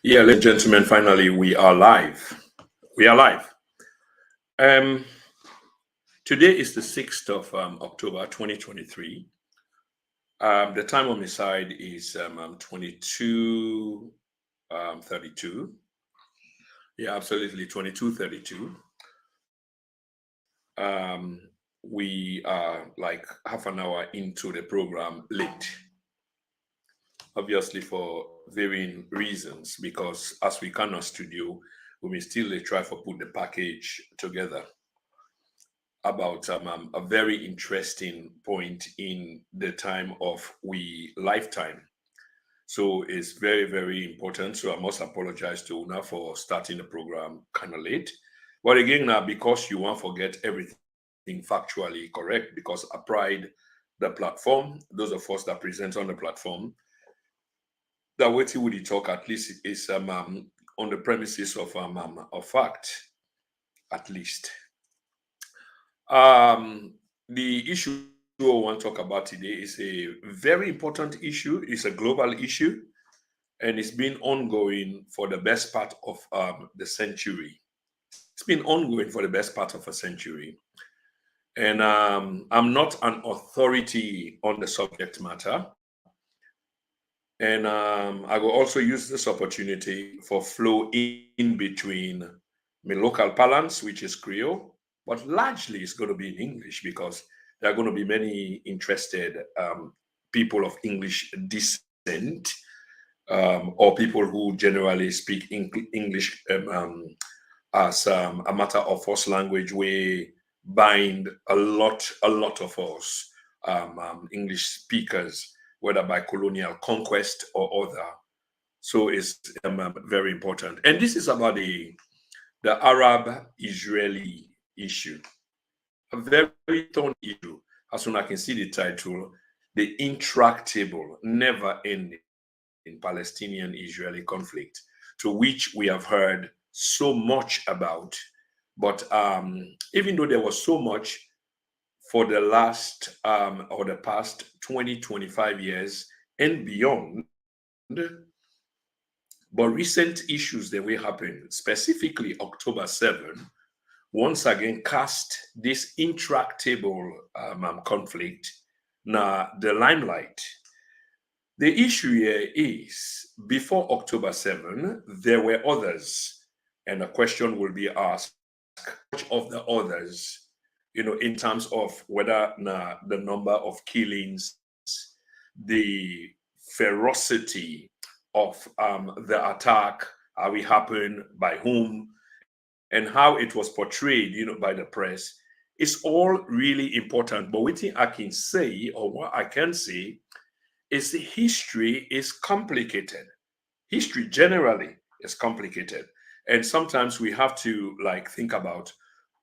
Yeah, ladies and gentlemen, finally we are live. We are live. Um, Today is the 6th of October 2023. The time on my side is 22:32. Yeah, absolutely 22:32. Um, we are like half an hour into the program late, obviously for varying reasons, because as we cannot studio, we may still try to put the package together about a very interesting point in the time of we lifetime. So it's very, very important. So I must apologize to Una for starting the program kind of late. But again, now because you won't forget everything factually correct, because I pride the platform, those of us that present on the platform, that waiting with the talk at least is on the premises of fact, at least. Um, the issue I want to talk about today is a very important issue. It's a global issue, and it's been ongoing for the best part of the century. It's been ongoing for the best part of a century. And I'm not an authority on the subject matter. And I will also use this opportunity for flow in between my local parlance, which is Creole, but largely it's going to be in English because there are going to be many interested people of English descent or people who generally speak English as a matter of first language. We bind a lot of us English speakers, whether by colonial conquest or other. So it's very important. And this is about the Arab-Israeli issue, a very thorny issue. As soon as I can see the title, the intractable, never-ending Palestinian-Israeli conflict, to which we have heard so much about. But even though there was so much for the last or the past 20, 25 years and beyond, but recent issues that will happen, specifically October 7, once again cast this intractable conflict now the limelight. The issue here is before October 7, there were others, and a question will be asked, which of the others, in terms of whether the number of killings, the ferocity of the attack, how it happened, by whom, and how it was portrayed, by the press, is all really important. But what I can say, or what I can say, is the history is complicated. History generally is complicated. And sometimes we have to think about,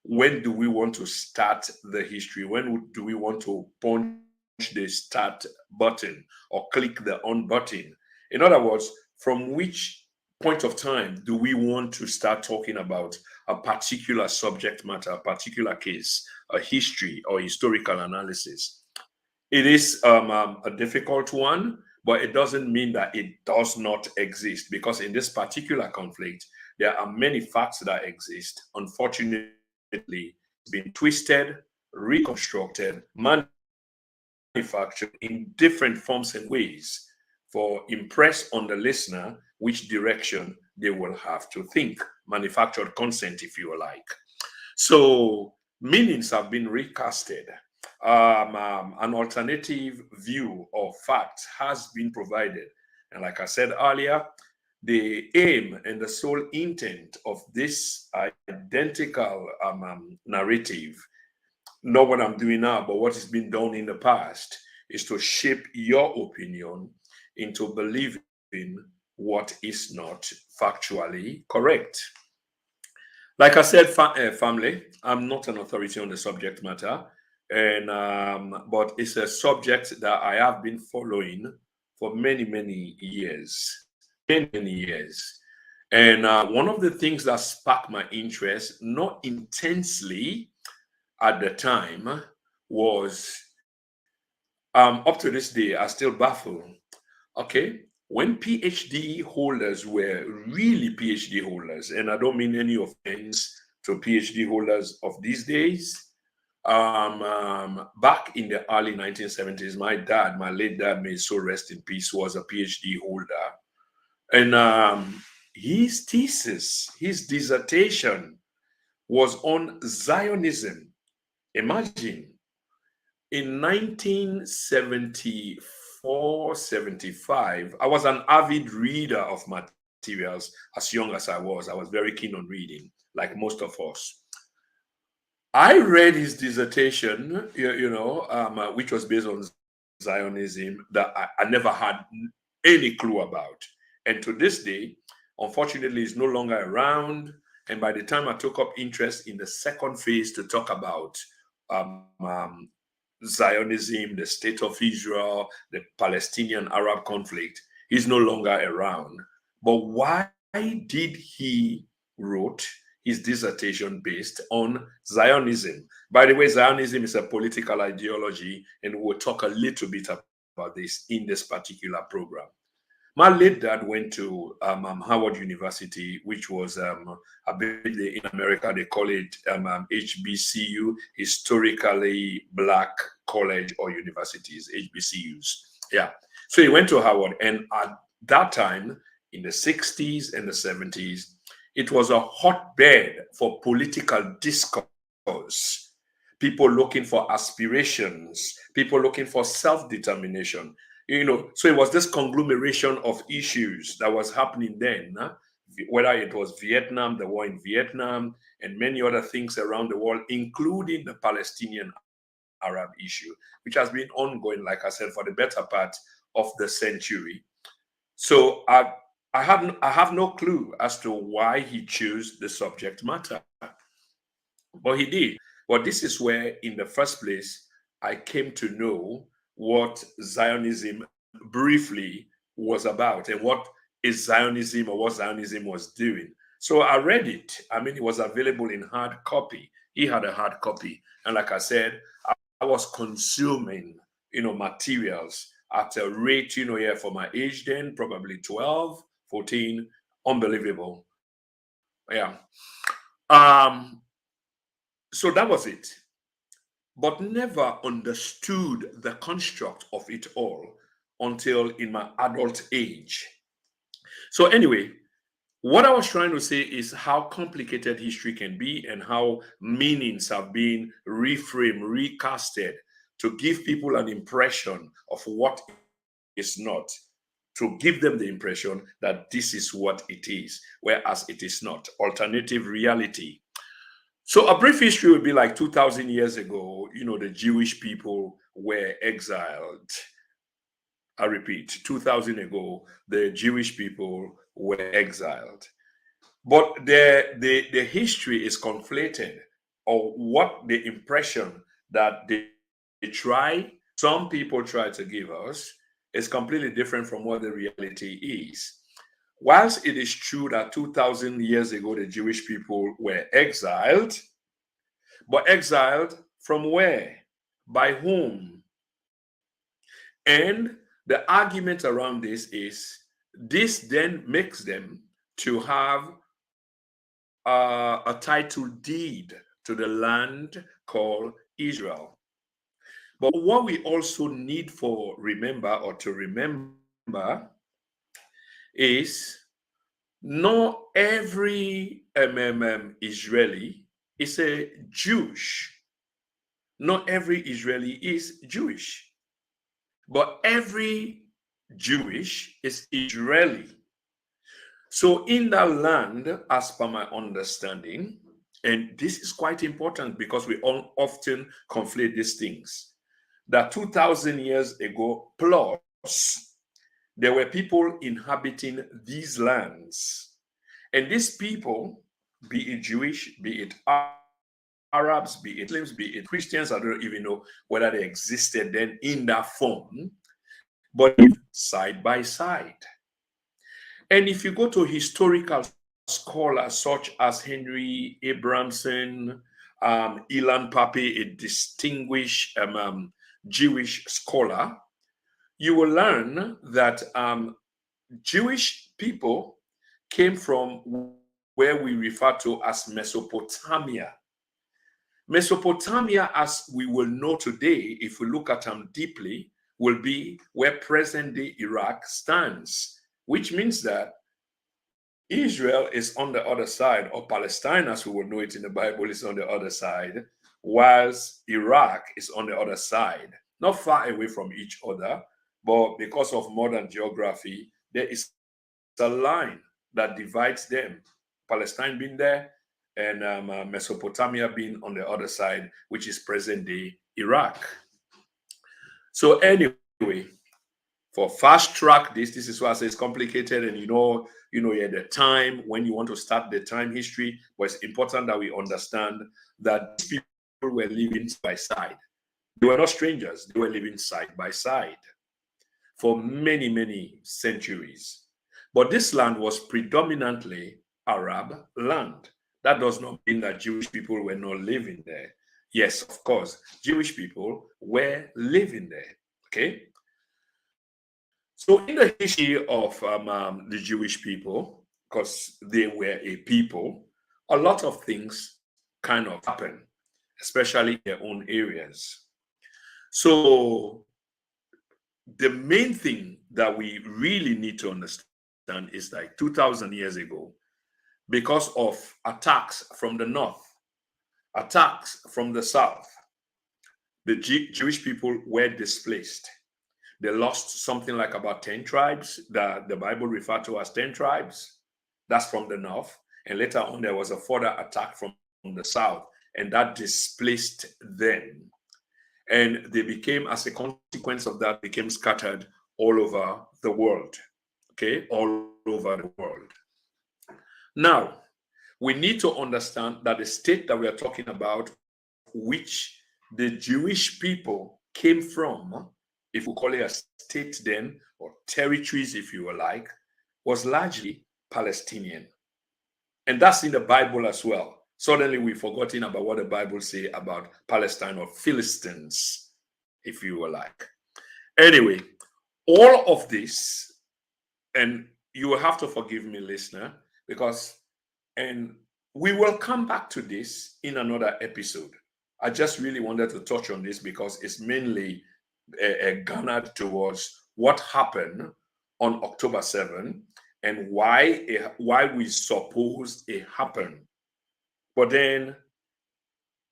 when do we want to start the history? When do we want to punch the start button or click the on button? In other words, from which point of time do we want to start talking about a particular subject matter, a particular case, a history or historical analysis? It is a difficult one, but it doesn't mean that it does not exist, because in this particular conflict, there are many facts that exist. Unfortunately, it's been twisted, reconstructed, manufactured in different forms and ways for impress on the listener which direction they will have to think. Manufactured consent, if you like. So meanings have been recasted. An alternative view of facts has been provided. And like I said earlier, the aim and the sole intent of this identical narrative, not what I'm doing now, but what has been done in the past, is to shape your opinion into believing what is not factually correct. Like I said, family, I'm not an authority on the subject matter, and but it's a subject that I have been following for many, many years, many years. And one of the things that sparked my interest, not intensely at the time, was up to this day, I still baffle. Okay, when PhD holders were really PhD holders, and I don't mean any offense to PhD holders of these days, back in the early 1970s, my dad, my late dad, may so rest in peace, was a PhD holder. And his thesis, his dissertation was on Zionism. Imagine, in 1974, 75, I was an avid reader of materials as young as I was. I was very keen on reading, like most of us. I read his dissertation, which was based on Zionism that I never had any clue about. And to this day, unfortunately, is no longer around. And by the time I took up interest in the second phase to talk about Zionism, the state of Israel, the Palestinian Arab conflict, he's no longer around. But why did he wrote his dissertation based on Zionism? By the way, Zionism is a political ideology, and we'll talk a little bit about this in this particular program. My late dad went to Howard University, which was, I believe in America, they call it HBCU, historically black college or universities, HBCUs. Yeah. So he went to Howard, and at that time, in the 60s and the 70s, it was a hotbed for political discourse. People looking for aspirations, people looking for self-determination. So it was this conglomeration of issues that was happening then, whether it was Vietnam, the war in Vietnam, and many other things around the world, including the Palestinian Arab issue, which has been ongoing, like I said, for the better part of the century. So I have no clue as to why he chose the subject matter, but he did. But this is where, in the first place, I came to know what Zionism briefly was about and what is Zionism or what Zionism was doing. So I read it. I mean, it was available in hard copy. He had a hard copy. And like I said, I was consuming, materials at a rate, for my age then, probably 12, 14, unbelievable. Yeah. So that was it, but never understood the construct of it all until in my adult age. So, anyway, what I was trying to say is how complicated history can be and how meanings have been reframed, recasted to give people an impression of what is not, to give them the impression that this is what it is, whereas it is not. Alternative reality. So a brief history would be like 2,000 years ago, the Jewish people were exiled. I repeat, 2,000 ago, the Jewish people were exiled. But the history is conflated, or what the impression that some people try to give us is completely different from what the reality is. Whilst it is true that 2,000 years ago, the Jewish people were exiled, but exiled from where? By whom? And the argument around this is this then makes them to have a title deed to the land called Israel. But what we also need to remember is not every Israeli is a Jewish. Not every Israeli is Jewish, but every Jewish is Israeli. So in that land, as per my understanding, and this is quite important because we often conflate these things, that 2,000 years ago plus, there were people inhabiting these lands. And these people, be it Jewish, be it Arabs, be it Muslims, be it Christians, I don't even know whether they existed then in that form, but side by side. And if you go to historical scholars such as Henry Abramson, Ilan Pape, a distinguished Jewish scholar, you will learn that Jewish people came from where we refer to as Mesopotamia. Mesopotamia, as we will know today, if we look at them deeply, will be where present-day Iraq stands, which means that Israel is on the other side, or Palestine, as we will know it in the Bible, is on the other side, whilst Iraq is on the other side, not far away from each other, but because of modern geography, there is a line that divides them. Palestine being there, and Mesopotamia being on the other side, which is present-day Iraq. So anyway, for fast track this is why I say it's complicated, and you know at the time when you want to start the time history, but it's important that we understand that these people were living side by side. They were not strangers. They were living side by side for many, many centuries. But this land was predominantly Arab land. That does not mean that Jewish people were not living there. Yes, of course, Jewish people were living there. Okay. So in the history of the Jewish people, because they were a people, a lot of things kind of happen, especially in their own areas. So the main thing that we really need to understand is like 2,000 years ago, because of attacks from the north, attacks from the south, the Jewish people were displaced. They lost something like about 10 tribes that the Bible referred to as 10 tribes. That's from the north. And later on, there was a further attack from the south, and that displaced them. And they became, as a consequence of that, became scattered all over the world. Okay, all over the world. Now, we need to understand that the state that we are talking about, which the Jewish people came from, if we call it a state then, or territories, if you like, was largely Palestinian. And that's in the Bible as well. Suddenly we've forgotten about what the Bible says about Palestine, or Philistines, if you will like. Anyway, all of this, and you will have to forgive me, listener, because, and we will come back to this in another episode. I just really wanted to touch on this because it's mainly garnered towards what happened on October 7 and why we suppose it happened. But then,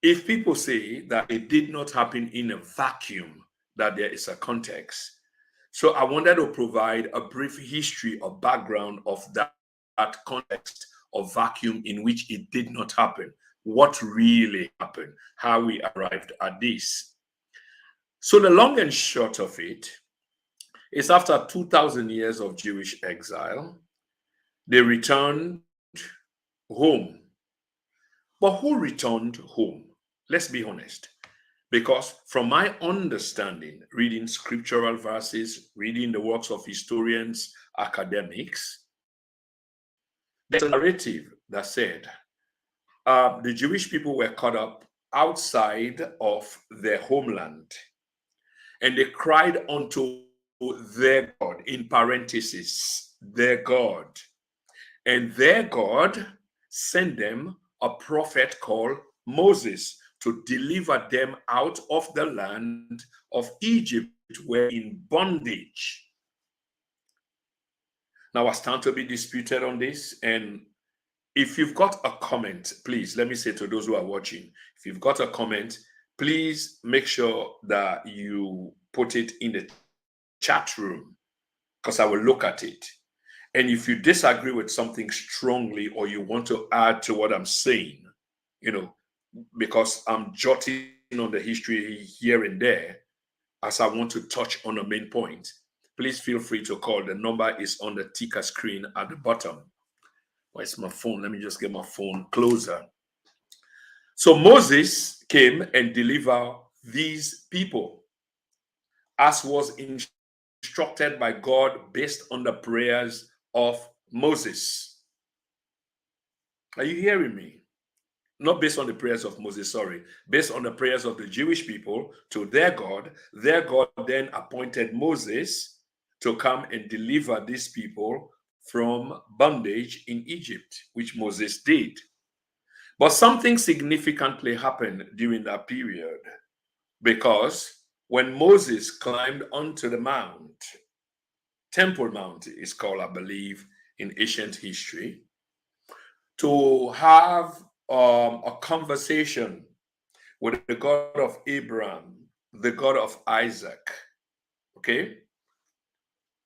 if people say that it did not happen in a vacuum, that there is a context. So I wanted to provide a brief history or background of that context of vacuum in which it did not happen. What really happened, how we arrived at this. So the long and short of it is, after 2,000 years of Jewish exile, they returned home. But who returned home? Let's be honest. Because from my understanding, reading scriptural verses, reading the works of historians, academics, there's a narrative that said the Jewish people were caught up outside of their homeland, and they cried unto their God, in parentheses, their God. And their God sent them a prophet called Moses to deliver them out of the land of Egypt, where in bondage. Now, I stand to be disputed on this. And if you've got a comment, please, let me say to those who are watching, if you've got a comment, please make sure that you put it in the chat room, because I will look at it. And if you disagree with something strongly, or you want to add to what I'm saying, because I'm jotting on the history here and there as I want to touch on a main point, please feel free to call. The number is on the ticker screen at the bottom. Where's my phone? Let me just get my phone closer. So Moses came and delivered these people, as was instructed by God based on the prayers of Moses. Are you hearing me? Not based on the prayers of Moses, sorry. Based on the prayers of the Jewish people to their God. Their God then appointed Moses to come and deliver these people from bondage in Egypt, which Moses did. But something significantly happened during that period, because when Moses climbed onto the mount, Temple Mount is called, I believe, in ancient history, to have a conversation with the God of Abraham, the God of Isaac. Okay?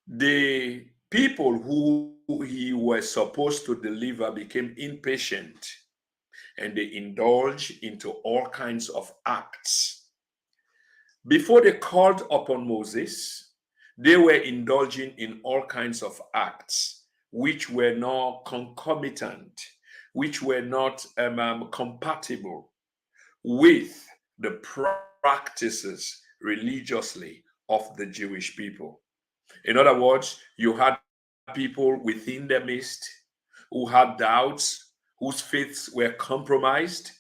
The people who he was supposed to deliver became impatient, and they indulged into all kinds of acts. Before they called upon Moses, they were indulging in all kinds of acts which were not concomitant, which were not compatible with the practices religiously of the Jewish people. In other words, you had people within their midst who had doubts, whose faiths were compromised.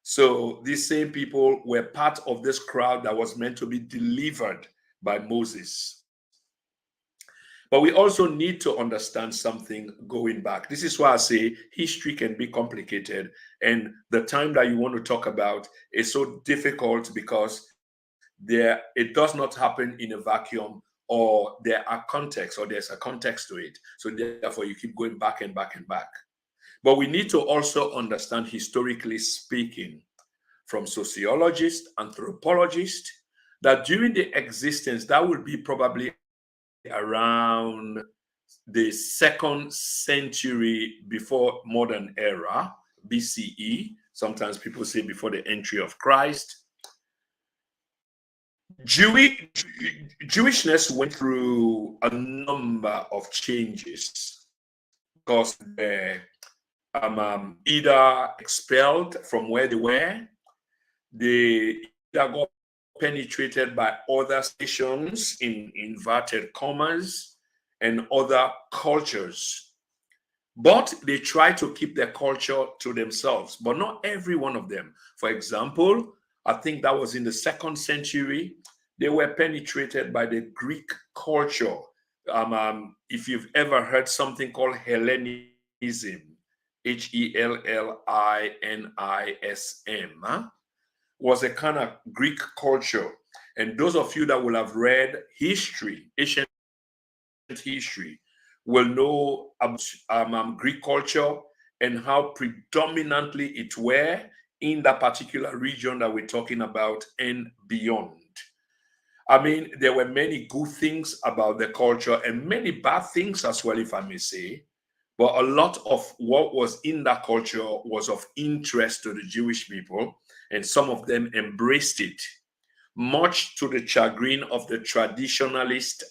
So these same people were part of this crowd that was meant to be delivered by Moses. But we also need to understand something going back. This is why I say history can be complicated. And the time that you want to talk about is so difficult because it does not happen in a vacuum, or there are contexts, or there's a context to it. So therefore, you keep going back and back and back. But we need to also understand, historically speaking, from sociologists, anthropologists, that during the existence, that would be probably around the 2nd century before modern era, BCE. Sometimes people say before the entry of Christ. Jewishness went through a number of changes because they either expelled from where they were, they either got penetrated by other nations, in inverted commas, and other cultures. But they try to keep their culture to themselves, but not every one of them. For example, I think that was in the 2nd century, they were penetrated by the Greek culture. If you've ever heard something called Hellenism, Hellinism, was a kind of Greek culture. And those of you that will have read history, ancient history, will know about Greek culture and how predominantly it were in that particular region that we're talking about and beyond. I mean, there were many good things about the culture and many bad things as well, if I may say. But a lot of what was in that culture was of interest to the Jewish people, and some of them embraced it, much to the chagrin of the traditionalist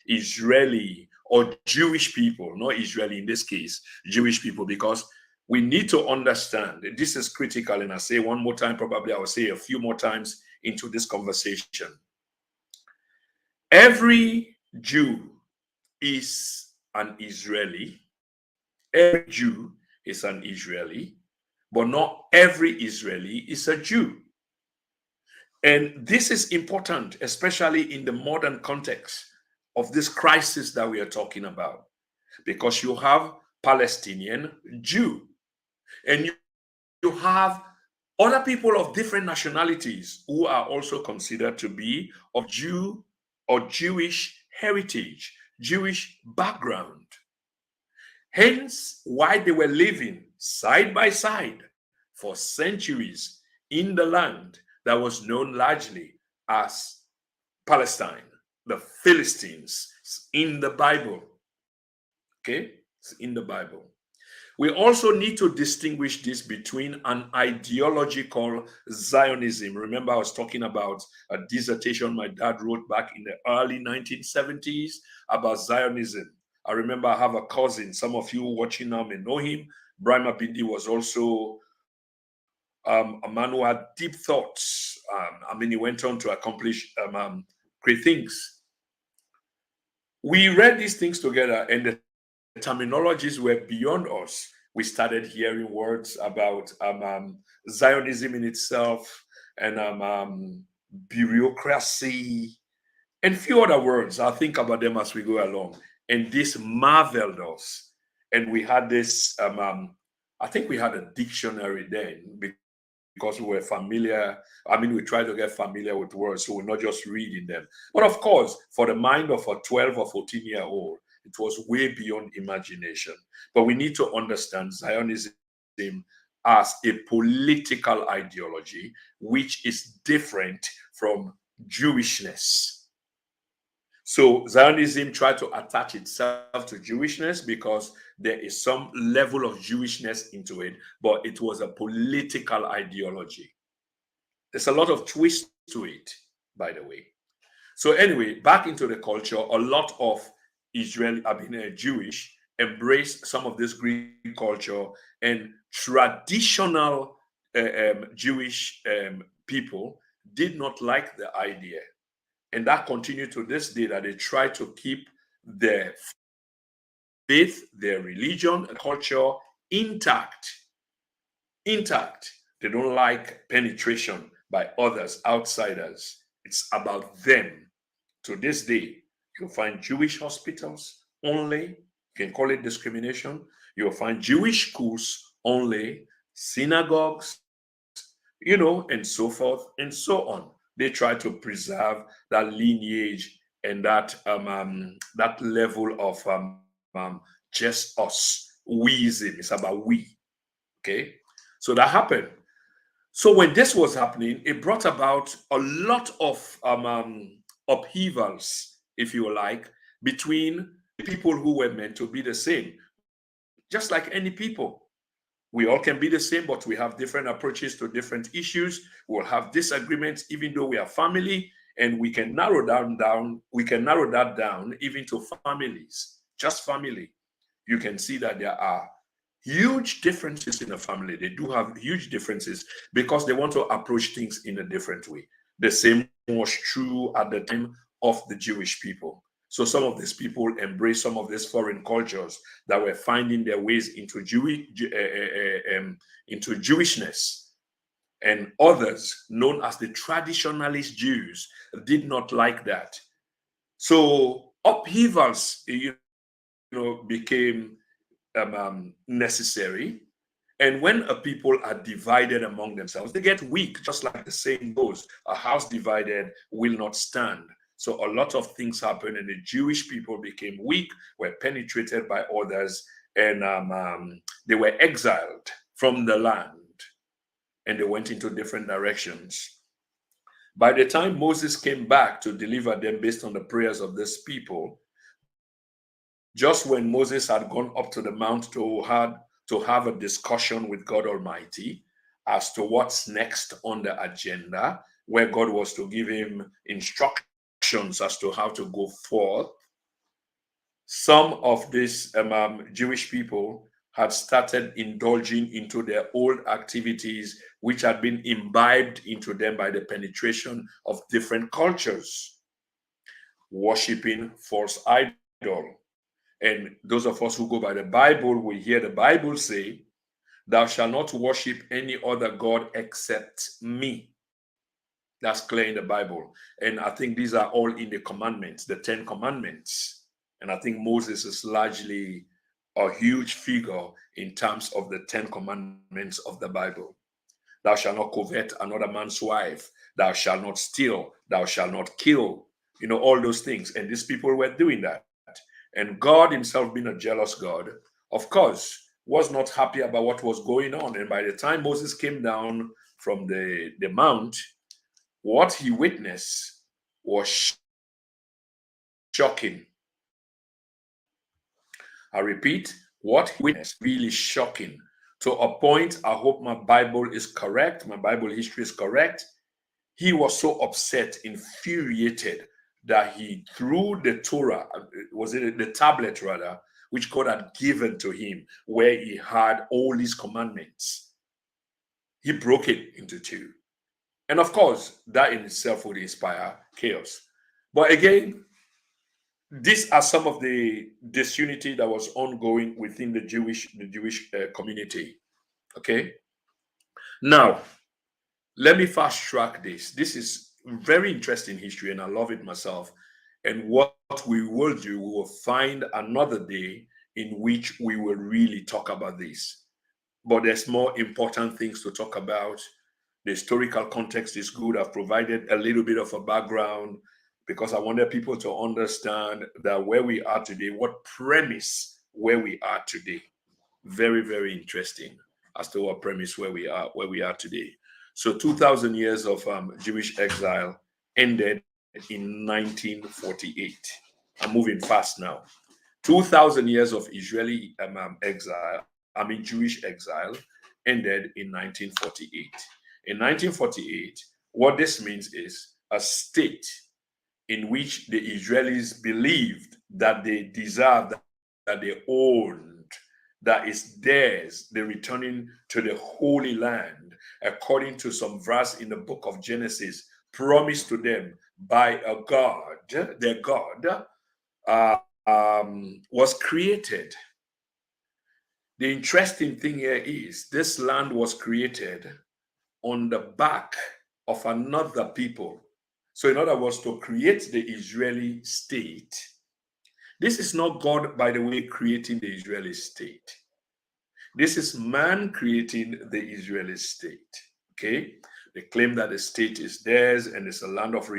Israeli or Jewish people, not Israeli in this case, Jewish people, because we need to understand, this is critical, and I say one more time, probably I will say a few more times into this conversation. Every Jew is an Israeli. Every Jew is an Israeli, but not every Israeli is a Jew. And this is important, especially in the modern context of this crisis that we are talking about, because you have Palestinian Jew, and you have other people of different nationalities who are also considered to be of Jew or Jewish heritage, Jewish background. Hence, why they were living side by side for centuries in the land that was known largely as Palestine, the Philistines, in the Bible. Okay, it's in the Bible. We also need to distinguish this between an ideology called Zionism. Remember, I was talking about a dissertation my dad wrote back in the early 1970s about Zionism. I remember I have a cousin, some of you watching now may know him. Brahma Bindi was also a man who had deep thoughts. He went on to accomplish great things. We read these things together, and the terminologies were beyond us. We started hearing words about Zionism in itself, and bureaucracy, and few other words. I'll think about them as we go along. And this marveled us. And we had this, I think we had a dictionary then because we were familiar. I mean, we tried to get familiar with words, so we're not just reading them. But of course, for the mind of a 12 or 14-year-old, it was way beyond imagination. But we need to understand Zionism as a political ideology, which is different from Jewishness. So Zionism tried to attach itself to Jewishness because there is some level of Jewishness into it, but it was a political ideology. There's a lot of twist to it, by the way. So anyway, back into the culture, a lot of Israel, I mean Jewish, embraced some of this Greek culture, and traditional Jewish people did not like the idea. And that continued to this day, that they try to keep their faith, their religion, culture intact. Intact. They don't like penetration by others, outsiders. It's about them. To this day, you'll find Jewish hospitals only. You can call it discrimination. You'll find Jewish schools only, synagogues, and so forth and so on. They try to preserve that lineage and that that level of just us, weism. It's about we. Okay, so that happened. So when this was happening, it brought about a lot of upheavals, if you like, between people who were meant to be the same, just like any people. We all can be the same, but we have different approaches to different issues. We'll have disagreements, even though we are family, and we can narrow that down even to families, just family. You can see that there are huge differences in a family. They do have huge differences because they want to approach things in a different way. The same was true at the time of the Jewish people. So some of these people embrace some of these foreign cultures that were finding their ways into Jewishness, and others, known as the traditionalist Jews, did not like that. So upheavals, became necessary. And when a people are divided among themselves, they get weak, just like the saying goes, a house divided will not stand. So a lot of things happened, and the Jewish people became weak, were penetrated by others, and they were exiled from the land, and they went into different directions. By the time Moses came back to deliver them based on the prayers of this people, just when Moses had gone up to the mount to have a discussion with God Almighty as to what's next on the agenda, where God was to give him instructions as to how to go forth, some of these Jewish people had started indulging into their old activities, which had been imbibed into them by the penetration of different cultures, worshiping false idol. And those of us who go by the Bible, we hear the Bible say, "Thou shalt not worship any other God except me." That's clear in the Bible. And I think these are all in the commandments, the 10 commandments. And I think Moses is largely a huge figure in terms of the 10 commandments of the Bible. Thou shalt not covet another man's wife. Thou shalt not steal. Thou shalt not kill. All those things. And these people were doing that. And God himself, being a jealous God, of course, was not happy about what was going on. And by the time Moses came down from the mount, what he witnessed was shocking. I repeat, what he witnessed really shocking. To a point, I hope my Bible is correct, my Bible history is correct. He was so upset, infuriated, that he threw the Torah, was it the tablet rather, which God had given to him, where he had all these commandments. He broke it into two. And of course, that in itself would inspire chaos. But again, these are some of the disunity that was ongoing within the Jewish community. Okay. Now, let me fast track this. This is very interesting history, and I love it myself. And what we will do, we will find another day in which we will really talk about this. But there's more important things to talk about. The historical context is good. I've provided a little bit of a background because I wanted people to understand that where we are today, what premise where we are today. Very, very interesting as to what premise where we are today. So 2,000 years of Jewish exile ended in 1948. I'm moving fast now. 2,000 years of Israeli Jewish exile ended in 1948. In 1948, what this means is a state in which the Israelis believed that they deserved, that they owned, that is theirs, they're returning to the Holy Land, according to some verse in the book of Genesis, promised to them by a God, their God, was created. The interesting thing here is this land was created on the back of another people. So, in other words, to create the Israeli state, this is not God, by the way, creating the Israeli state. This is man creating the Israeli state. Okay? They claim that the state is theirs and it's a land of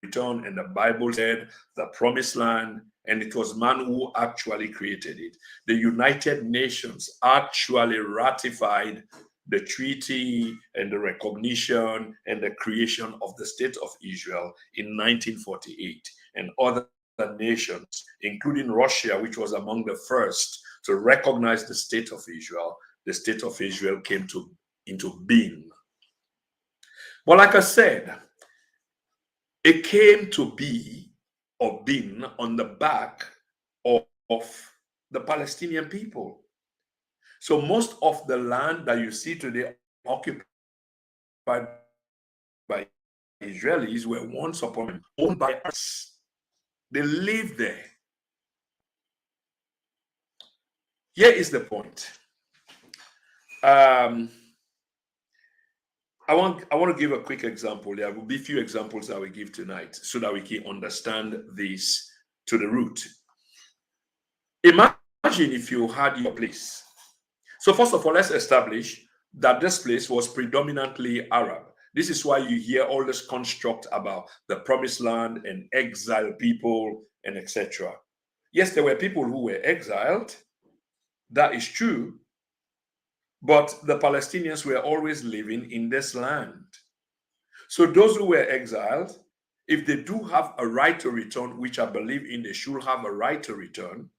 return, and the Bible said the promised land, and it was man who actually created it. The United Nations actually ratified the treaty and the recognition and the creation of the state of Israel in 1948, and other nations, including Russia, which was among the first to recognize the state of Israel came into being. But like I said, it came to be or been on the back of the Palestinian people. So most of the land that you see today occupied by Israelis were once upon owned by us. They lived there. Here is the point. I want to give a quick example. There will be a few examples that we give tonight so that we can understand this to the root. Imagine if you had your place. So first of all, let's establish that this place was predominantly Arab. This is why you hear all this construct about the promised land and exile people and etc. Yes, there were people who were exiled. That is true. But the Palestinians were always living in this land. So those who were exiled, if they do have a right to return, which I believe in, they should have a right to return,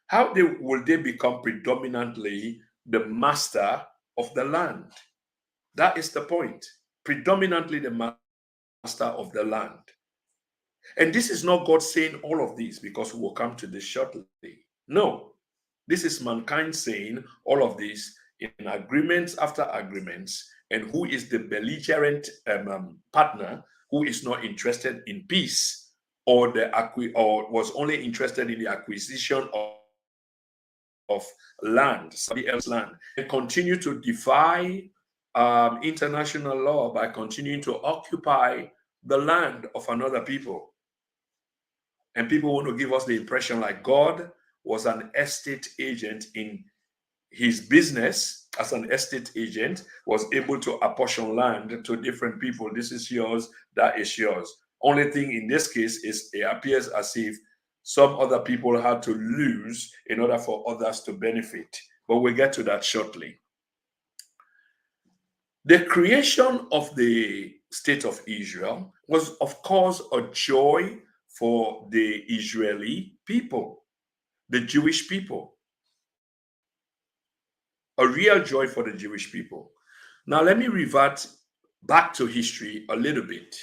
how will they become predominantly the master of the land? That is the point. Predominantly the master of the land. And this is not God saying all of this, because we will come to this shortly. No, this is mankind saying all of this in agreements after agreements, and who is the belligerent partner who is not interested in peace, or was only interested in the acquisition of land, somebody else's land, and continue to defy international law by continuing to occupy the land of another people. And people want to give us the impression like God was an estate agent in his business. As an estate agent, was able to apportion land to different people. This is yours, that is yours. Only thing in this case is it appears as if some other people had to lose in order for others to benefit. But we'll get to that shortly. The creation of the state of Israel was, of course, a joy for the Israeli people, the Jewish people. A real joy for the Jewish people. Now, let me revert back to history a little bit.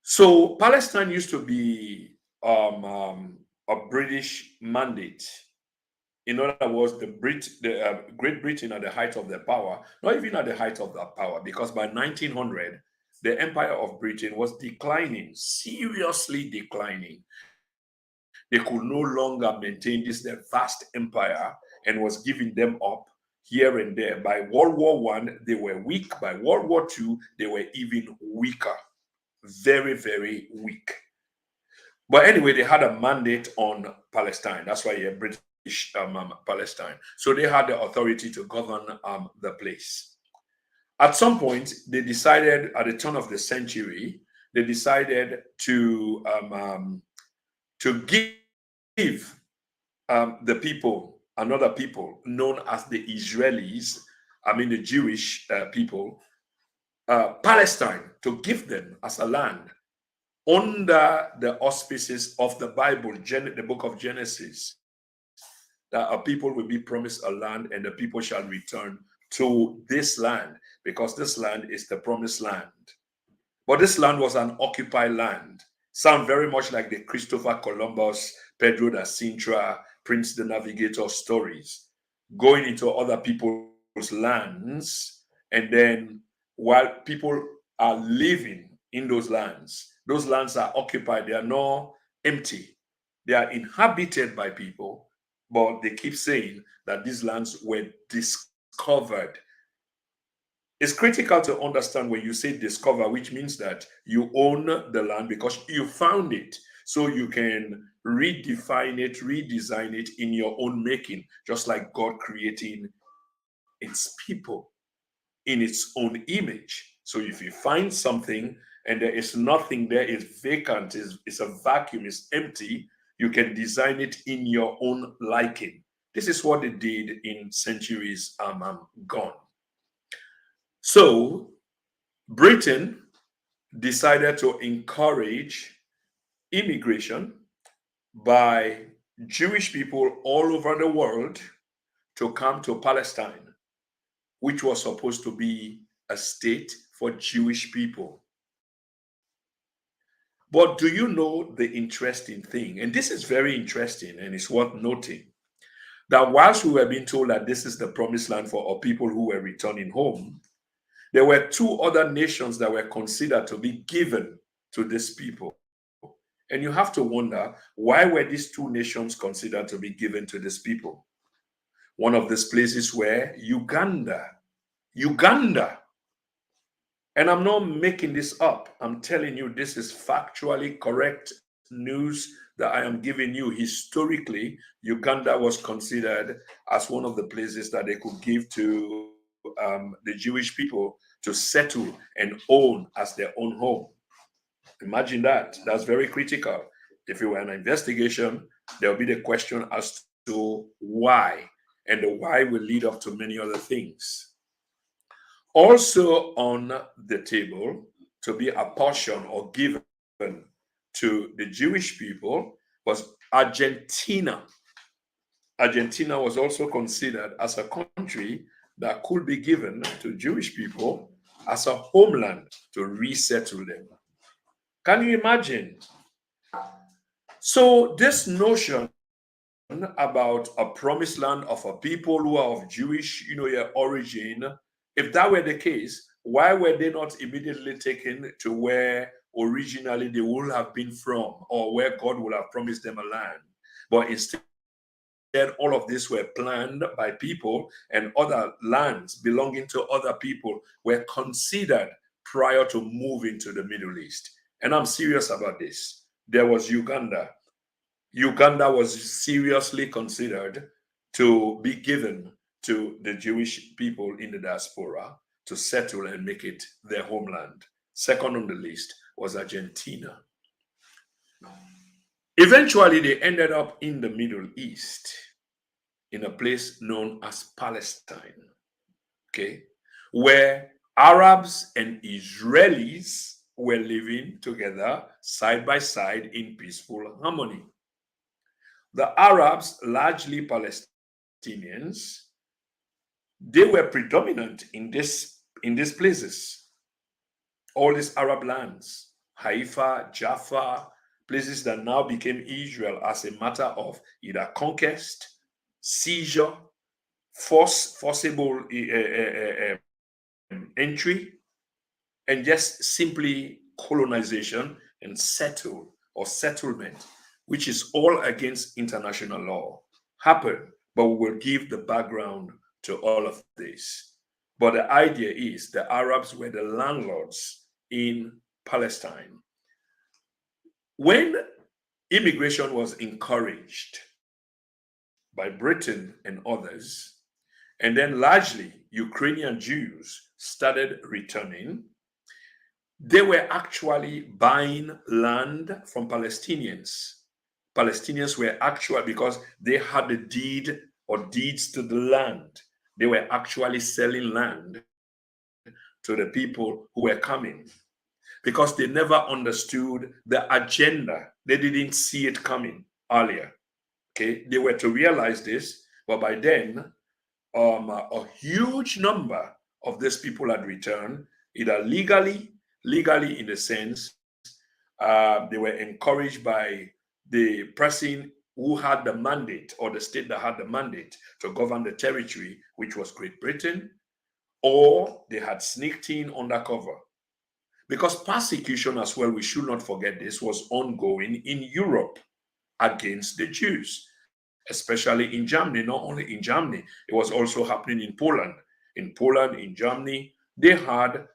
So, Palestine used to be a British mandate. In other words, Great Britain at the height of their power, not even at the height of their power, because by 1900, the Empire of Britain was declining, seriously declining. They could no longer maintain their vast empire, and was giving them up here and there. By World War I, they were weak. By World War II, they were even weaker. Very, very weak. But anyway, they had a mandate on Palestine. That's why you're British Palestine. So they had the authority to govern the place. At some point, they decided, at the turn of the century, they decided to give the people, another people known as the Israelis, I mean the Jewish people, Palestine, to give them as a land under the auspices of the Bible, the book of Genesis, that a people will be promised a land and the people shall return to this land, because this land is the promised land. But this land was an occupied land. Sound very much like the Christopher Columbus, Pedro da Sintra, Prince the Navigator stories, going into other people's lands, and then while people are living in those lands are occupied, they are not empty. They are inhabited by people, but they keep saying that these lands were discovered. It's critical to understand when you say discover, which means that you own the land because you found it. So you can redefine it, redesign it in your own making, just like God creating its people in its own image. So if you find something and there is nothing there, it's vacant, it's a vacuum, it's empty, you can design it in your own liking. This is what they did in centuries gone. So Britain decided to encourage immigration by Jewish people all over the world to come to Palestine, which was supposed to be a state for Jewish people. But do you know the interesting thing? And this is very interesting and it's worth noting that whilst we were being told that this is the promised land for our people who were returning home, there were two other nations that were considered to be given to these people. And you have to wonder, why were these two nations considered to be given to these people? One of these places were Uganda. Uganda. And I'm not making this up. I'm telling you, this is factually correct news that I am giving you. Historically, Uganda was considered as one of the places that they could give to the Jewish people to settle and own as their own home. Imagine that. That's very critical. If it were an investigation, there will be the question as to why, and the why will lead up to many other things. Also on the table to be apportioned or given to the Jewish people was Argentina. Argentina was also considered as a country that could be given to Jewish people as a homeland to resettle them. Can you imagine? So this notion about a promised land of a people who are of Jewish, origin, if that were the case, why were they not immediately taken to where originally they would have been from, or where God would have promised them a land? But instead, all of this were planned by people, and other lands belonging to other people were considered prior to moving to the Middle East. And I'm serious about this. There was Uganda. Uganda was seriously considered to be given to the Jewish people in the diaspora to settle and make it their homeland. Second on the list was Argentina. Eventually, they ended up in the Middle East, in a place known as Palestine, okay, where Arabs and Israelis were living together side by side in peaceful harmony. The Arabs, largely Palestinians, they were predominant in these places, all these Arab lands, Haifa, Jaffa, places that now became Israel as a matter of either conquest, seizure, forcible entry, and just simply colonization and settlement, which is all against international law, happened. But we will give the background to all of this. But the idea is the Arabs were the landlords in Palestine. When immigration was encouraged by Britain and others, and then largely Ukrainian Jews started returning. They were actually buying land from Palestinians. Palestinians were actually, because they had the deed or deeds to the land, they were actually selling land to the people who were coming because they never understood the agenda. They didn't see it coming earlier. Okay, they were to realize this, but by then, a huge number of these people had returned, either legally in the sense they were encouraged by the person who had the mandate, or the state that had the mandate to govern the territory, which was Great Britain, or they had sneaked in undercover. Because persecution as well, we should not forget this, was ongoing in Europe against the Jews, especially in Germany. Not only in Germany, it was also happening in Poland. In Poland, in Germany, they had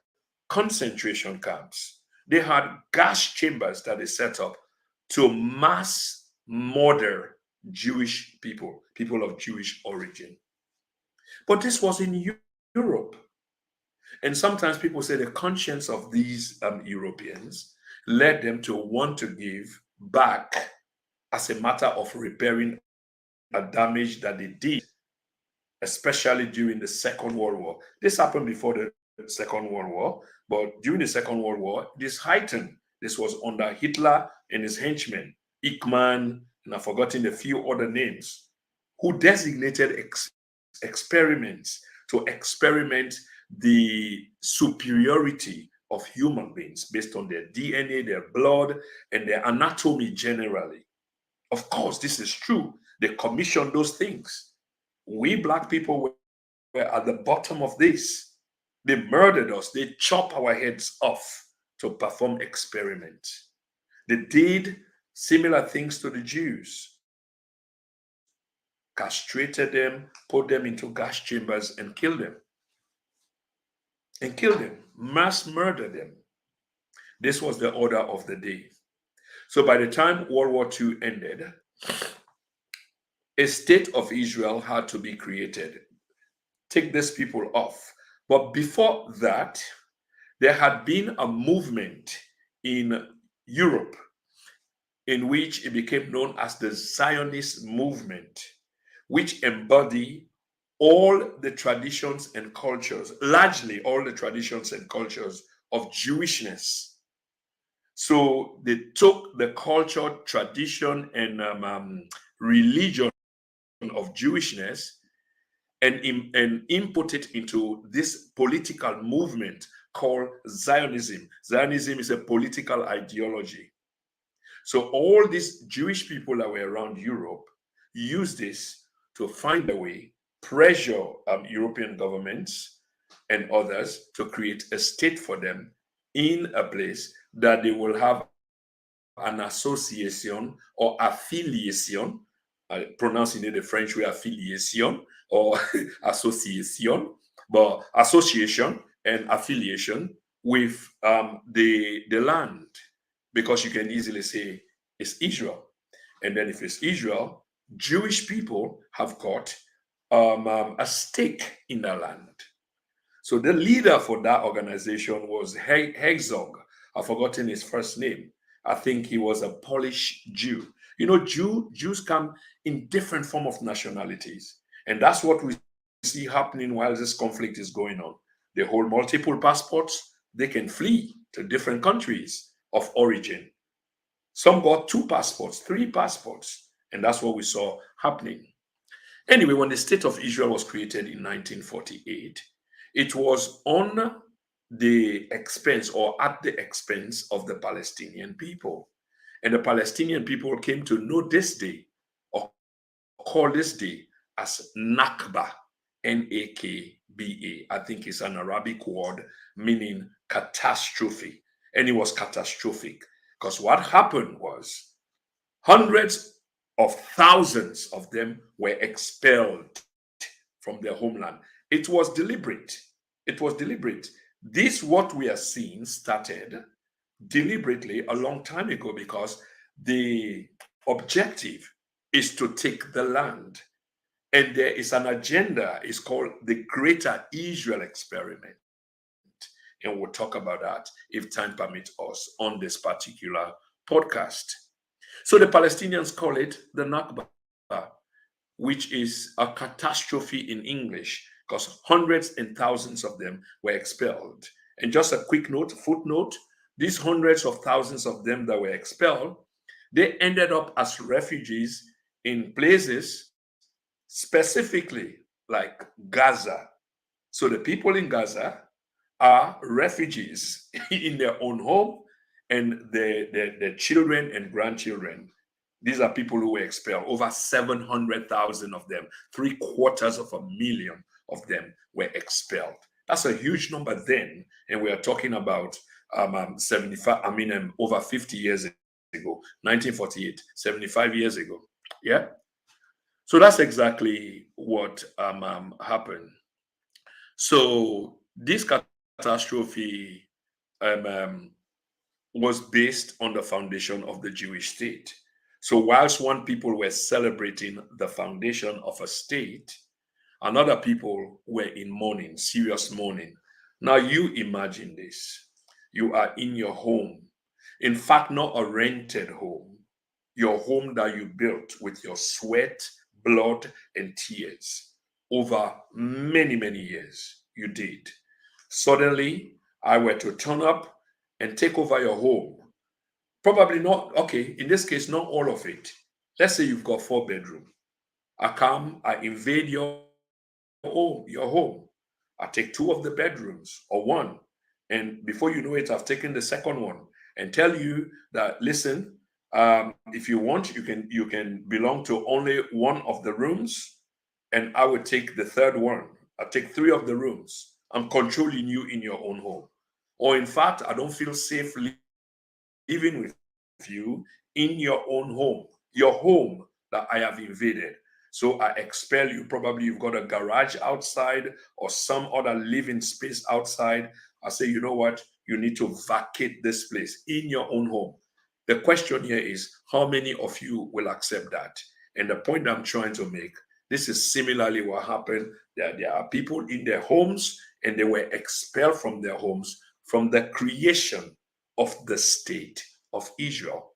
concentration camps. They had gas chambers that they set up to mass murder Jewish people, people of Jewish origin. But this was in Europe. And sometimes people say the conscience of these Europeans led them to want to give back as a matter of repairing a damage that they did, especially during the Second World War. This happened before the Second World War, but during the Second World War, this heightened. This was under Hitler and his henchmen, Eichmann, and I've forgotten a few other names, who designated experiments to experiment the superiority of human beings based on their DNA, their blood, and their anatomy generally. Of course, this is true. They commissioned those things. We Black people were at the bottom of this. They murdered us. They chopped our heads off to perform experiments. They did similar things to the Jews. Castrated them, put them into gas chambers, and killed them. Mass murder them. This was the order of the day. So by the time World War II ended, a state of Israel had to be created. Take these people off. But before that, there had been a movement in Europe in which it became known as the Zionist movement, which embodied all the traditions and cultures, largely all the traditions and cultures of Jewishness. So they took the culture, tradition, and religion of Jewishness and input it into this political movement called Zionism. Zionism is a political ideology. So all these Jewish people that were around Europe used this to find a way, pressure European governments and others to create a state for them in a place that they will have an association or affiliation, pronouncing it the French way, affiliation or association, but association and affiliation with the land, because you can easily say it's Israel. And then if it's Israel, Jewish people have got a stake in the land. So the leader for that organization was Herzog. I've forgotten his first name. I think he was a Polish Jew. You know, Jews come in different form of nationalities. And that's what we see happening while this conflict is going on. They hold multiple passports. They can flee to different countries of origin. Some got 2 passports, 3 passports. And that's what we saw happening. Anyway, when the State of Israel was created in 1948, it was on the expense or at the expense of the Palestinian people. And the Palestinian people came to know this day or call this day as Nakba, Nakba. I think it's an Arabic word meaning catastrophe. And it was catastrophic because what happened was hundreds of thousands of them were expelled from their homeland. It was deliberate. It was deliberate. This, what we are seeing, started deliberately a long time ago because the objective is to take the land. And there is an agenda, it's called the Greater Israel Experiment. And we'll talk about that if time permits us on this particular podcast. So the Palestinians call it the Nakba, which is a catastrophe in English, because hundreds and thousands of them were expelled. And just a quick footnote, these hundreds of thousands of them that were expelled, they ended up as refugees in places specifically like Gaza. So the people in Gaza are refugees in their own home, and their children and grandchildren. These are people who were expelled. Over 700,000 of them, 750,000 of them were expelled. That's a huge number then, and we are talking about 75. Over 50 years ago, 1948, 75 years ago. Yeah. So that's exactly what happened. So this catastrophe was based on the foundation of the Jewish state. So whilst one people were celebrating the foundation of a state, another people were in mourning, serious mourning. Now you imagine this. You are in your home. In fact, not a rented home. Your home that you built with your sweat, blood, and tears over many, many years. You did. Suddenly, I were to turn up and take over your home. Probably not, okay, in this case, not all of it. Let's say you've got 4 bedrooms. I come, I invade your home. I take 2 of the bedrooms or 1. And before you know it, I've taken the second one and tell you that, listen, if you want, you can belong to only 1 of the rooms, and I would take the third one. I take 3 of the rooms. I'm controlling you in your own home. Or in fact, I don't feel safe living with you in your own home, your home that I have invaded. So I expel you. Probably you've got a garage outside or some other living space outside. I say, you know what? You need to vacate this place in your own home. The question here is, how many of you will accept that? And the point I'm trying to make, this is similarly what happened. There are people in their homes, and they were expelled from their homes from the creation of the state of Israel.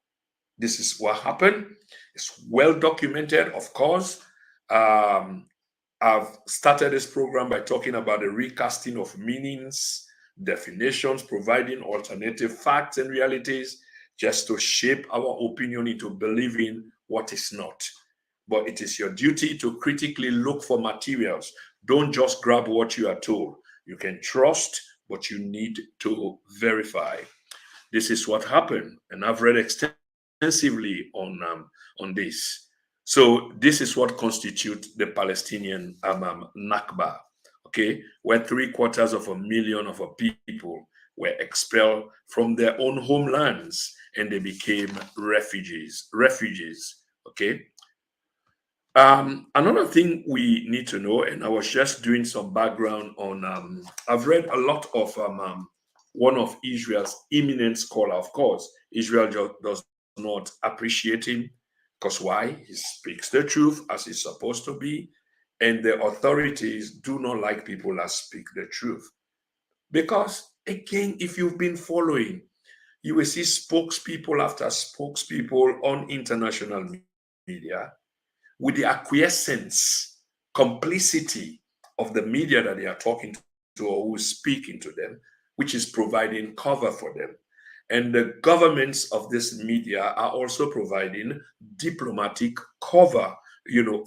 This is what happened. It's well documented, of course. I've started this program by talking about the recasting of meanings, definitions, providing alternative facts and realities, just to shape our opinion into believing what is not. But it is your duty to critically look for materials. Don't just grab what you are told. You can trust, but you need to verify. This is what happened, and I've read extensively on this. So this is what constitutes the Palestinian Nakba, okay, where 750,000 of our people were expelled from their own homelands, and they became refugees, okay. Another thing we need to know, and I was just doing some background on, I've read a lot of one of Israel's eminent scholar. Of course, Israel does not appreciate him, because why? He speaks the truth as he's supposed to be, and the authorities do not like people that speak the truth. Because again, if you've been following, you will see spokespeople after spokespeople on international media with the acquiescence, complicity of the media that they are talking to or who is speaking to them, which is providing cover for them. And the governments of this media are also providing diplomatic cover,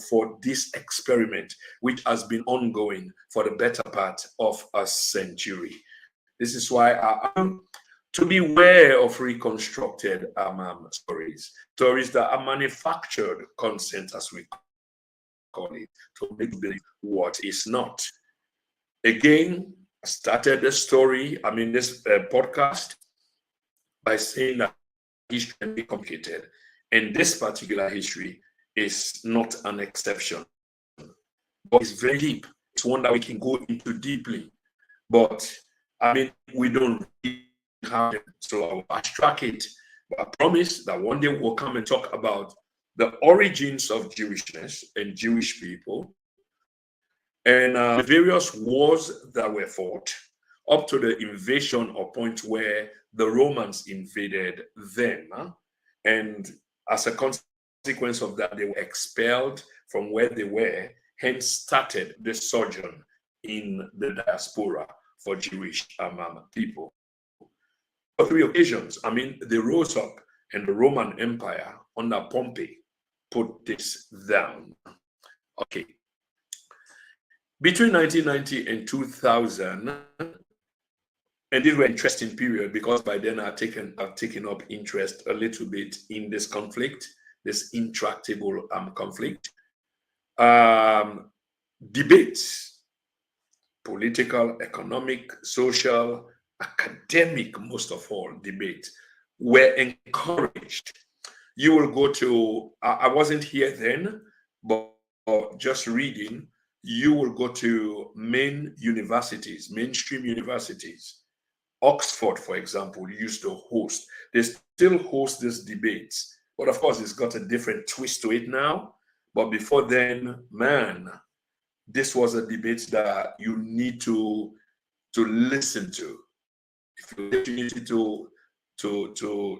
for this experiment, which has been ongoing for the better part of a century. This is why to beware of reconstructed stories that are manufactured consent, as we call it, to make believe what is not. Again, I started the story, this podcast, by saying that history can be complicated, and this particular history is not an exception, but it's very deep. It's one that we can go into deeply, but we don't really have it, so I'll fast track it But I promise that one day we'll come and talk about the origins of Jewishness and Jewish people, and the various wars that were fought up to the invasion or point where the Romans invaded them. And as a consequence of that, they were expelled from where they were, hence started the sojourn in the diaspora for Jewish people. For 3 occasions, they rose up, and the Roman Empire under Pompey put this down. Okay. Between 1990 and 2000, and this was an interesting period because by then I've taken up interest a little bit in this conflict, this intractable conflict. Debates, political, economic, social, academic, most of all, debate, were encouraged. You will go to, I wasn't here then, but just reading, you will go to main universities, mainstream universities. Oxford, for example, used to host. They still host these debates, but of course, it's got a different twist to it now. But before then, man, this was a debate that you need to listen to. If you have the opportunity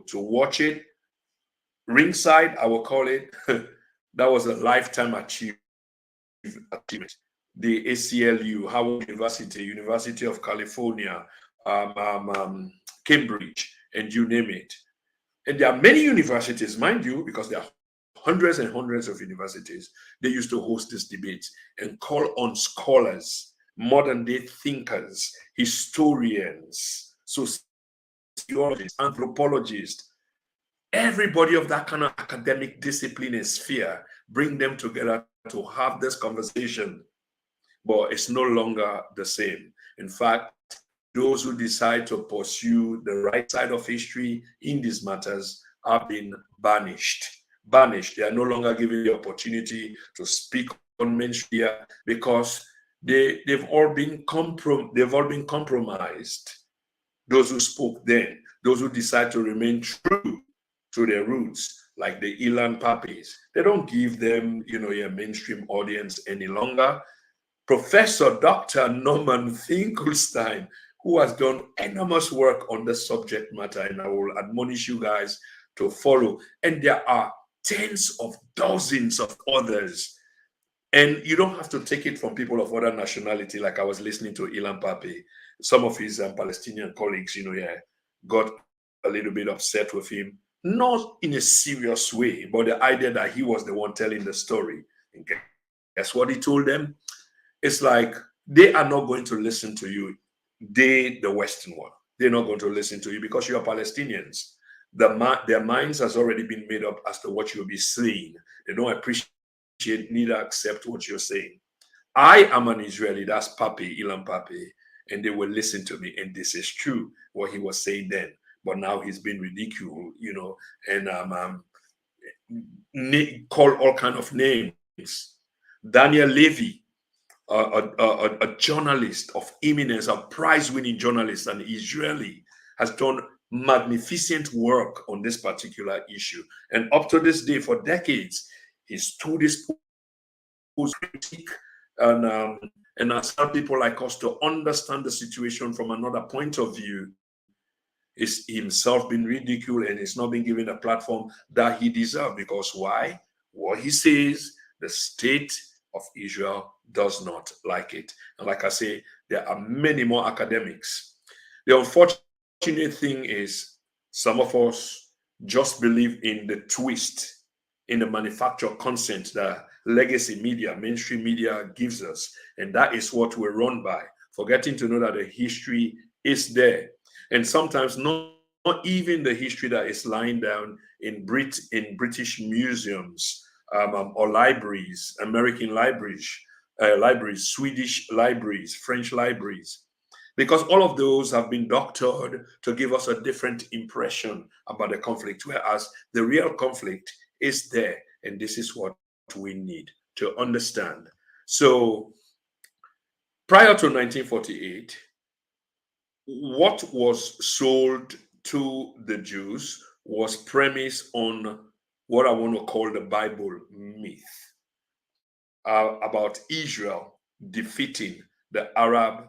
to watch it, ringside, I will call it. That was a lifetime achievement. The ACLU, Howard University, University of California, Cambridge, and you name it. And there are many universities, mind you, because there are hundreds and hundreds of universities. They used to host these debates and call on scholars, modern day thinkers, historians, sociologists, anthropologists, everybody of that kind of academic discipline and sphere, bring them together to have this conversation. But it's no longer the same. In fact, those who decide to pursue the right side of history in these matters are being banished. They are no longer given the opportunity to speak on mainstream media because they've all been compromised. Those who spoke then, those who decide to remain true to their roots, like the Ilan Papis, they don't give them, a mainstream audience any longer. Professor Dr. Norman Finkelstein, who has done enormous work on the subject matter, and I will admonish you guys to follow. And there are tens of dozens of others. And you don't have to take it from people of other nationality, like I was listening to Ilan Pape. Some of his Palestinian colleagues, got a little bit upset with him, not in a serious way, but the idea that he was the one telling the story. And guess what he told them? It's like they are not going to listen to you. The Western world, they're not going to listen to you because you are Palestinians. Their minds has already been made up as to what you'll be saying. They don't appreciate, neither accept what you're saying. I am an Israeli, that's Papi, Ilan Papi, and they will listen to me. And this is true, what he was saying then. But now he's been ridiculed, and called all kind of names. Daniel Levy, a journalist of eminence, a prize-winning journalist, an Israeli, has done magnificent work on this particular issue. And up to this day, for decades, he stood his critique and has helped people like us to understand the situation from another point of view. Is himself been ridiculed and is not being given a platform that he deserves. Because why? What he says, the state of Israel does not like it. And like I say, there are many more academics. The unfortunate thing is some of us just believe in the twist, in the manufactured content that legacy media, mainstream media gives us. And that is what we're run by, forgetting to know that the history is there. And sometimes not even the history that is lying down in British museums or libraries, American libraries, Swedish libraries, French libraries, because all of those have been doctored to give us a different impression about the conflict, whereas the real conflict is there. And this is what we need to understand. So prior to 1948, what was sold to the Jews was premised on what I want to call the Bible myth about Israel defeating the Arab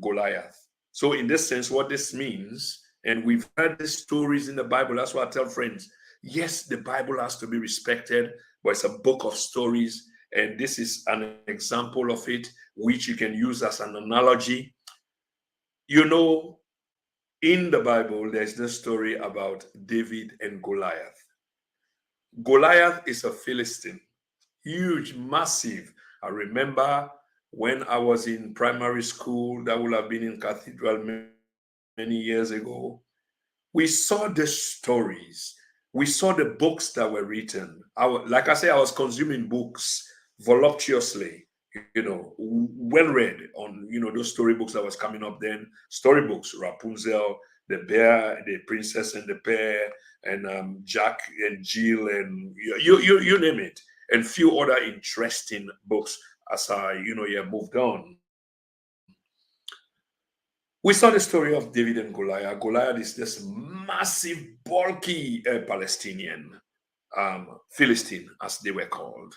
Goliath. So, in this sense, what this means, and we've heard these stories in the Bible, that's why I tell friends, yes, the Bible has to be respected, but it's a book of stories. And this is an example of it, which you can use as an analogy. You know, in the Bible, there's this story about David and Goliath. Goliath is a Philistine, huge, massive. I remember when I was in primary school, that would have been in Cathedral many years ago. We saw the stories, we saw the books that were written. Like I say, I was consuming books voluptuously, well read on, those storybooks that was coming up then. Storybooks, Rapunzel, the bear, the princess and the bear, and Jack and Jill, and you name it, and few other interesting books as I, moved on. We saw the story of David and Goliath. Goliath is this massive, bulky Palestinian, Philistine, as they were called.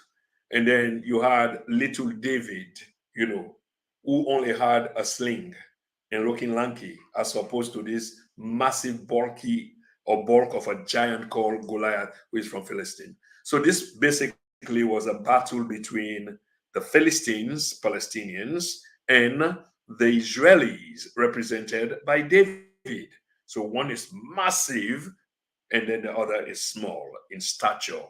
And then you had little David, who only had a sling and looking lanky, as opposed to this massive, bulky or bulk of a giant called Goliath, who is from Philistine. So this basically was a battle between the Philistines, Palestinians, and the Israelis, represented by David. So one is massive, and then the other is small in stature.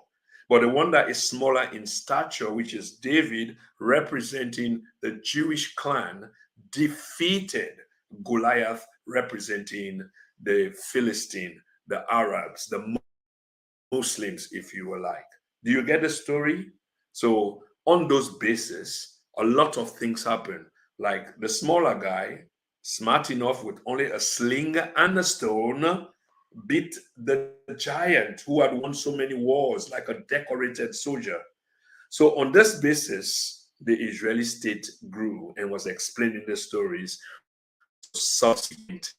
But the one that is smaller in stature, which is David, representing the Jewish clan, defeated Goliath, representing the Philistine, the Arabs, the Muslims, if you will like. Do you get the story? So on those bases, a lot of things happen. Like the smaller guy, smart enough with only a sling and a stone, beat the giant who had won so many wars, like a decorated soldier. So on this basis, the Israeli state grew and was explained in the stories to subsequent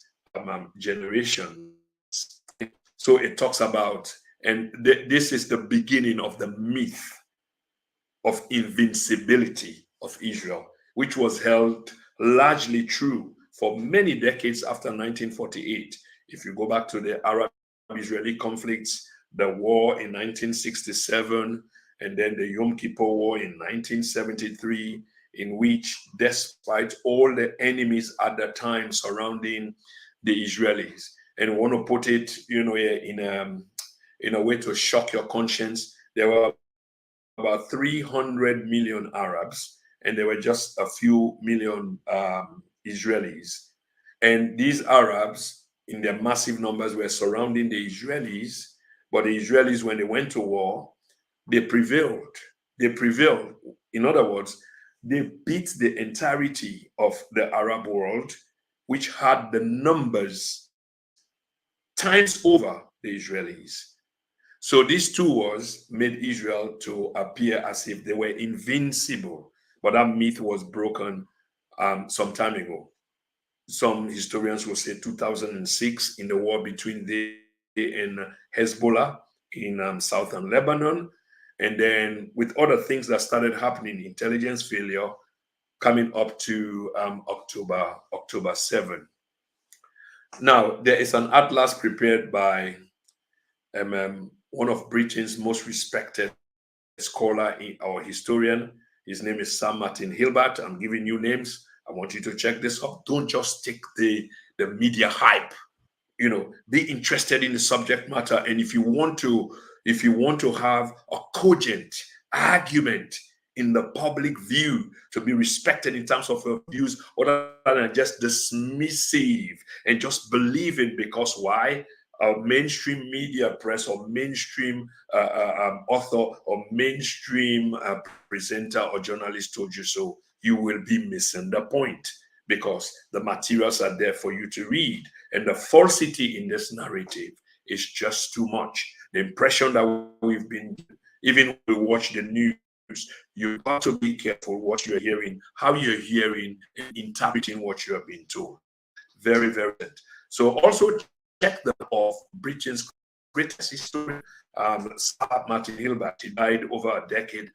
generations. So it talks about, and this is the beginning of the myth of invincibility of Israel, which was held largely true for many decades after 1948. If you go back to the Arab-Israeli conflicts, the war in 1967, and then the Yom Kippur War in 1973, in which, despite all the enemies at the time surrounding the Israelis, and I want to put it, in a way to shock your conscience, there were about 300 million Arabs, and there were just a few million Israelis. And these Arabs, in their massive numbers, were surrounding the Israelis. But the Israelis, when they went to war, they prevailed. They prevailed. In other words, they beat the entirety of the Arab world, which had the numbers times over the Israelis. So these two wars made Israel to appear as if they were invincible. But that myth was broken some time ago. Some historians will say 2006, in the war between they and Hezbollah in southern Lebanon. And then with other things that started happening, intelligence failure, coming up to October 7. Now, there is an atlas prepared by one of Britain's most respected scholar or historian. His name is Sir Martin Hilbert. I'm giving you names. I want you to check this up. Don't just take the media hype. Be interested in the subject matter. And if you want to have a cogent argument in the public view, to be respected in terms of your views, other than just dismissive and just believing because why? A mainstream media press or mainstream author or mainstream presenter or journalist told you so, you will be missing the point, because the materials are there for you to read. And the falsity in this narrative is just too much. The impression that we've been, even when we watch the news, you've got to be careful what you're hearing, how you're hearing, and interpreting what you have been told. Very, very good. So also check the of Britain's greatest historian, Sir Martin Hilbert. He died over a decade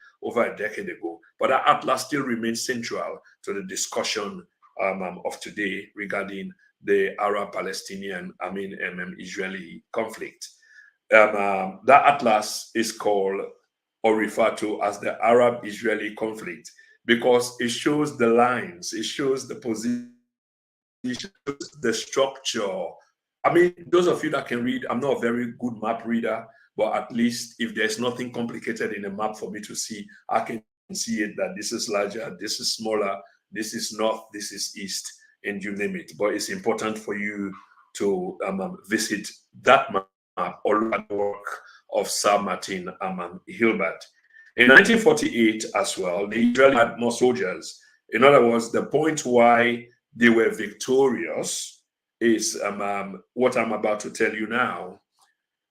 ago. But that atlas still remains central to the discussion of today regarding the Arab-Palestinian, Israeli conflict. That atlas is called or referred to as the Arab-Israeli conflict because it shows the lines, it shows the position, the structure. I mean, those of you that can read, I'm not a very good map reader, but at least if there's nothing complicated in a map for me to see, I can see it that this is larger, this is smaller, this is north, this is east, and you name it. But it's important for you to visit that map or look at the work of Sir Martin Hilbert. In 1948 as well, the Israeli had more soldiers. In other words, the point why they were victorious is what I'm about to tell you now.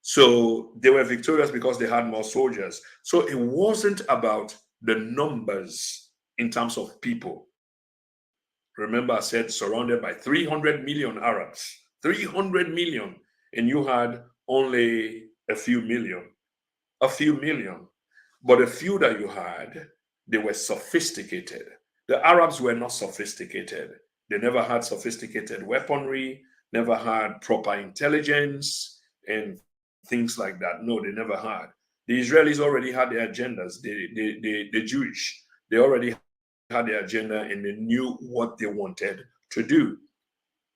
So they were victorious because they had more soldiers. So it wasn't about the numbers in terms of people. Remember, I said surrounded by 300 million Arabs, 300 million, and you had only a few million. But the few that you had, they were sophisticated. The Arabs were not sophisticated. They never had sophisticated weaponry, never had proper intelligence and things like that. No, they never had. The Israelis already had their agendas. The Jewish, they already had their agenda and they knew what they wanted to do.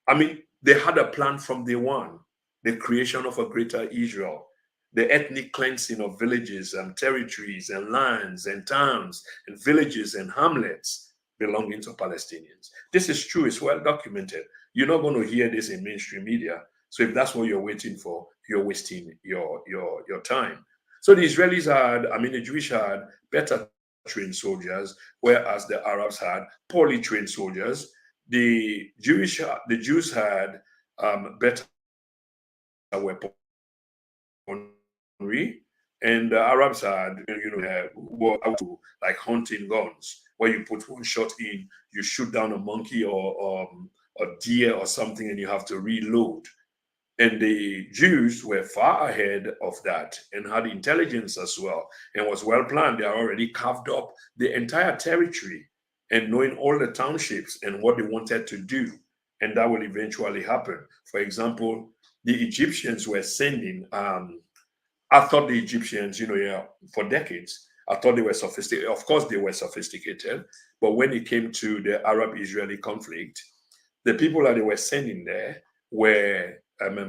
I mean, they had a plan from day one, the creation of a greater Israel, the ethnic cleansing of villages and territories and lands and towns and villages and hamlets belonging to Palestinians. This is true, it's well documented. You're not going to hear this in mainstream media. So if that's what you're waiting for, you're wasting your time. So the Israelis had, the Jewish had better trained soldiers, whereas the Arabs had poorly trained soldiers. The Jews had better weaponry, and the Arabs had, were out to like hunting guns, where you put one shot in, you shoot down a monkey or a deer or something, and you have to reload. And the Jews were far ahead of that and had intelligence as well and was well planned. They already carved up the entire territory and knowing all the townships and what they wanted to do. And that will eventually happen. For example, the Egyptians were sending, I thought the Egyptians, for decades, I thought they were sophisticated. Of course, they were sophisticated. But when it came to the Arab-Israeli conflict, the people that they were sending there were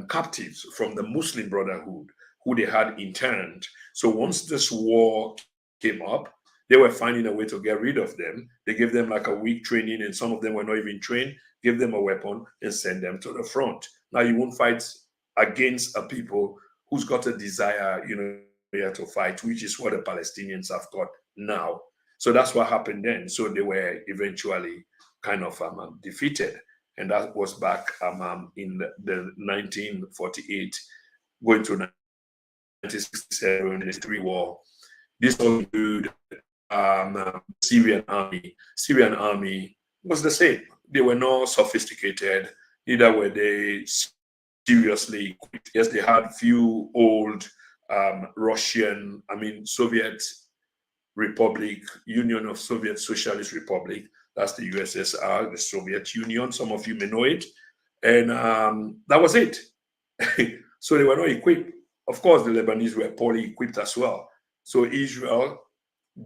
captives from the Muslim Brotherhood who they had interned. So once this war came up, they were finding a way to get rid of them. They gave them like a week training, and some of them were not even trained, give them a weapon and send them to the front. Now you won't fight against a people who's got a desire, to fight, which is what the Palestinians have got now. So that's what happened then. So they were eventually kind of defeated. And that was back in the 1948, going to 1967, the three war. This all include Syrian army. Syrian army was the same. They were not sophisticated, neither were they seriously equipped. Yes, they had few old Russian, Soviet Republic, Union of Soviet Socialist Republic. That's the USSR, the Soviet Union. Some of you may know it. And that was it. So they were not equipped. Of course, the Lebanese were poorly equipped as well. So Israel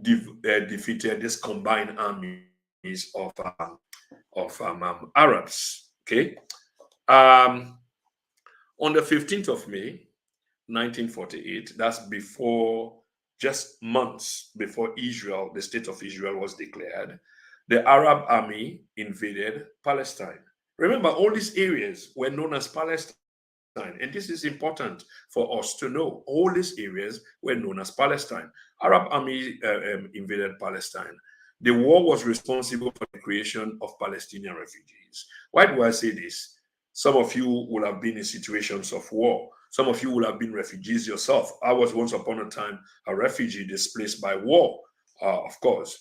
defeated this combined armies of Arabs. Okay. On the 15th of May, 1948, that's just months before Israel, the state of Israel was declared, the Arab army invaded Palestine. Remember, all these areas were known as Palestine. And this is important for us to know. All these areas were known as Palestine. Arab army invaded Palestine. The war was responsible for the creation of Palestinian refugees. Why do I say this? Some of you will have been in situations of war. Some of you will have been refugees yourself. I was once upon a time a refugee displaced by war, of course.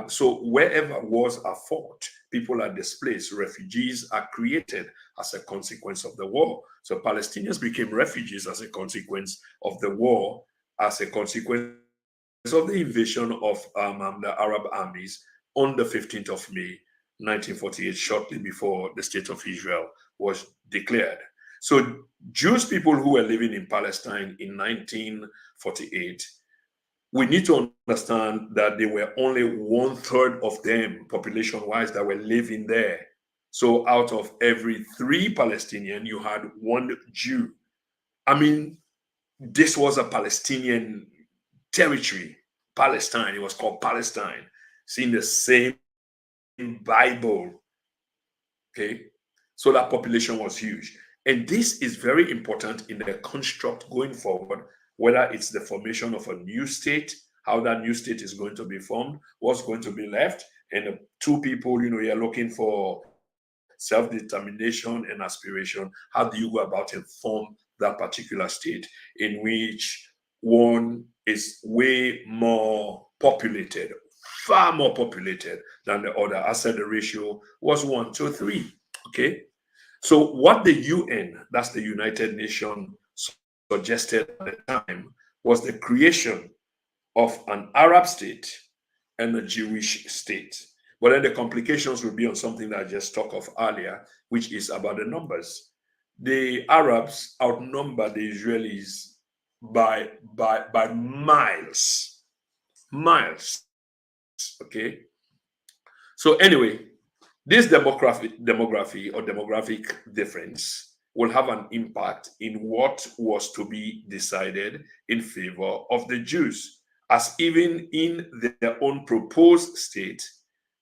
So wherever wars are fought, people are displaced, refugees are created as a consequence of the war. So Palestinians became refugees as a consequence of the war, as a consequence of the invasion of the Arab armies on the 15th of May, 1948, shortly before the State of Israel was declared. So Jewish people who were living in Palestine in 1948, we need to understand that there were only 1/3 of them, population-wise, that were living there. So out of every 3 Palestinians, you had 1 Jew. I mean, this was a Palestinian territory, Palestine. It was called Palestine. Seeing the same Bible. Okay. So that population was huge. And this is very important in the construct going forward, whether it's the formation of a new state, how that new state is going to be formed, what's going to be left. And the 2 people, you're looking for self-determination and aspiration. How do you go about and form that particular state in which one is way more populated, far more populated than the other? I said the ratio was 1 to 3. Okay. So what the UN, that's the United Nations, suggested at the time was the creation of an Arab state and a Jewish state. But then the complications will be on something that I just talked of earlier, which is about the numbers. The Arabs outnumber the Israelis by miles. Miles. Okay. So anyway, this demographic difference will have an impact in what was to be decided in favor of the Jews, as even in their own proposed state,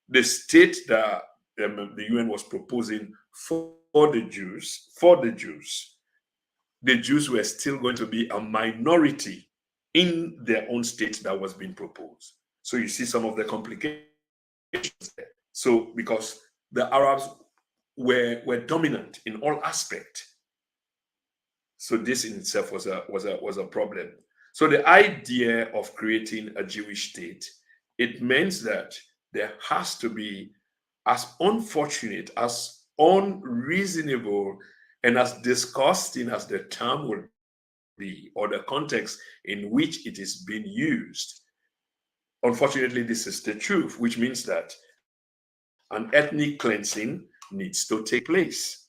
the state that the UN was proposing for the Jews were still going to be a minority in their own state that was being proposed. So you see some of the complications there. So because the Arabs were dominant in all aspects, so this in itself was a problem. So the idea of creating a Jewish state, it means that there has to be, as unfortunate, as unreasonable, and as disgusting as the term will be, or the context in which it is being used. Unfortunately, this is the truth, which means that an ethnic cleansing needs to take place.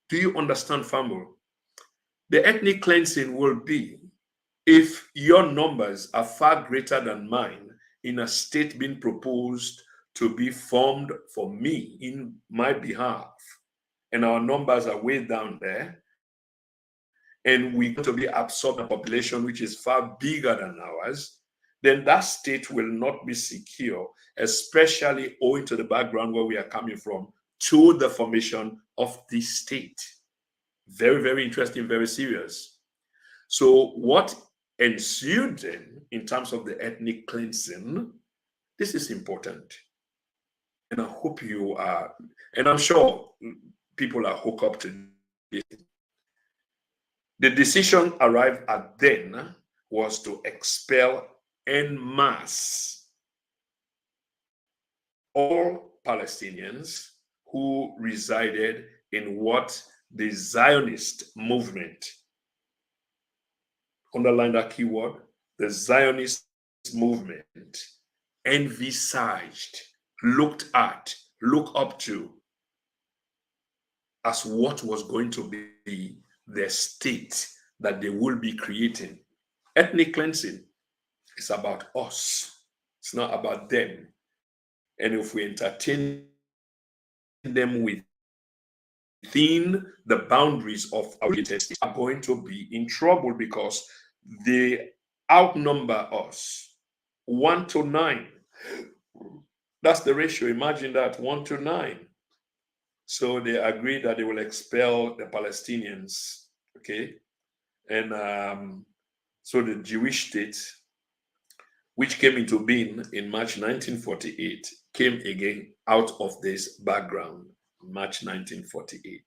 Do you understand, family? The ethnic cleansing will be if your numbers are far greater than mine in a state being proposed to be formed for me in my behalf, and our numbers are way down there, and we're going to be absorbing a population which is far bigger than ours, then that state will not be secure, especially owing to the background where we are coming from, to the formation of this state. Very, very interesting, very serious. So what ensued then in terms of the ethnic cleansing, this is important. And I hope you are, and I'm sure people are hooked up to this. The decision arrived at then was to expel en masse all Palestinians who resided in what the Zionist movement, underline that keyword, the Zionist movement envisaged, looked up to as what was going to be the state that they will be creating. Ethnic cleansing is about us. It's not about them. And if we entertain them within the boundaries of our identity, are going to be in trouble because they outnumber us 1 to 9. That's the ratio. Imagine that, 1 to 9. So they agreed that they will expel the Palestinians. Okay. And so the Jewish state, which came into being in March 1948, came again out of this background, March 1948.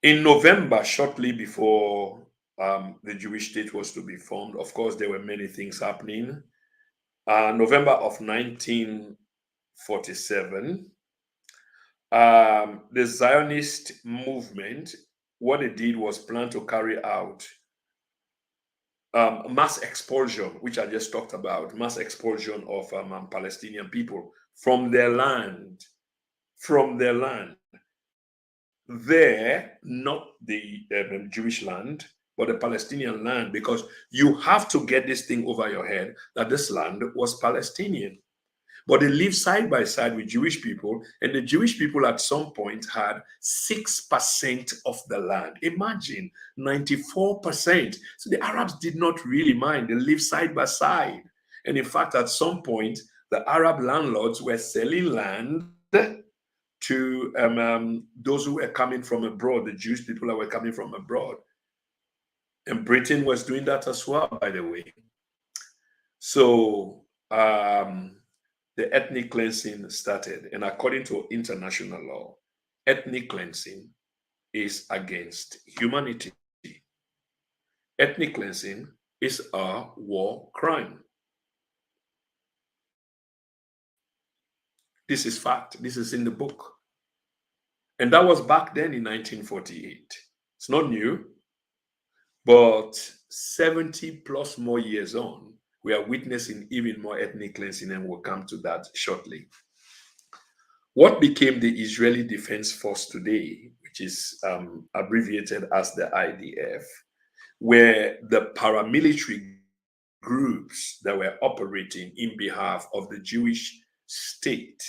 In November, shortly before the Jewish state was to be formed, of course, there were many things happening. November of 1947, the Zionist movement, what they did was plan to carry out mass expulsion, which I just talked about, mass expulsion of Palestinian people from their land, from their land. There, not the Jewish land, but the Palestinian land, because you have to get this thing over your head that this land was Palestinian. But they lived side by side with Jewish people, and the Jewish people at some point had 6% of the land. Imagine 94%. So the Arabs did not really mind. They lived side by side. And in fact, at some point, the Arab landlords were selling land to those who were coming from abroad, the Jewish people that were coming from abroad. And Britain was doing that as well, by the way. So the ethnic cleansing started. And according to international law, ethnic cleansing is against humanity. Ethnic cleansing is a war crime. This is fact. This is in the book. And that was back then in 1948. It's not new, but 70 plus more years on, we are witnessing even more ethnic cleansing, and we'll come to that shortly. What became the Israeli Defense Force today, which is abbreviated as the IDF, were the paramilitary groups that were operating in behalf of the Jewish state,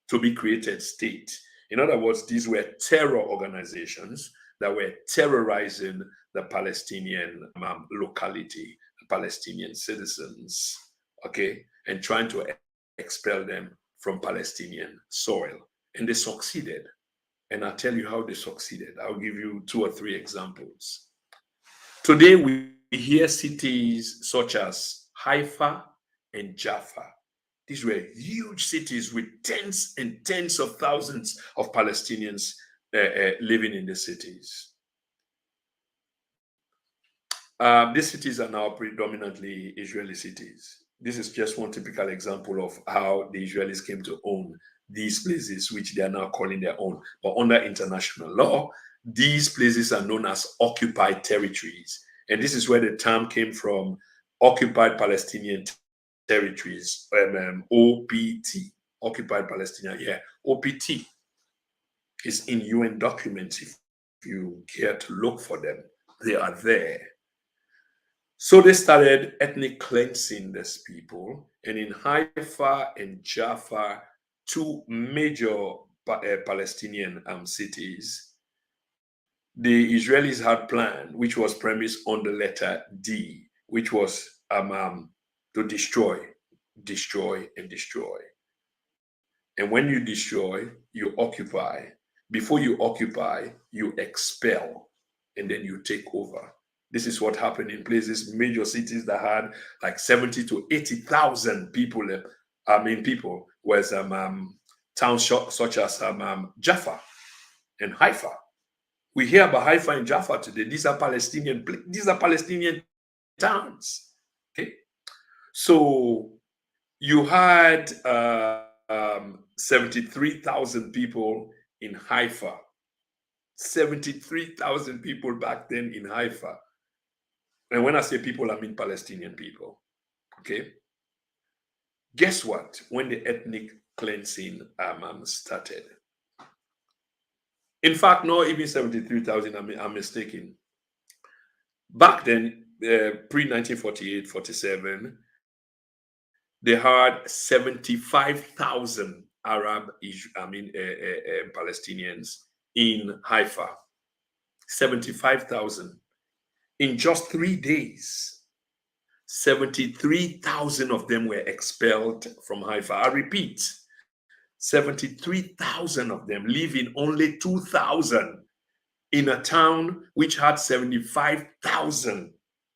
to be created state. In other words, these were terror organizations that were terrorizing the Palestinian locality, the Palestinian citizens, okay, and trying to expel them from Palestinian soil. And they succeeded. And I'll tell you how they succeeded. I'll give you 2 or 3 examples. Today, we hear cities such as Haifa and Jaffa. These were huge cities with tens and tens of thousands of Palestinians living in the cities. These cities are now predominantly Israeli cities. This is just one typical example of how the Israelis came to own these places, which they are now calling their own. But under international law, these places are known as occupied territories. And this is where the term came from, occupied Palestinian territories, OPT, occupied Palestinian, yeah, OPT is in UN documents. If you care to look for them, they are there. So they started ethnic cleansing these people, and in Haifa and Jaffa, 2 major Palestinian cities, the Israelis had planned, which was premised on the letter D, which was to destroy, and destroy. And when you destroy, you occupy. Before you occupy, you expel, and then you take over. This is what happened in places, major cities that had like 70 to 80,000 people. People, whereas towns such as Jaffa and Haifa. We hear about Haifa and Jaffa today. These are Palestinian towns. Okay, so you had 73,000 people in Haifa. 73,000 people back then in Haifa. And when I say people, I mean Palestinian people. Okay. Guess what? When the ethnic cleansing started. In fact, not even 73,000, I'm mistaken. Back then, pre-1948, 47, they had 75,000 Palestinians in Haifa. 75,000. In just 3 days, 73,000 of them were expelled from Haifa. I repeat, 73,000 of them, leaving only 2,000 in a town which had 75,000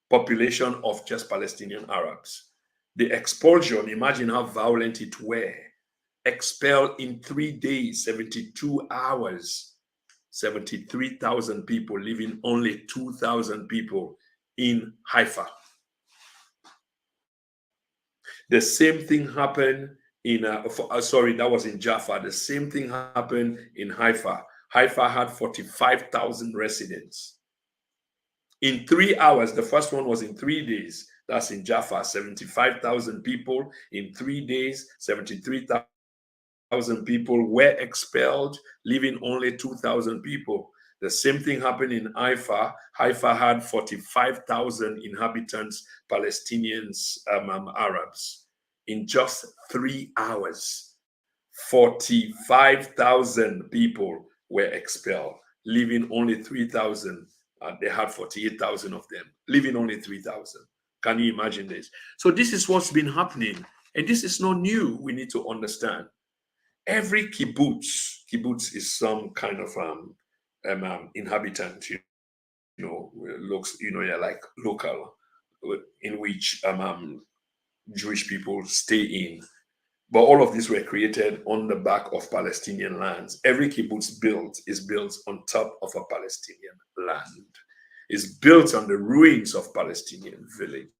population of just Palestinian Arabs. The expulsion, imagine how violent it were. Expelled in 3 days, 72 hours. 73,000 people, leaving only 2,000 people in Haifa. The same thing happened in, sorry, that was in Jaffa. The same thing happened in Haifa. Haifa had 45,000 residents. In 3 hours, the first one was in 3 days. That's in Jaffa, 75,000 people. In 3 days, 73,000 people were expelled, leaving only 2,000 people. The same thing happened in Haifa. Haifa had 45,000 inhabitants, Palestinians, Arabs. In just 3 hours, 45,000 people were expelled, leaving only 3,000. They had 48,000 of them, leaving only 3,000. Can you imagine this? So this is what's been happening. And this is not new. We need to understand. Every kibbutz is some kind of inhabitant, looks, yeah, like local, in which Jewish people stay in. But all of these were created on the back of Palestinian lands. Every kibbutz is built on top of a Palestinian land. It's built on the ruins of Palestinian villages.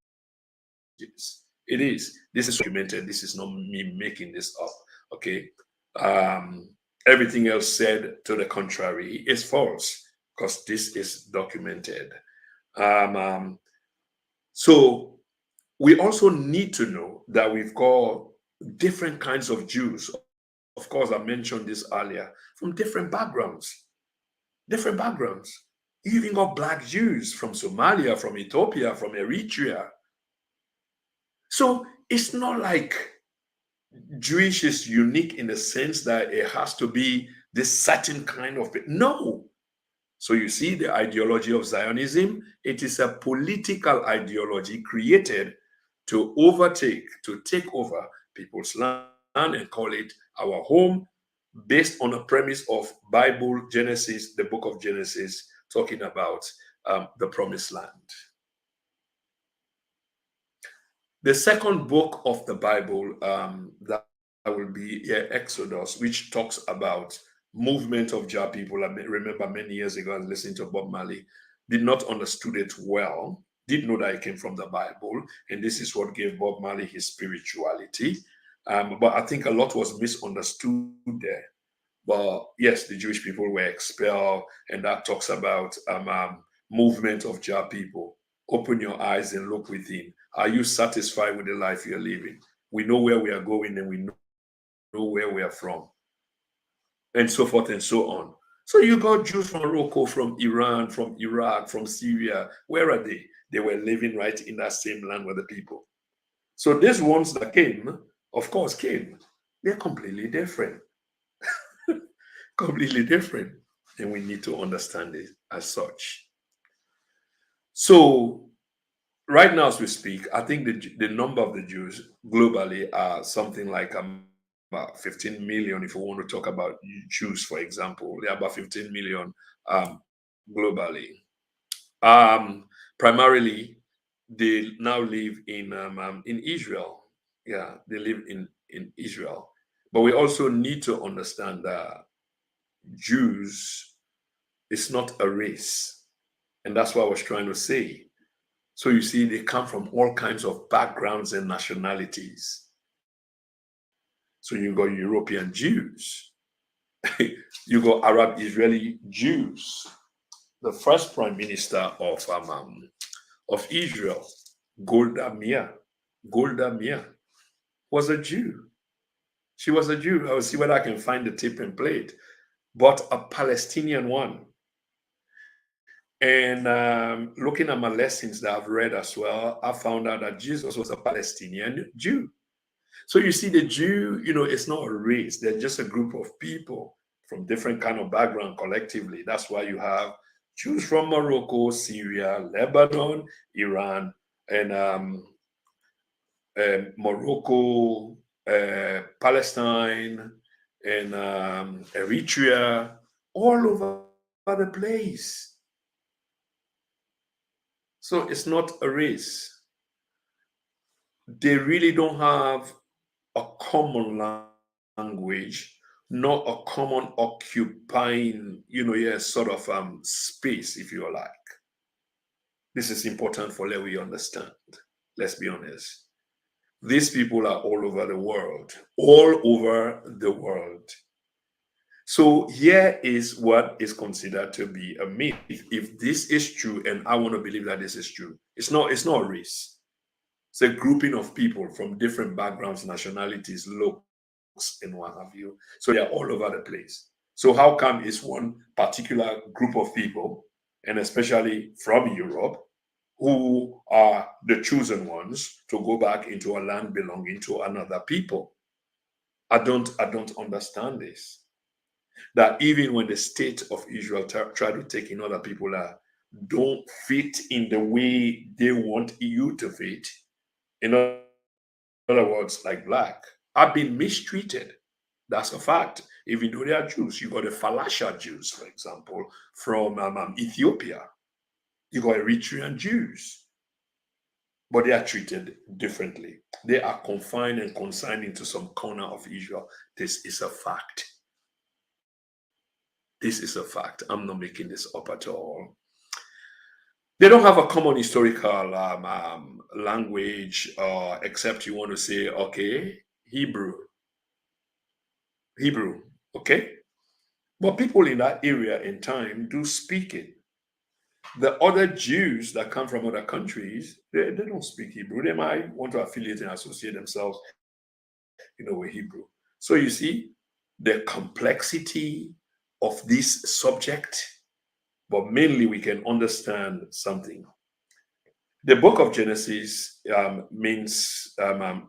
It is. This is documented. This is not me making this up. Okay. Everything else said to the contrary is false, because this is documented. So we also need to know that we've got different kinds of Jews. Of course, I mentioned this earlier, from different backgrounds. Different backgrounds. You even got Black Jews from Somalia, from Ethiopia, from Eritrea. So it's not like Jewish is unique in the sense that it has to be this certain kind of. No. So you see the ideology of Zionism, it is a political ideology created to take over people's land and call it our home, based on a premise of Bible, Genesis, the book of Genesis, talking about the promised land. The second book of the Bible that will be Exodus, which talks about movement of Jah people. I remember many years ago, I was listening to Bob Marley, did not understood it well, did know that it came from the Bible, and this is what gave Bob Marley his spirituality. But I think a lot was misunderstood there. But yes, the Jewish people were expelled, and that talks about movement of Jah people. Open your eyes and look within. Are you satisfied with the life you're living? We know where we are going, and we know where we are from, and so forth and so on. So you got Jews from Morocco, from Iran, from Iraq, from Syria. Where are they? They were living right in that same land with the people. So these ones that came, of course, came. They're completely different. Completely different. And we need to understand it as such. So right now, as we speak, I think the number of the Jews globally are something like about 15 million. If we want to talk about Jews, for example, there are about 15 million globally. Primarily, they now live in Israel. Yeah, they live in Israel. But we also need to understand that Jews is not a race, and that's what I was trying to say. So you see, they come from all kinds of backgrounds and nationalities. So you got European Jews, you got Arab Israeli Jews. The first prime minister of Israel, Golda Meir, was a Jew. She was a Jew. I will see whether I can find the tip and play it, but a Palestinian one. And looking at my lessons that I've read as well, I found out that Jesus was a Palestinian Jew. So you see, the Jew, it's not a race. They're just a group of people from different kind of background collectively. That's why you have Jews from Morocco, Syria, Lebanon, Iran, and Morocco, Palestine, and Eritrea, all over the place. So it's not a race. They really don't have a common language, not a common occupying, sort of space, if you like. This is important for let we understand. Let's be honest. These people are all over the world, all over the world. So here is what is considered to be a myth. If this is true, and I want to believe that this is true, it's not a race. It's a grouping of people from different backgrounds, nationalities, looks, and what have you. So they're all over the place. So how come it's one particular group of people, and especially from Europe, who are the chosen ones to go back into a land belonging to another people? I don't understand this. That even when the state of Israel try to take in other people that don't fit in the way they want you to fit, in other words, like black, have been mistreated. That's a fact. Even though they are Jews, you got the Falasha Jews, for example, from Ethiopia. You got Eritrean Jews, but they are treated differently. They are confined and consigned into some corner of Israel. This is a fact. This is a fact. I'm not making this up at all. They don't have a common historical language, except you want to say, okay, Hebrew, okay? But people in that area in time do speak it. The other Jews that come from other countries, they don't speak Hebrew. They might want to affiliate and associate themselves, with Hebrew. So you see the complexity of this subject, but mainly we can understand something. The book of Genesis means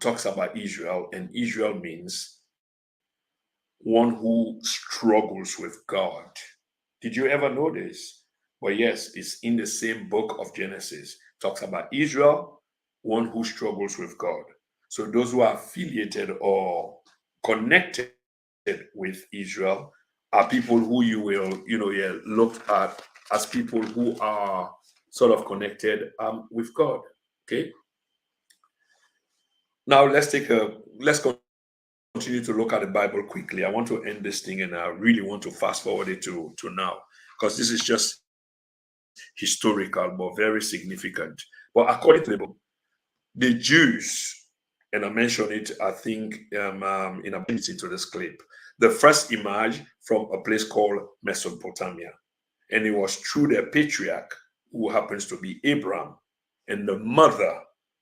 talks about Israel, and Israel means one who struggles with God. Did you ever know this? Well, yes, it's in the same book of Genesis. Talks about Israel, one who struggles with God. So those who are affiliated or connected with Israel are people who you will, look at as people who are sort of connected with God. Okay. Now let's continue to look at the Bible quickly. I want to end this thing, and I really want to fast forward it to now, because this is just historical but very significant. But according to the book, the Jews, and I mentioned it, I think, in a into this clip, the first emerged from a place called Mesopotamia, and it was through their patriarch, who happens to be Abraham, and the mother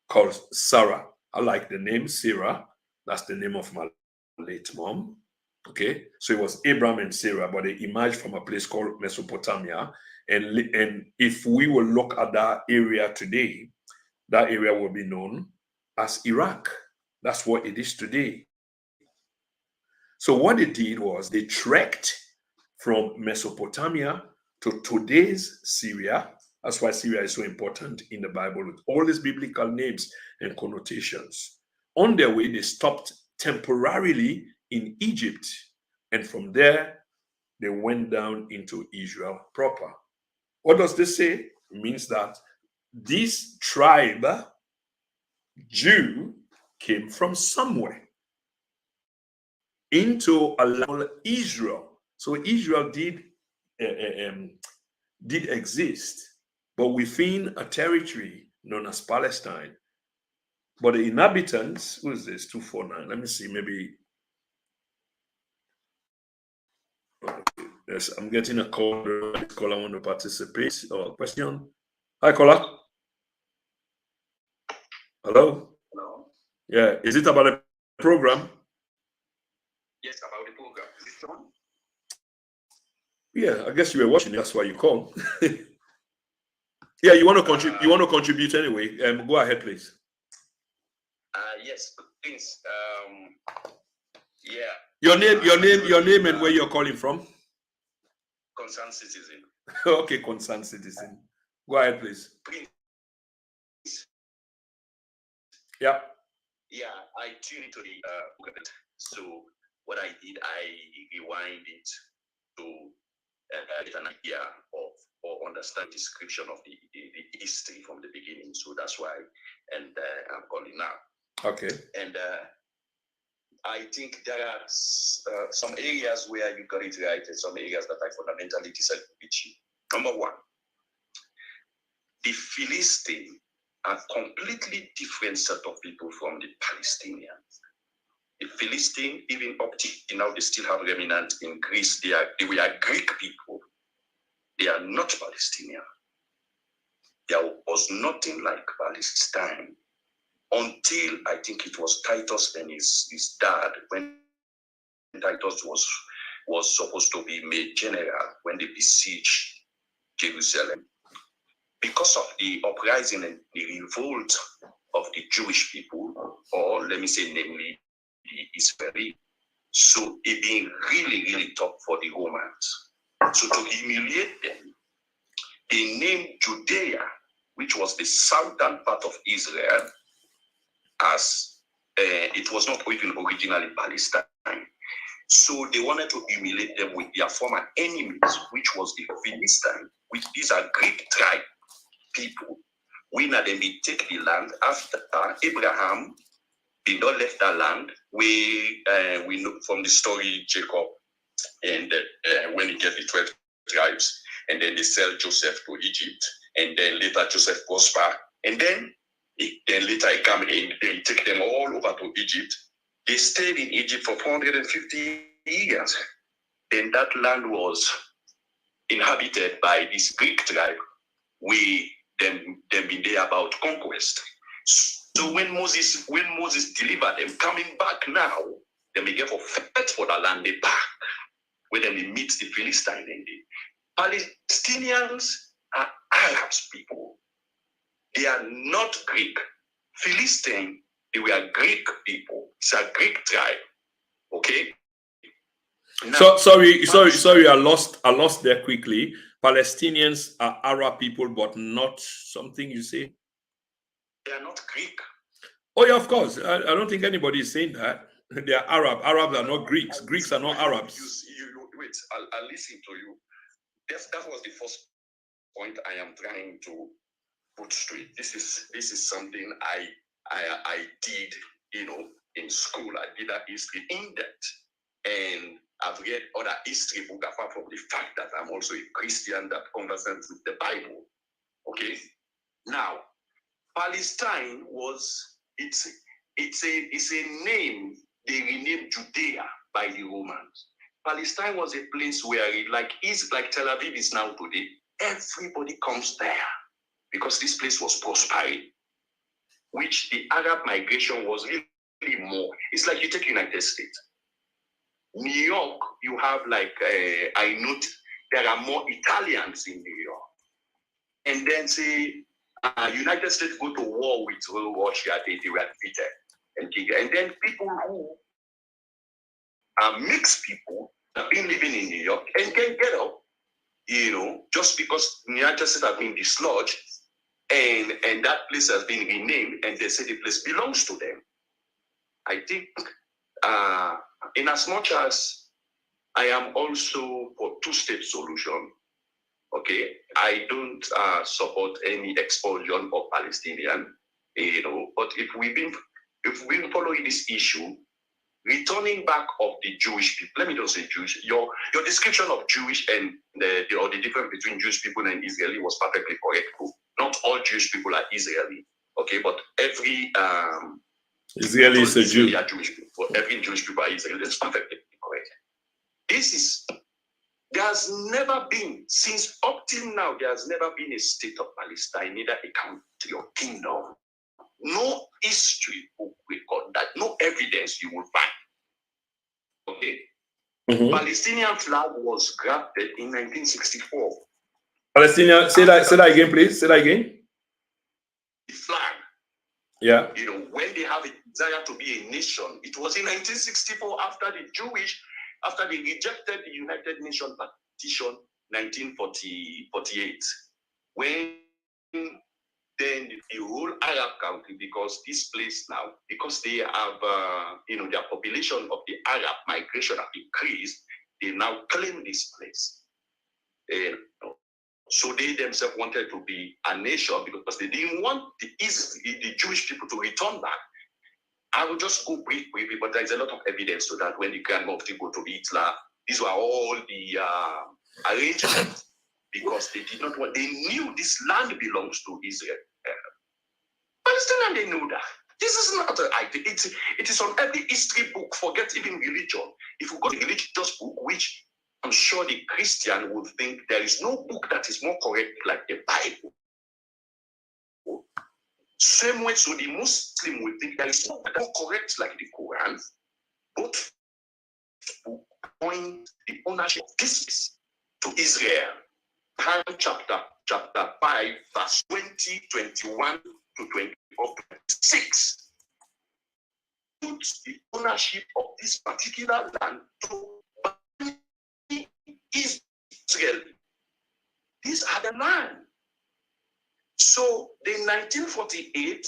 called Sarah. I like the name Sarah. That's the name of my late mom. Okay, so it was Abraham and Sarah, but they emerged from a place called Mesopotamia. And if we will look at that area today, that area will be known as Iraq. That's what it is today. So what they did was they trekked from Mesopotamia to today's Syria. That's why Syria is so important in the Bible, with all these biblical names and connotations. On their way, they stopped temporarily in Egypt, and from there, they went down into Israel proper. What does this say? It means that this tribe, Jew, came from somewhere into a land Israel. So Israel did exist, but within a territory known as Palestine. But the inhabitants, who is this? 249. Let me see, maybe. Yes, I'm getting a call. Caller want to participate or question. Hi, caller. Hello. Hello. Yeah, is it about the program? Yes, about the program. Is it on? Yeah, I guess you were watching. That's why you called. Yeah, you want to contribute. You want to contribute anyway. Go ahead, please. Yes, please. Yeah. Your name, and where you're calling from. Concerned citizen. Okay, concerned citizen. Go ahead, please. Please. Yeah. Yeah, I tuned into the program. So what I did, I rewind it to get an idea of or understand description of the history from the beginning. So that's why, and I'm calling now. Okay. And I think there are some areas where you got it right, and some areas that I fundamentally disagree with you. Number one, the Philistine a completely different set of people from the Palestinians. The Philistines, even up to now, they still have remnants in Greece. They were Greek people. They are not Palestinian. There was nothing like Palestine until I think it was Titus and his dad, when Titus was supposed to be made general when they besieged Jerusalem. Because of the uprising and the revolt of the Jewish people, or let me say namely the Israeli, so it being really, really tough for the Romans. So to humiliate them, they named Judea, which was the southern part of Israel, as it was not even originally Palestine. So they wanted to humiliate them with their former enemies, which was the Philistines, which these are Greek tribe people. When they take the land after Abraham did not left that land. We know from the story Jacob and when he get the 12 tribes, and then they sell Joseph to Egypt, and then later Joseph prosper, and then later he come in, they take them all over to Egypt. They stayed in Egypt for 450 years. Then that land was inhabited by this Greek tribe. We them been there about conquest. So when Moses delivered them, coming back now, then they get for fight for the land they back, where then they meet the Philistine. And the Palestinians are Arabs people. They are not Greek. Philistine, they were Greek people. It's a Greek tribe. Okay. So Now, sorry, I lost there quickly. Palestinians are Arab people, but not something you say. They are not Greek. Oh yeah, of course. I don't think anybody is saying that. They are Arab. Arabs are not Greeks. Greeks are not Arabs. Wait, I'll listen to you. That was the first point I am trying to put straight. This is something I did, in school. I did that history in depth, and I've read other history book apart from the fact that I'm also a Christian that converses with the Bible. Okay, now Palestine it's a name they renamed Judea by the Romans. Palestine was a place where like Tel Aviv is now today. Everybody comes there because this place was prospering, which the Arab migration was really more. It's like you take United States. New York, you have I note there are more Italians in New York. And then say, United States go to war with Russia, they were defeated. And then people who are mixed people have been living in New York and can get up, just because the United States have been dislodged and that place has been renamed and they say the place belongs to them. I think in as much as I am also for two-state solution, okay, I don't support any expulsion of Palestinian, but if we've been following this issue, returning back of the Jewish people, let me just say Jewish, your description of Jewish and the difference between Jewish people and Israeli was perfectly correct. Not all Jewish people are Israeli, okay, but every Israeli is a Jew. Are Jewish people. Every Jewish people are Israeli. That's perfectly correct. There's never been, since up till now, there's never been a state of Palestine, neither a country or kingdom. No history book record that, no evidence you will find. Okay. Mm-hmm. Palestinian flag was grafted in 1964. Palestinian, say that again, please. Say that again. The flag. Yeah. When they have a desire to be a nation, it was in 1964 after they rejected the United Nations petition 1948, when then the whole Arab country, because this place now, because they have, their population of the Arab migration have increased, they now claim this place. So they themselves wanted to be a nation because they didn't want the Jewish people to return back. I will just go briefly, but there's a lot of evidence to that. When the Grand Mufti go to Hitler, these were all the arrangements because they did not want. They knew this land belongs to Israel. and they know that. This is not an idea. It is on every history book. Forget even religion. If you go to a religious book, which I'm sure the Christian would think there is no book that is more correct like the Bible. Same way, so the Muslim would think there is no book more correct like the Quran. Both point the ownership of this to Israel. Chapter 5, verse 20, 21 to 24, 26. Puts the ownership of this particular land to Israel. These are the land. So in 1948,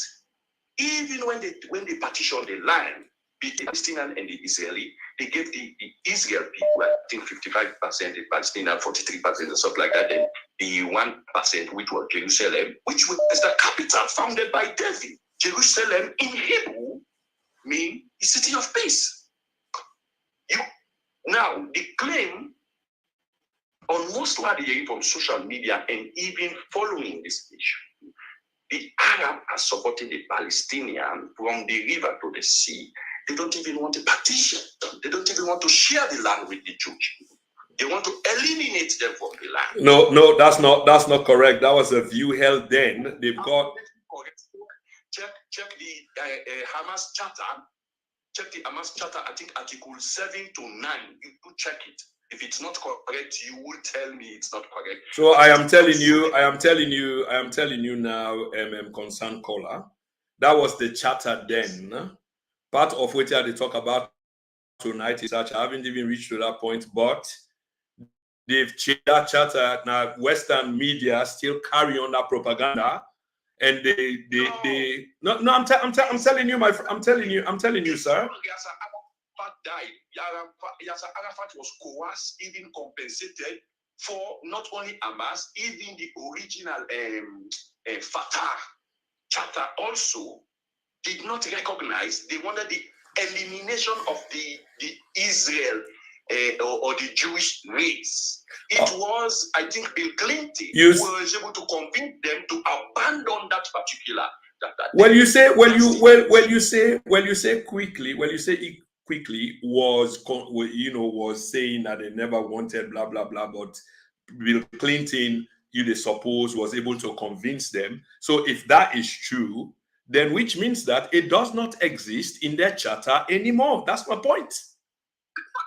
even when they partitioned the land, the Palestinian and the Israeli, they gave the Israel people, I think 55%, the Palestinian 43% and stuff like that, and the 1%, which was Jerusalem, which was the capital founded by David. Jerusalem in Hebrew means the city of peace. Now, the claim on most what they hear from social media and even following this issue, the Arab are supporting the Palestinian from the river to the sea. They don't even want a partition. They don't even want to share the land with the Jewish people. They want to eliminate them from the land. No, that's not correct. That was a view held then. They've got check the Hamas charter. Check the Hamas charter. I think Article 7 to 9. You could check it. If it's not correct, you will tell me it's not correct. So I am telling you now, concerned caller. That was the charter then. Part of what they talk about tonight is that I haven't even reached to that point, but they've changed that charter. Now Western media still carry on that propaganda, and I'm telling you, sir. Yasser Arafat was coerced, even compensated for not only Hamas, even the original Fatah charter also did not recognize. They wanted the elimination of the Israel or the Jewish race. It was, I think, Bill Clinton who was able to convince them to abandon that particular. Quickly was saying that they never wanted blah blah blah, but Bill Clinton, they suppose, was able to convince them. So if that is true, then which means that it does not exist in their charter anymore. That's my point.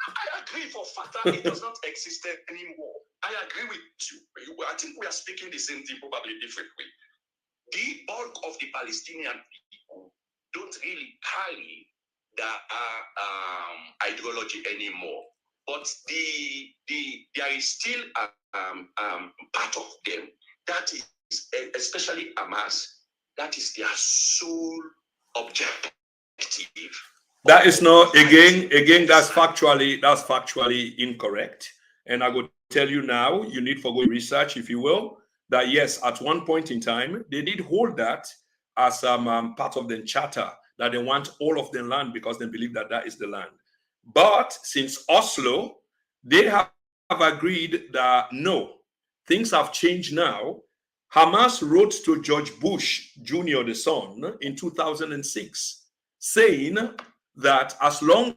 I agree. For Fatah, it does not exist anymore. I agree with you. I think we are speaking the same thing, probably different way. The bulk of the Palestinian people don't really carry that ideology anymore, but there is still part of them that is, especially Hamas, that is their sole objective. That is not again that's factually incorrect, and I will tell you now. You need for good research, if you will, that yes, at one point in time they did hold that as part of the charter, that they want all of the land because they believe that that is the land. But since Oslo, they have agreed that no, things have changed now. Hamas wrote to George Bush Jr., the son, in 2006, saying that as long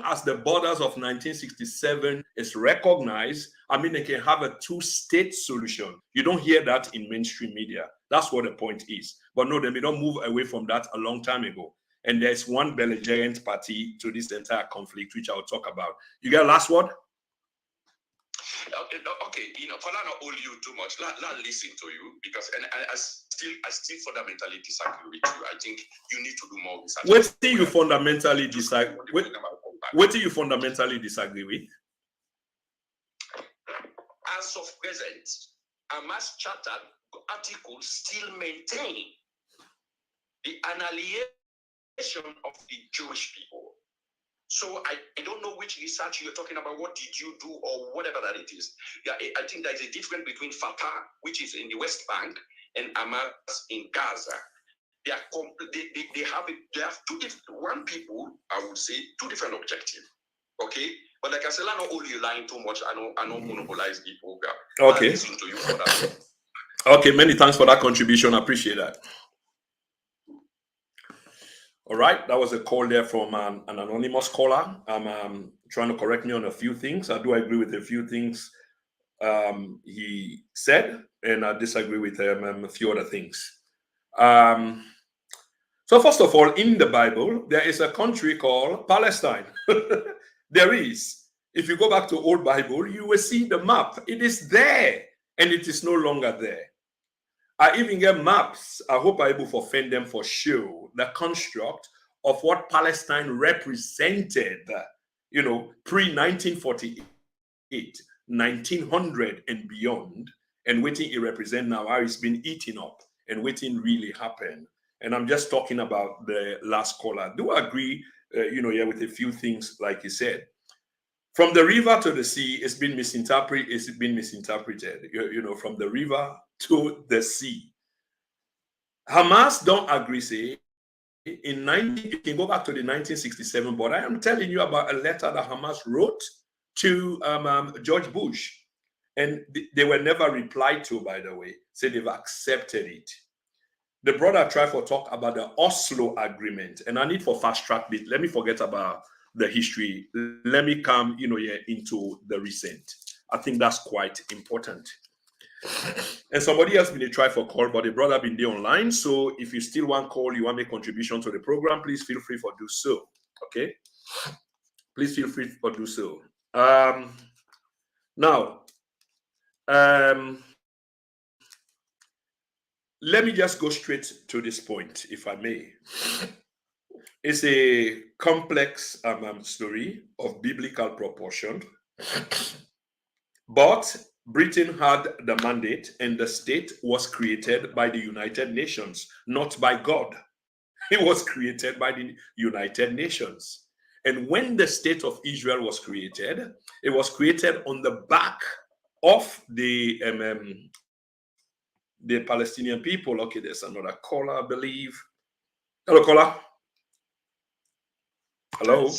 as the borders of 1967 is recognized, they can have a two-state solution. You don't hear that in mainstream media. That's what the point is. But no, they don't move away from that a long time ago. And there's one belligerent party to this entire conflict, which I'll talk about. You got a last word? Okay, for that not hold you too much, let listen to you, because I still fundamentally disagree with you. I think you need to do more research. What do you fundamentally disagree? What do you fundamentally disagree with? As of present, Hamas charter articles still maintain the annihilation of the Jewish people. So I don't know which research you're talking about. What did you do, or whatever that it is? Yeah, I think there's a difference between Fatah, which is in the West Bank, and Hamas in Gaza. They have two different, one people, I would say, two different objectives. Okay, but like I said, I don't hold you lying too much. I don't monopolize the program. Okay. I'll listen to you for that. Okay, many thanks for that contribution. I appreciate that. All right, that was a call there from an anonymous caller. I'm trying to correct me on a few things. I do agree with a few things he said, and I disagree with a few other things. So first of all, in the Bible, there is a country called Palestine. There is. If you go back to Old Bible, you will see the map. It is there, and it is no longer there. I even get maps. I hope I'm able to find them for show the construct of what Palestine represented, pre-1948, 1900 and beyond, and waiting it represent now, how it's been eaten up and waiting really happened. And I'm just talking about the last caller. Do I agree, with a few things, like you said. From the river to the sea, it's been misinterpreted. From the river to the sea. Hamas don't agree, say, you can go back to the 1967, but I am telling you about a letter that Hamas wrote to George Bush. And they were never replied to, by the way. So they've accepted it. The brother tried to talk about the Oslo Agreement, and I need for fast track bit. Let me forget about the history. Let me come, into the recent. I think that's quite important. And somebody else been try for call, but the brother been there online. So if you still want call, you want make contribution to the program, please feel free for do so. Okay, please feel free for do so. Now, let me just go straight to this point, if I may. It's a complex story of biblical proportion, but Britain had the mandate, and the state was created by the United Nations, not by God. It was created by the United Nations. And when the state of Israel was created, it was created on the back of the Palestinian people. Okay, there's another caller, I believe. Hello, caller. Hello.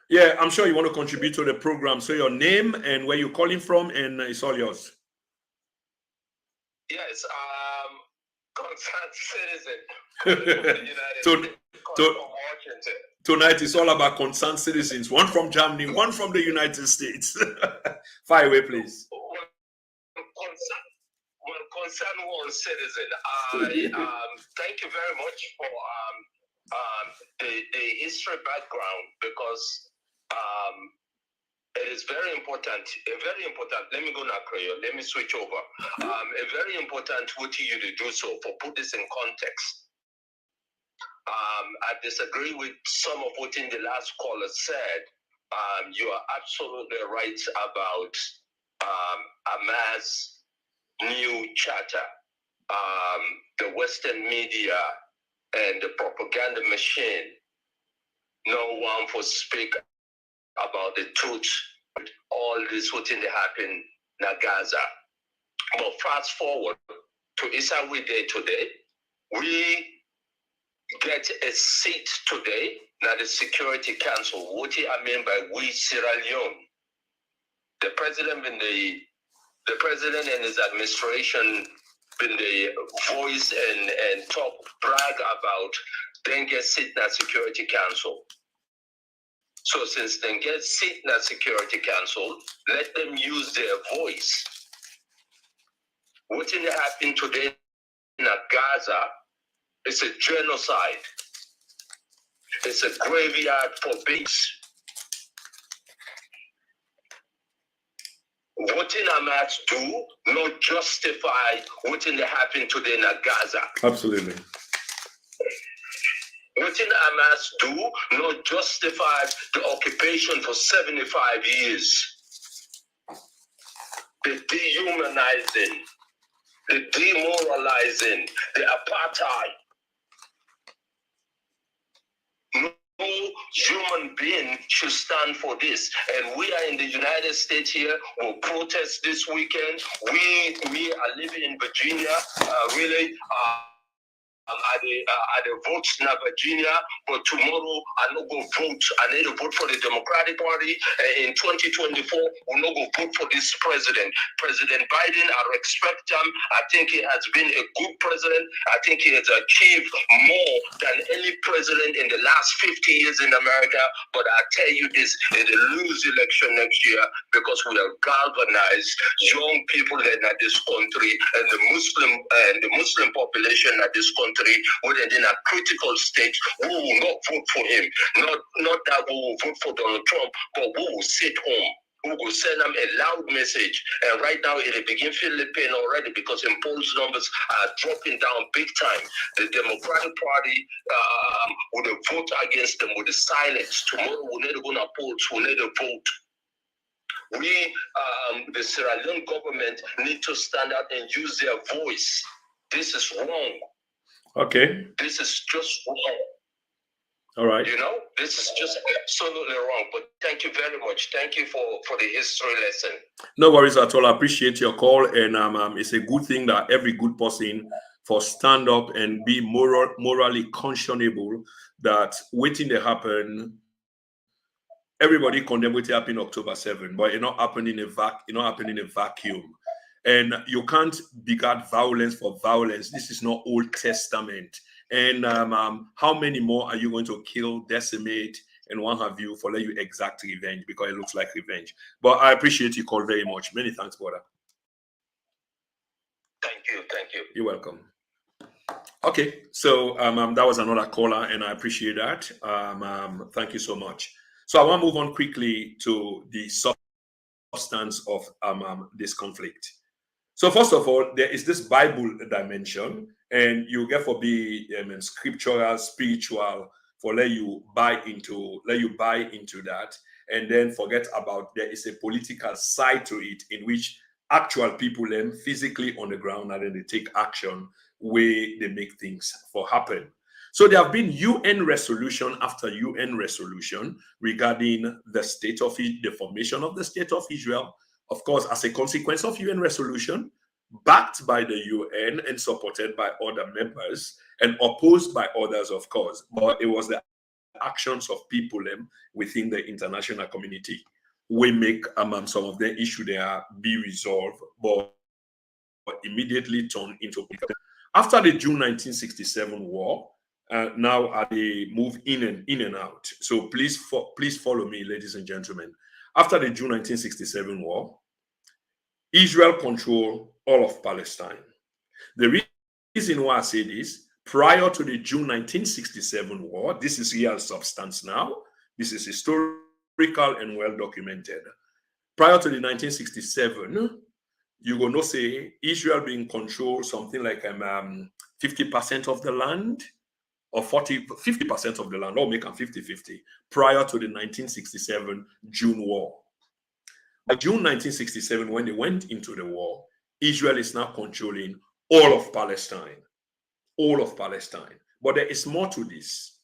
Yeah, I'm sure you want to contribute to the program. So your name and where you're calling from, and it's all yours. Yes, concerned citizen. Tonight is all about concerned citizens. One from Germany, one from the United States. Fire away, please. Concerned world citizen. Thank you very much for the history background, because it is very important. Let me go now, Creole. Let me switch over. A very important what you to do so for put this in context. I disagree with some of what in the last caller said. You are absolutely right about Hamas' new charter. The Western media and the propaganda machine, no one for speak about the truth. All this what in the happen in Gaza. But fast forward to Isawi Day today, we get a seat today now the Security Council. What I mean by we Sierra Leone, the president and his administration been the voice and talk brag about then get seat in that Security Council. So since they get seat in that Security Council, let them use their voice. What is happening today in Gaza is a genocide. It's a graveyard for pigs. What in Hamas do not justify what in happening today in Gaza. Absolutely. What in Hamas do not justify the occupation for 75 years. The dehumanizing, the demoralizing, the apartheid. No human being should stand for this. And we are in the United States here. We'll protest this weekend. We are living in Virginia. I the votes in Virginia, but tomorrow I no go vote. I need to vote for the Democratic Party. In 2024, we no go vote for this president. President Biden, I respect him. I think he has been a good president. I think he has achieved more than any president in the last 50 years in America. But I tell you this, they lose election next year because we have galvanized young people in this country and the Muslim population in this country within a critical state. We will not vote for him. Not that we will vote for Donald Trump, but we will sit home. We will send them a loud message. And right now, it begin feeling the pain already because in polls numbers are dropping down big time. The Democratic Party will vote against them with the silence. Tomorrow, we need to go to polls. We need to vote. We, the Sierra Leone government, need to stand out and use their voice. This is wrong. Okay. This is just wrong. All right. You know, this is just absolutely wrong. But thank you very much. Thank you for the history lesson. No worries at all. I appreciate your call, and it's a good thing that every good person for stand up and be morally conscionable that waiting to happen. Everybody condemn what happened October 7, but it not happen in a vacuum. And you can't begat violence for violence. This is not Old Testament. And how many more are you going to kill, decimate, and what have you for let you exact revenge because it looks like revenge? But I appreciate your call very much. Many thanks, brother. Thank you. Thank you. You're welcome. Okay, so that was another caller, and I appreciate that. Thank you so much. So I want to move on quickly to the substance of this conflict. So first of all, there is this Bible dimension, and you get for be scriptural, spiritual, for let you buy into that, and then forget about there is a political side to it in which actual people physically on the ground and then they take action where they make things for happen. So there have been UN resolution after UN resolution regarding the state of the formation of the state of Israel, of course, as a consequence of UN resolution, backed by the UN and supported by other members and opposed by others, of course. But it was the actions of people within the international community we make some of the issue there be resolved, but immediately turned into political. After the June 1967 war, now they move in and out. So please follow me, ladies and gentlemen. After the June 1967 war, Israel controlled all of Palestine. The reason why I say this, prior to the June 1967 war, this is real substance now. This is historical and well documented. Prior to the 1967, you go no say Israel being controlled something like 50% of the land, or 50% of the land, or make them 50-50, prior to the 1967 June war. By June 1967, when they went into the war, Israel is now controlling all of Palestine. All of Palestine. But there is more to this.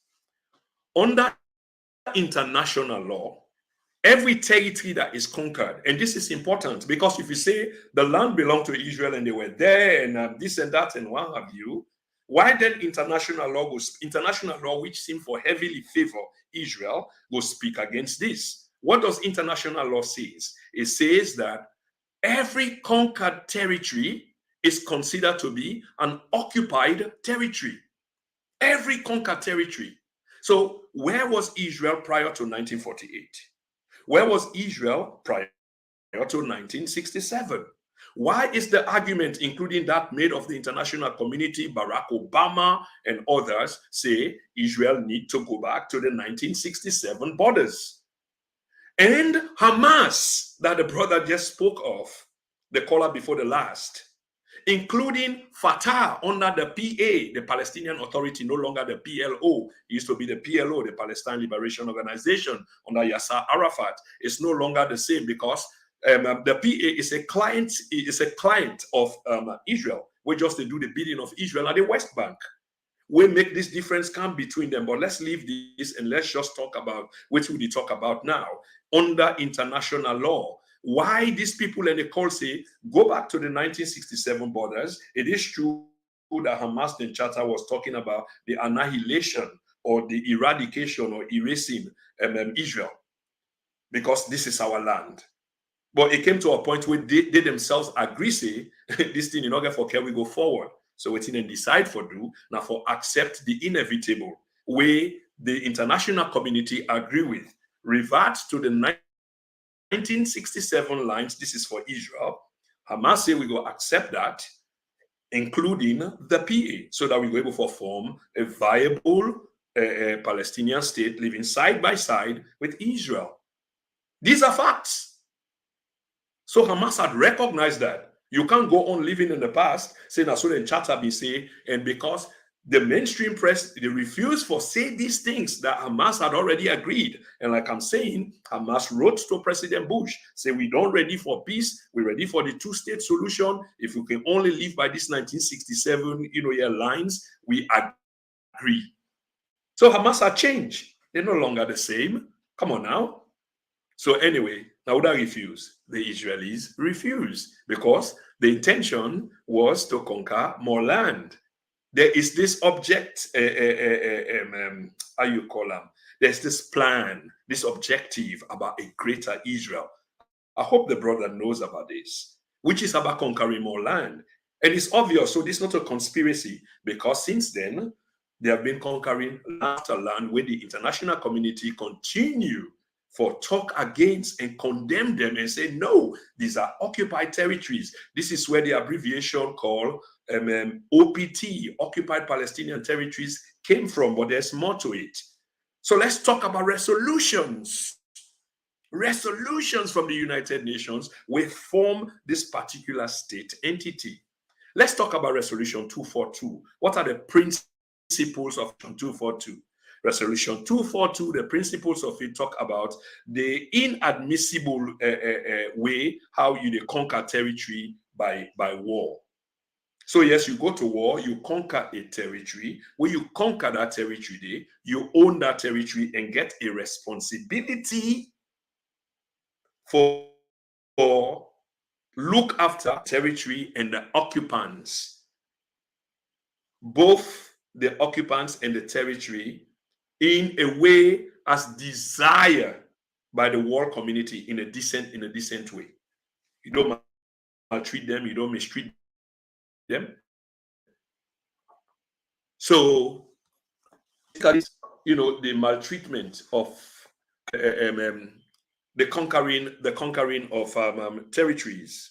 Under international law, every territory that is conquered, and this is important because if you say the land belonged to Israel and they were there and this and that and what have you, why then international law which seem for heavily favor Israel will speak against this? What does international law say? It says that every conquered territory is considered to be an occupied territory. Every conquered territory. So where was Israel prior to 1948? Where was Israel prior to 1967? Why is the argument, including that made of the international community, Barack Obama and others, say Israel need to go back to the 1967 borders? And Hamas, that the brother just spoke of, the caller before the last, including Fatah under the PA, the Palestinian Authority, no longer the PLO. It used to be the PLO, the Palestine Liberation Organization under Yasser Arafat. It's no longer the same because the PA is a client of Israel. We just do the bidding of Israel at the West Bank. We make this difference come between them, but let's leave this and let's just talk about what we talk about now. Under international law, why these people and the call say go back to the 1967 borders. It is true that Hamas and Charter was talking about the annihilation or the eradication or erasing Israel, because this is our land. But it came to a point where they themselves agree, say, this thing in order for care we go forward. So what they decide for do, now for accept the inevitable way the international community agree with, revert to the 1967 lines. This is for Israel. Hamas say we go accept that, including the PA, so that we go able to form a viable Palestinian state living side by side with Israel. These are facts. So Hamas had recognized that. You can't go on living in the past, saying that's what the Charter be say, and because the mainstream press, they refuse for say these things that Hamas had already agreed. And like I'm saying, Hamas wrote to President Bush, say we don't ready for peace, we're ready for the two-state solution. If we can only live by this 1967, lines, we agree. So Hamas had changed. They're no longer the same. Come on now. So anyway, now would I refuse? The Israelis refuse because the intention was to conquer more land. There is this object, how you call them? There's this plan, this objective about a greater Israel. I hope the brother knows about this, which is about conquering more land. And it's obvious, so this is not a conspiracy, because since then, they have been conquering land after land where the international community continue for talk against and condemn them and say, no, these are occupied territories. This is where the abbreviation called OPT, Occupied Palestinian Territories, came from, but there's more to it. So let's talk about resolutions. Resolutions from the United Nations will form this particular state entity. Let's talk about Resolution 242. What are the principles of 242? Resolution 242, the principles of it talk about the inadmissible way how you conquer territory by war. So yes, you go to war, you conquer a territory. When you conquer that territory, you own that territory and get a responsibility for look after territory and the occupants. Both the occupants and the territory in a way as desired by the world community in a decent way. You don't maltreat them, you don't mistreat them. So, the maltreatment of the conquering of territories.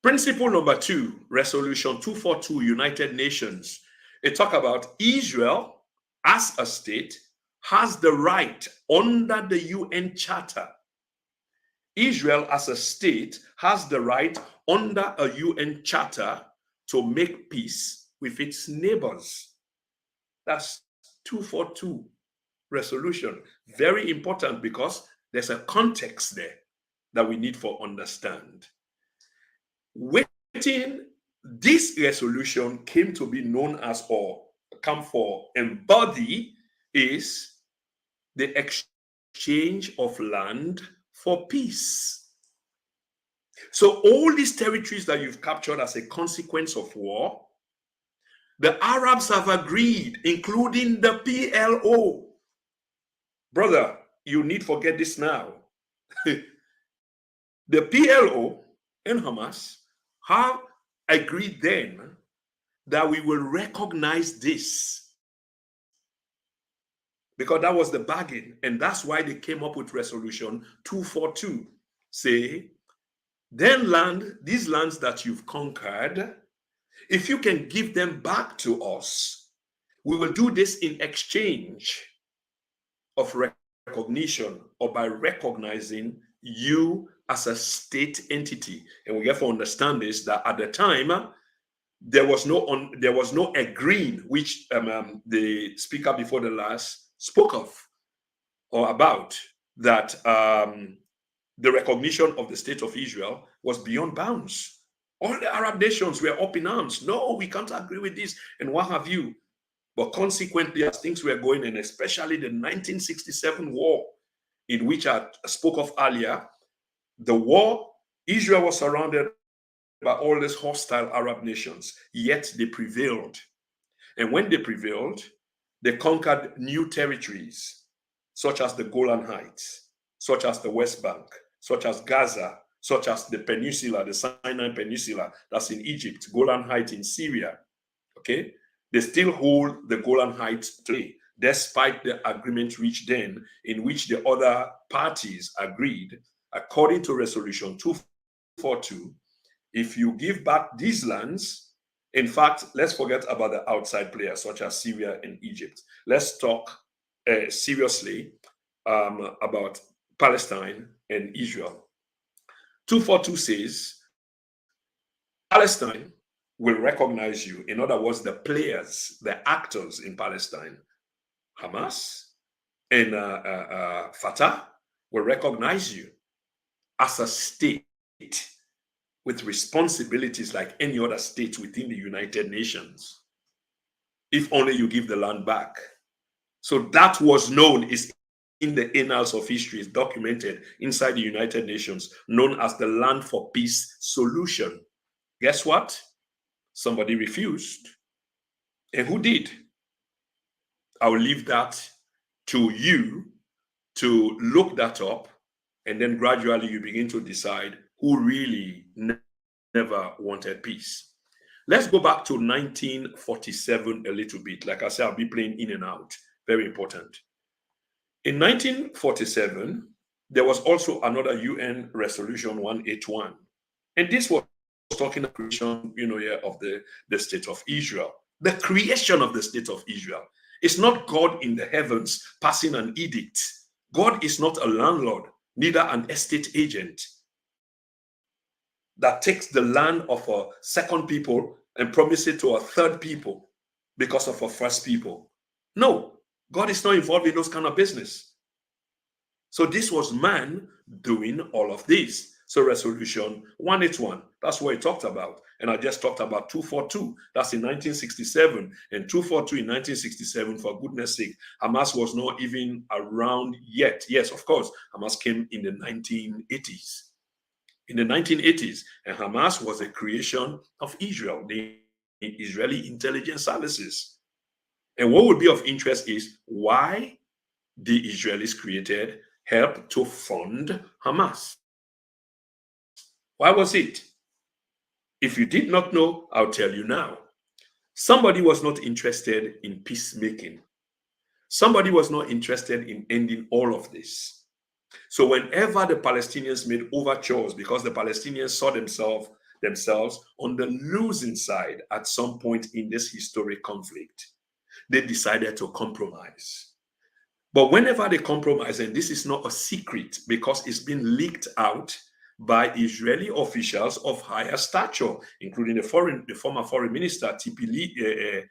Principle number 2, Resolution 242, United Nations. It talk about Israel as a state has the right under the UN Charter. Israel as a state has the right under a UN Charter to make peace with its neighbors. That's 242 resolution. Very important because there's a context there that we need for understand. Waiting, this resolution came to be known as, or come for embody, is the exchange of land for peace. So all these territories that you've captured as a consequence of war, the Arabs have agreed, including the PLO. Brother, you need to forget this now. The PLO and Hamas have agreed then that we will recognize this, because that was the bargain, and that's why they came up with Resolution 242. Say, then these lands that you've conquered, if you can give them back to us, we will do this in exchange of recognition, or by recognizing you as a state entity. And we have to understand this, that at the time, there was no agreeing, which the speaker before the last spoke of or about, that the recognition of the state of Israel was beyond bounds. All the Arab nations were up in arms. No, we can't agree with this, and what have you. But consequently, as things were going, and especially the 1967 war, in which I spoke of earlier, the war, Israel was surrounded by all these hostile Arab nations, yet they prevailed. And when they prevailed, they conquered new territories, such as the Golan Heights, such as the West Bank, such as Gaza, such as the peninsula, the Sinai Peninsula, that's in Egypt, Golan Heights in Syria. Okay? They still hold the Golan Heights today, despite the agreement reached then, in which the other parties agreed, according to Resolution 242, if you give back these lands, in fact, let's forget about the outside players such as Syria and Egypt. Let's talk seriously about Palestine and Israel. 242 says Palestine will recognize you. In other words, the players, the actors in Palestine, Hamas and Fatah, will recognize you as a state with responsibilities like any other state within the United Nations, if only you give the land back. So that was known, is in the annals of history, is documented inside the United Nations, known as the Land for Peace Solution. Guess what? Somebody refused. And who did? I'll leave that to you to look that up, and then gradually you begin to decide who really never wanted peace. Let's go back to 1947 a little bit. Like I said, I'll be playing in and out. Very important. In 1947, there was also another UN Resolution 181. And this was talking about creation, of the state of Israel. The creation of the state of Israel. It's not God in the heavens passing an edict. God is not a landlord, neither an estate agent that takes the land of a second people and promises it to a third people because of a first people. No, God is not involved in those kind of business. So this was man doing all of this. So Resolution 181, that's what he talked about. And I just talked about 242, that's in 1967. And 242 in 1967, for goodness sake, Hamas was not even around yet. Yes, of course, Hamas came in the 1980s. In the 1980s, and Hamas was a creation of Israel, the Israeli intelligence services. And what would be of interest is why the Israelis created help to fund Hamas. Why was it? If you did not know, I'll tell you now. Somebody was not interested in peacemaking. Somebody was not interested in ending all of this. So whenever the Palestinians made overtures, because the Palestinians saw themselves on the losing side at some point in this historic conflict, they decided to compromise. But whenever they compromise, and this is not a secret because it's been leaked out by Israeli officials of higher stature, including the former foreign minister, Tzipi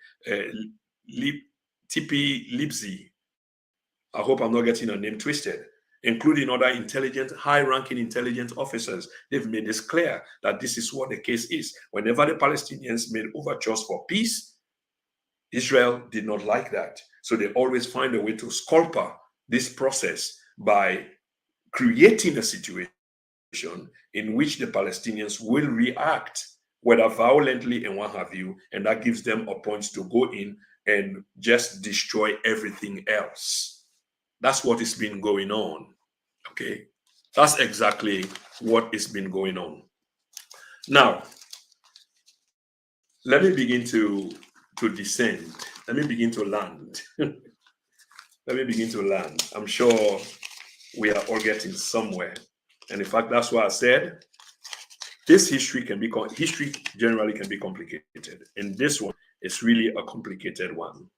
Livni. I hope I'm not getting her name twisted. Including other high-ranking intelligence officers. They've made this clear that this is what the case is. Whenever the Palestinians made overtures for peace, Israel did not like that. So they always find a way to scupper this process by creating a situation in which the Palestinians will react, whether violently and what have you, and that gives them a point to go in and just destroy everything else. That's what has been going on. Okay, that's exactly what has been going on. Now, let me begin to descend. Let me begin to land. Let me begin to land. I'm sure we are all getting somewhere. And in fact, that's why I said this history generally can be complicated. And this one is really a complicated one.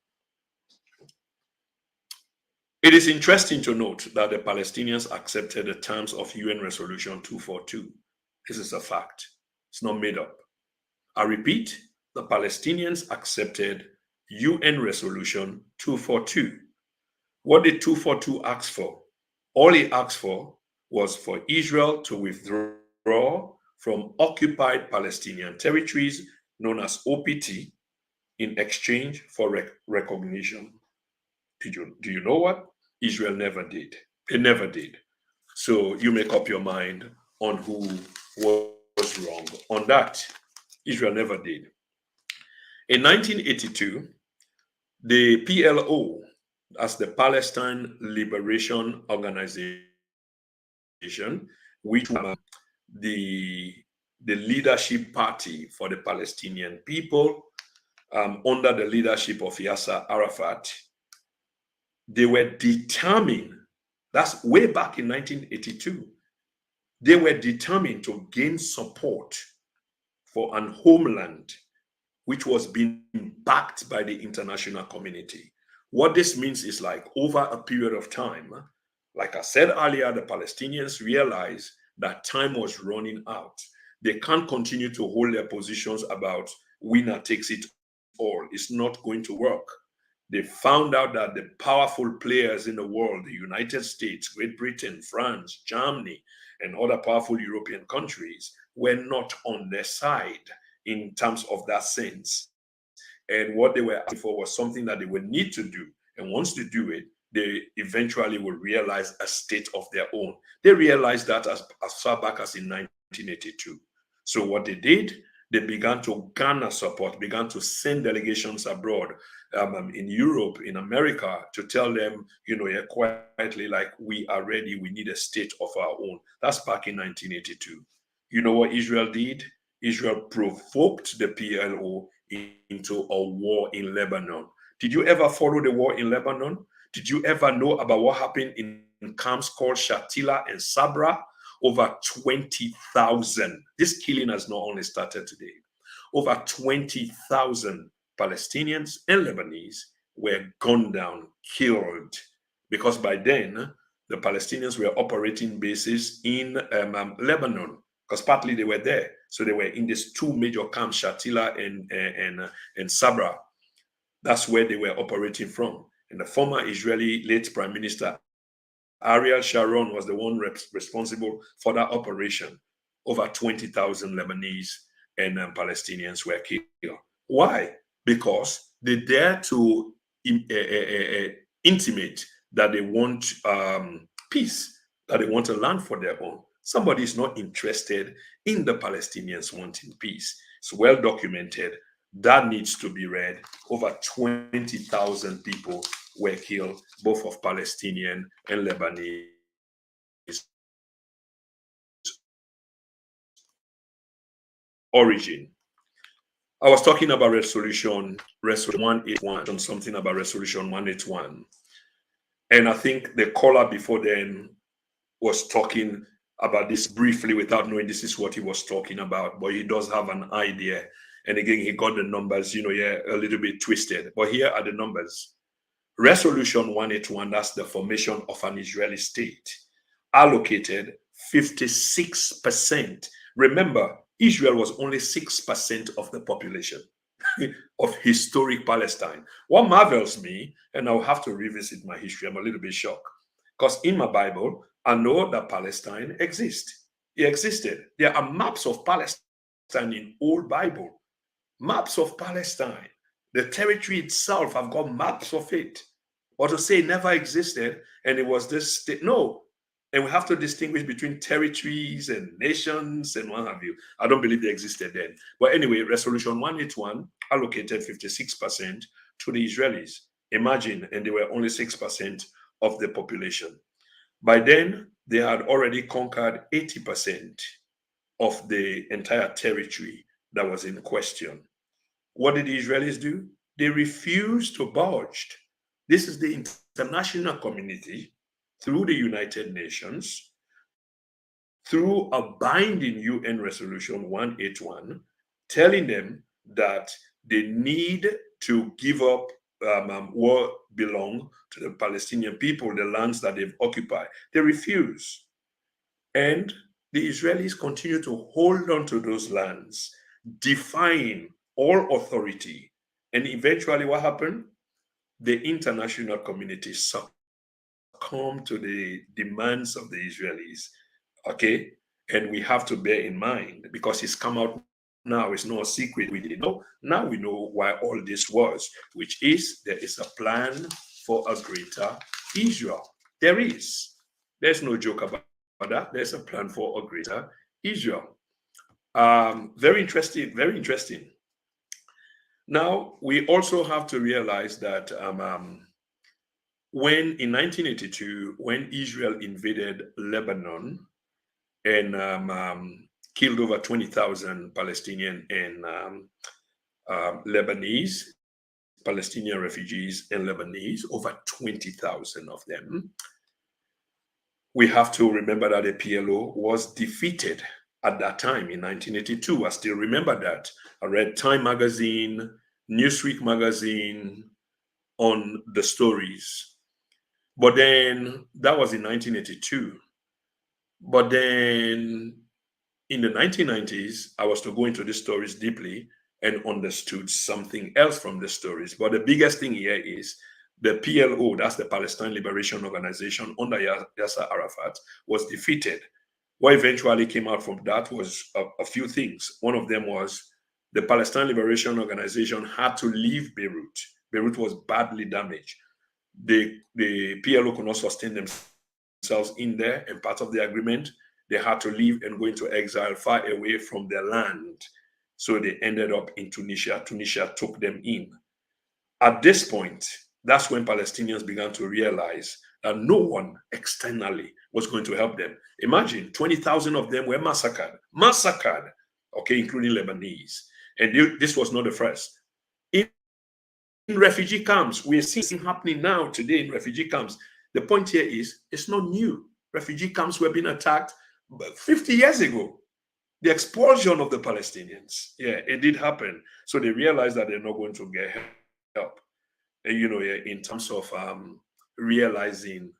It is interesting to note that the Palestinians accepted the terms of UN Resolution 242. This is a fact. It's not made up. I repeat, the Palestinians accepted UN Resolution 242. What did 242 ask for? All he asked for was for Israel to withdraw from occupied Palestinian territories known as OPT in exchange for recognition. Do you know what? Israel never did. It never did. So you make up your mind on who was wrong. On that, Israel never did. In 1982, the PLO, as the Palestine Liberation Organization, which was the leadership party for the Palestinian people, under the leadership of Yasser Arafat, they were determined, that's way back in 1982, they were determined to gain support for an homeland which was being backed by the international community. What this means is, like, over a period of time, like I said earlier, the Palestinians realized that time was running out. They can't continue to hold their positions about winner takes it all. It's not going to work. They found out that the powerful players in the world, the United States, Great Britain, France, Germany, and other powerful European countries, were not on their side in terms of that sense. And what they were asking for was something that they would need to do. And once they do it, they eventually will realize a state of their own. They realized that as far back as in 1982. So what they did, they began to garner support, began to send delegations abroad, in Europe, in America, to tell them, quietly, like, we are ready, we need a state of our own. That's back in 1982. You know what Israel did? Israel provoked the PLO into a war in Lebanon. Did you ever follow the war in Lebanon? Did you ever know about what happened in camps called Shatila and Sabra? Over 20,000. This killing has not only started today. Over 20,000 Palestinians and Lebanese were gunned down, killed, because by then the Palestinians were operating bases in Lebanon, because partly they were there. So they were in these two major camps, Shatila and Sabra. That's where they were operating from. And the former Israeli late Prime Minister Ariel Sharon was the one responsible for that operation. Over 20,000 Lebanese and Palestinians were killed. Why? Because they dare to intimate that they want peace, that they want a land for their own. Somebody is not interested in the Palestinians wanting peace. It's well documented. That needs to be read. Over 20,000 people were killed, both of Palestinian and Lebanese origin. I was talking about resolution 181, something about resolution 181. And I think the caller before then was talking about this briefly without knowing this is what he was talking about, but he does have an idea. And again, he got the numbers, a little bit twisted. But here are the numbers. Resolution 181, that's the formation of an Israeli state, allocated 56%. Remember, Israel was only 6% of the population of historic Palestine. What marvels me, and I'll have to revisit my history, I'm a little bit shocked, because in my Bible, I know that Palestine exists. It existed. There are maps of Palestine in old Bible, maps of Palestine. The territory itself, I've got maps of it. But to say it never existed and it was this state, no. And we have to distinguish between territories and nations and what have you. I don't believe they existed then. But anyway, Resolution 181 allocated 56% to the Israelis. Imagine, and they were only 6% of the population. By then, they had already conquered 80% of the entire territory that was in question. What did the Israelis do? They refused to budge. This is the international community, through the United Nations, through a binding UN Resolution 181, telling them that they need to give up what belong to the Palestinian people, the lands that they've occupied. They refuse. And the Israelis continue to hold on to those lands, defying all authority. And eventually what happened? The international community succumbed to the demands of the Israelis. Okay? And we have to bear in mind, because it's come out now, it's no secret. We didn't know. Now we know why all this was, which is there is a plan for a greater Israel. There is. There's no joke about that. There's a plan for a greater Israel. Very interesting, very interesting. Now, we also have to realize that when in 1982, when Israel invaded Lebanon and killed over 20,000 Palestinian and Lebanese, Palestinian refugees and Lebanese, over 20,000 of them, we have to remember that the PLO was defeated at that time in 1982. I still remember that. I read Time magazine, Newsweek magazine on the stories. But then that was in 1982. But then in the 1990s, I was to go into the stories deeply and understood something else from the stories. But the biggest thing here is the PLO, that's the Palestine Liberation Organization under Yasser Arafat, was defeated. What eventually came out from that was a few things. One of them was the Palestine Liberation Organization had to leave Beirut. Beirut was badly damaged. The PLO could not sustain themselves in there, and part of the agreement, they had to leave and go into exile far away from their land. So they ended up in Tunisia. Tunisia took them in. At this point, that's when Palestinians began to realize that no one externally was going to help them. Imagine 20,000 of them were massacred, okay, including Lebanese. And this was not the first. In refugee camps, we're seeing happening now today in refugee camps. The point here is it's not new. Refugee camps were being attacked 50 years ago. The expulsion of the Palestinians, yeah, it did happen. So they realized that they're not going to get help. And, in terms of realizing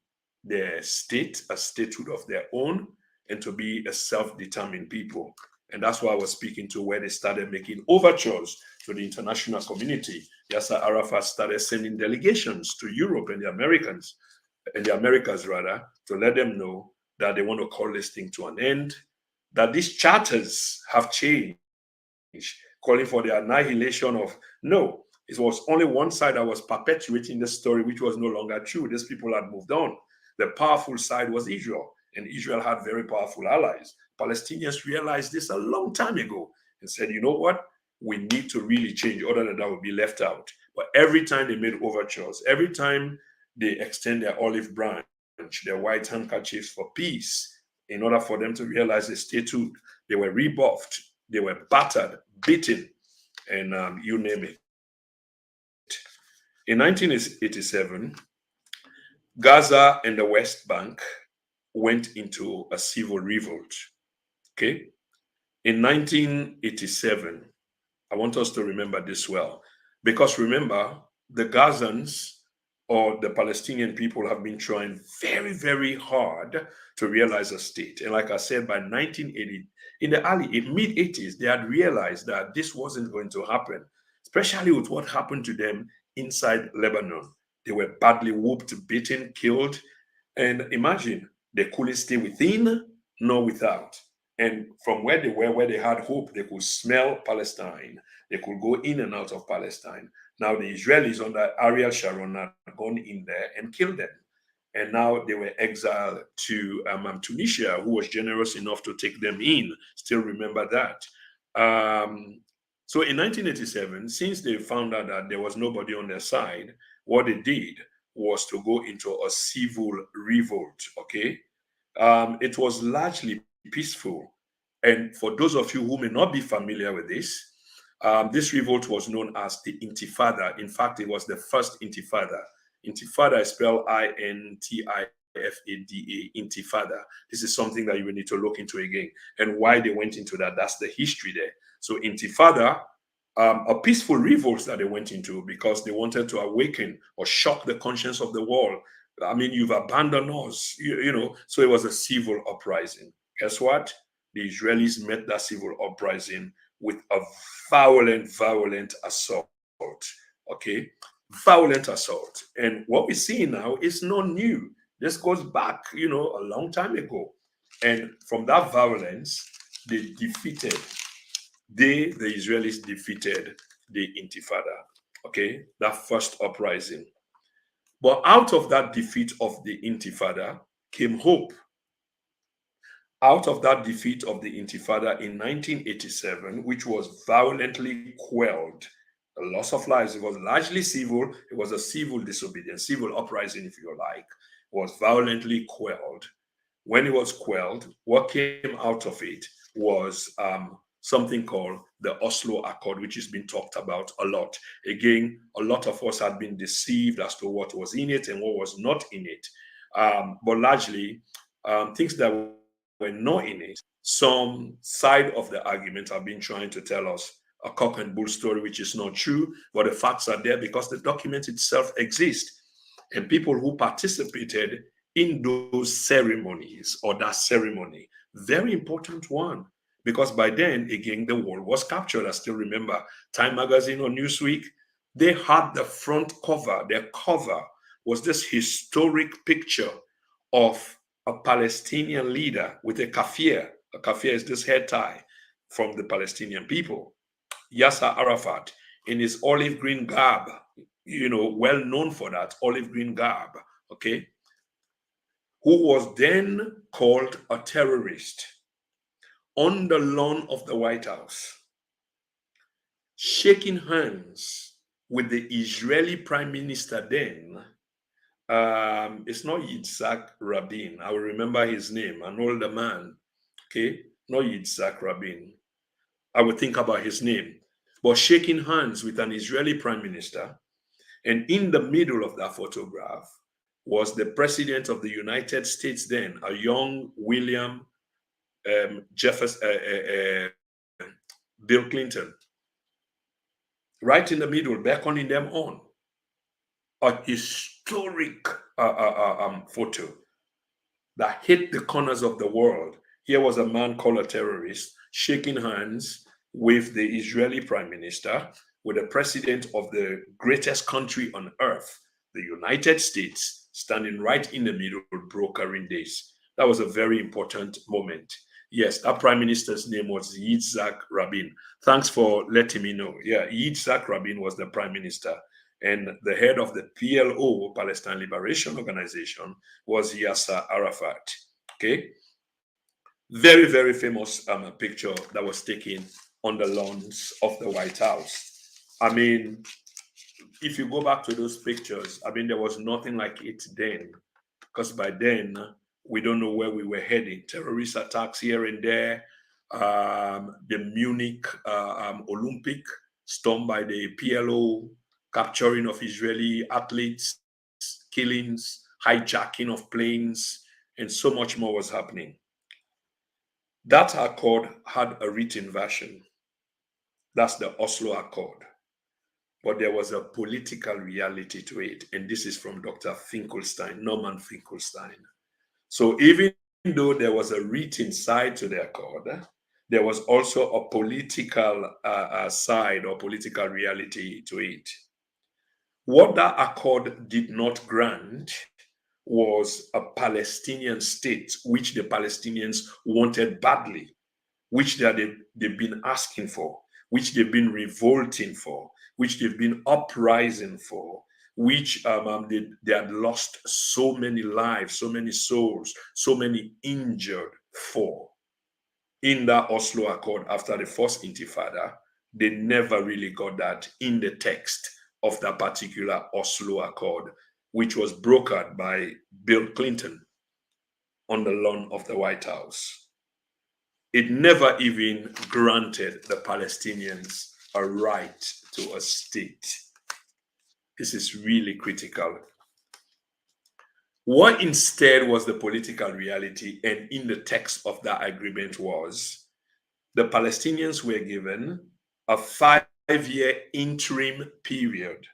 their state, a statehood of their own, and to be a self-determined people. And that's why I was speaking to where they started making overtures to the international community. Yasser Arafat started sending delegations to Europe and the Americans, and the Americas rather, to let them know that they want to call this thing to an end, that these charters have changed, calling for the annihilation of, no, it was only one side that was perpetuating the story, which was no longer true. These people had moved on. The powerful side was Israel, and Israel had very powerful allies. Palestinians realized this a long time ago and said, you know what? We need to really change, other than that would be left out. But every time they made overtures, every time they extend their olive branch, their white handkerchiefs for peace, in order for them to realize the statehood, they were rebuffed, they were battered, beaten, and you name it. In 1987, Gaza and the West Bank went into a civil revolt. Okay? In 1987, I want us to remember this well, because remember, the Gazans or the Palestinian people have been trying very, very hard to realize a state. And like I said, by 1980, in the mid-80s, they had realized that this wasn't going to happen, especially with what happened to them inside Lebanon. They were badly whooped, beaten, killed. And imagine, they couldn't stay within nor without. And from where they were, where they had hope, they could smell Palestine. They could go in and out of Palestine. Now the Israelis under Ariel Sharon had gone in there and killed them. And now they were exiled to Tunisia, who was generous enough to take them in. Still remember that. So in 1987, since they found out that there was nobody on their side, what they did was to go into a civil revolt, okay? It was largely peaceful. And for those of you who may not be familiar with this revolt was known as the Intifada. In fact, it was the first Intifada. Intifada is spelled Intifada, Intifada. This is something that you will need to look into again. And why they went into that, that's the history there. So Intifada, a peaceful revolt that they went into because they wanted to awaken or shock the conscience of the world. I mean, you've abandoned us, so it was a civil uprising. Guess what? The Israelis met that civil uprising with a violent assault, okay? Violent assault. And what we see now is not new. This goes back, a long time ago. And from that violence, the Israelis defeated the Intifada, okay? That first uprising. But out of that defeat of the Intifada came hope. out of that defeat of the Intifada in 1987, which was violently quelled, a loss of lives, it was largely civil, it was a civil disobedience, civil uprising, if you like, was violently quelled. When it was quelled, what came out of it was something called the Oslo Accord, which has been talked about a lot. Again, a lot of us had been deceived as to what was in it and what was not in it. But largely, things that were not in it, some side of the argument have been trying to tell us a cock and bull story, which is not true, but the facts are there because the document itself exists. And people who participated in those ceremonies or that ceremony, very important one, because by then, again, the world was captured. I still remember Time Magazine or Newsweek, they had the front cover, their cover was this historic picture of a Palestinian leader with a kafir. A kafir is this head tie from the Palestinian people. Yasser Arafat in his olive green garb, well known for that olive green garb, okay, who was then called a terrorist on the lawn of the White House, shaking hands with the Israeli Prime Minister then. It's not Yitzhak Rabin. I will remember his name, an older man. Okay, not Yitzhak Rabin. I will think about his name. But shaking hands with an Israeli prime minister, and in the middle of that photograph was the president of the United States then, a young William Bill Clinton, right in the middle, beckoning them on. A historic photo that hit the corners of the world. Here was a man called a terrorist shaking hands with the Israeli prime minister, with the president of the greatest country on earth, the United States, standing right in the middle, brokering this. That was a very important moment. Yes, that prime minister's name was Yitzhak Rabin. Thanks for letting me know. Yeah, Yitzhak Rabin was the prime minister. And the head of the PLO, Palestine Liberation Organization, was Yasser Arafat. Okay? Very, very famous picture that was taken on the lawns of the White House. I mean, if you go back to those pictures, I mean, there was nothing like it then. Because by then, we don't know where we were heading. Terrorist attacks here and there. The Munich Olympic, stormed by the PLO, capturing of Israeli athletes, killings, hijacking of planes, and so much more was happening. That accord had a written version. That's the Oslo Accord. But there was a political reality to it. And this is from Dr. Finkelstein, Norman Finkelstein. So even though there was a written side to the accord, there was also a political side or political reality to it. What that accord did not grant was a Palestinian state, which the Palestinians wanted badly, which they've been asking for, which they've been revolting for, which they've been uprising for, which they had lost so many lives, so many souls, so many injured for. In that Oslo Accord after the first Intifada, they never really got that in the text of that particular Oslo Accord, which was brokered by Bill Clinton on the lawn of the White House. It never even granted the Palestinians a right to a state. This is really critical. What instead was the political reality and in the text of that agreement was the Palestinians were given a 5-year interim period.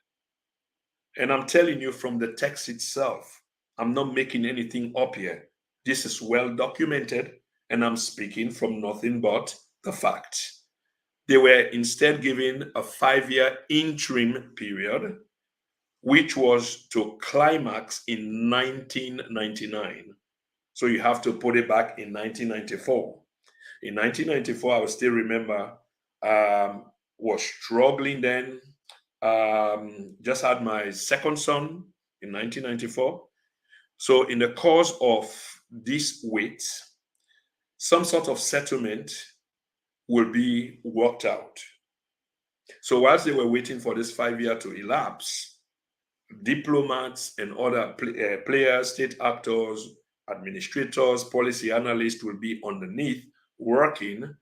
And I'm telling you from the text itself, I'm not making anything up here. This is well documented, and I'm speaking from nothing but the facts. They were instead given a 5-year interim period, which was to climax in 1999. So you have to put it back in 1994. In 1994, I will still remember, was struggling then, just had my second son in 1994. So in the course of this wait, some sort of settlement will be worked out. So whilst they were waiting for this 5 year to elapse, diplomats and other players, state actors, administrators, policy analysts will be underneath working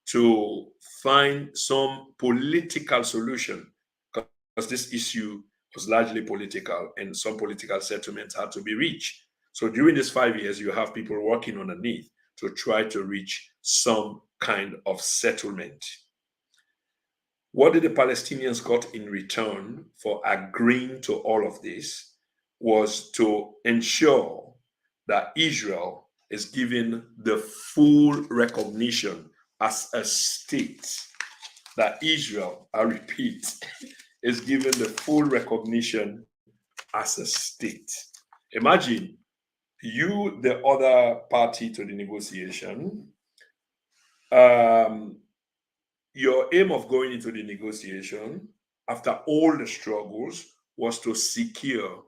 to find some political solution, because this issue was largely political and some political settlements had to be reached. So during these 5 years, you have people working underneath to try to reach some kind of settlement. What did the Palestinians got in return for agreeing to all of this was to ensure that Israel is given the full recognition as a state. That Israel, I repeat, is given the full recognition as a state. Imagine you, the other party to the negotiation, your aim of going into the negotiation after all the struggles was to secure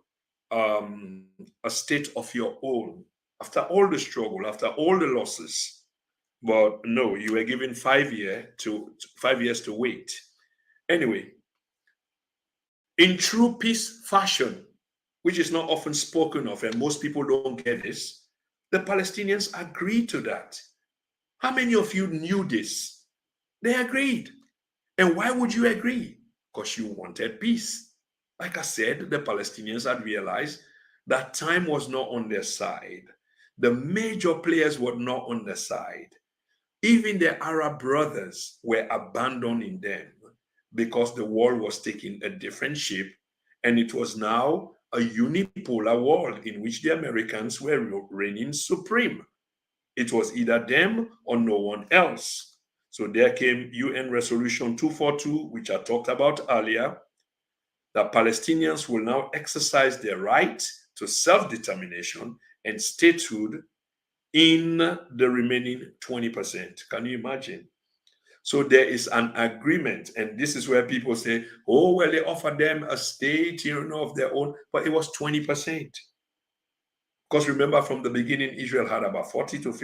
a state of your own after all the struggle, after all the losses. But no, you were given 5 years to wait. Anyway, in true peace fashion, which is not often spoken of, and most people don't get this, the Palestinians agreed to that. How many of you knew this? They agreed. And why would you agree? Because you wanted peace. Like I said, the Palestinians had realized that time was not on their side. The major players were not on their side. Even the Arab brothers were abandoning them because the world was taking a different shape, and it was now a unipolar world in which the Americans were reigning supreme. It was either them or no one else. So there came UN Resolution 242, which I talked about earlier, that Palestinians will now exercise their right to self-determination and statehood in the remaining 20%. Can you imagine? So there is an agreement, and this is where people say, oh, well, they offered them a state, of their own, but it was 20%. Because remember, from the beginning, Israel had about 40 to 50%.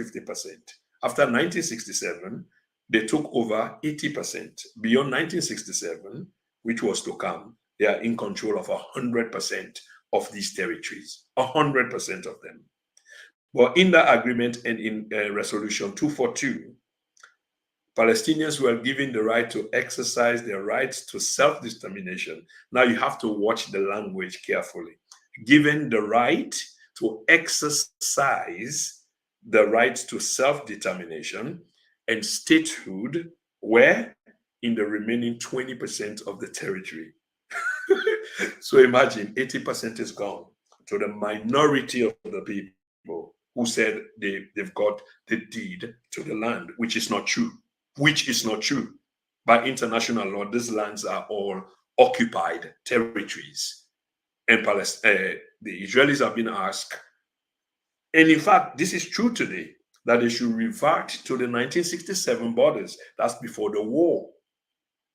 After 1967, they took over 80%. Beyond 1967, which was to come, they are in control of 100% of these territories, 100% of them. But in that agreement and in Resolution 242, Palestinians were given the right to exercise their rights to self-determination. Now you have to watch the language carefully. Given the right to exercise the right to self-determination and statehood, where? In the remaining 20% of the territory. So imagine 80% is gone to the minority of the people who said they've got the deed to the land, which is not true. Which is not true. By international law, these lands are all occupied territories. And the Israelis have been asked, and in fact, this is true today, that they should revert to the 1967 borders. That's before the war.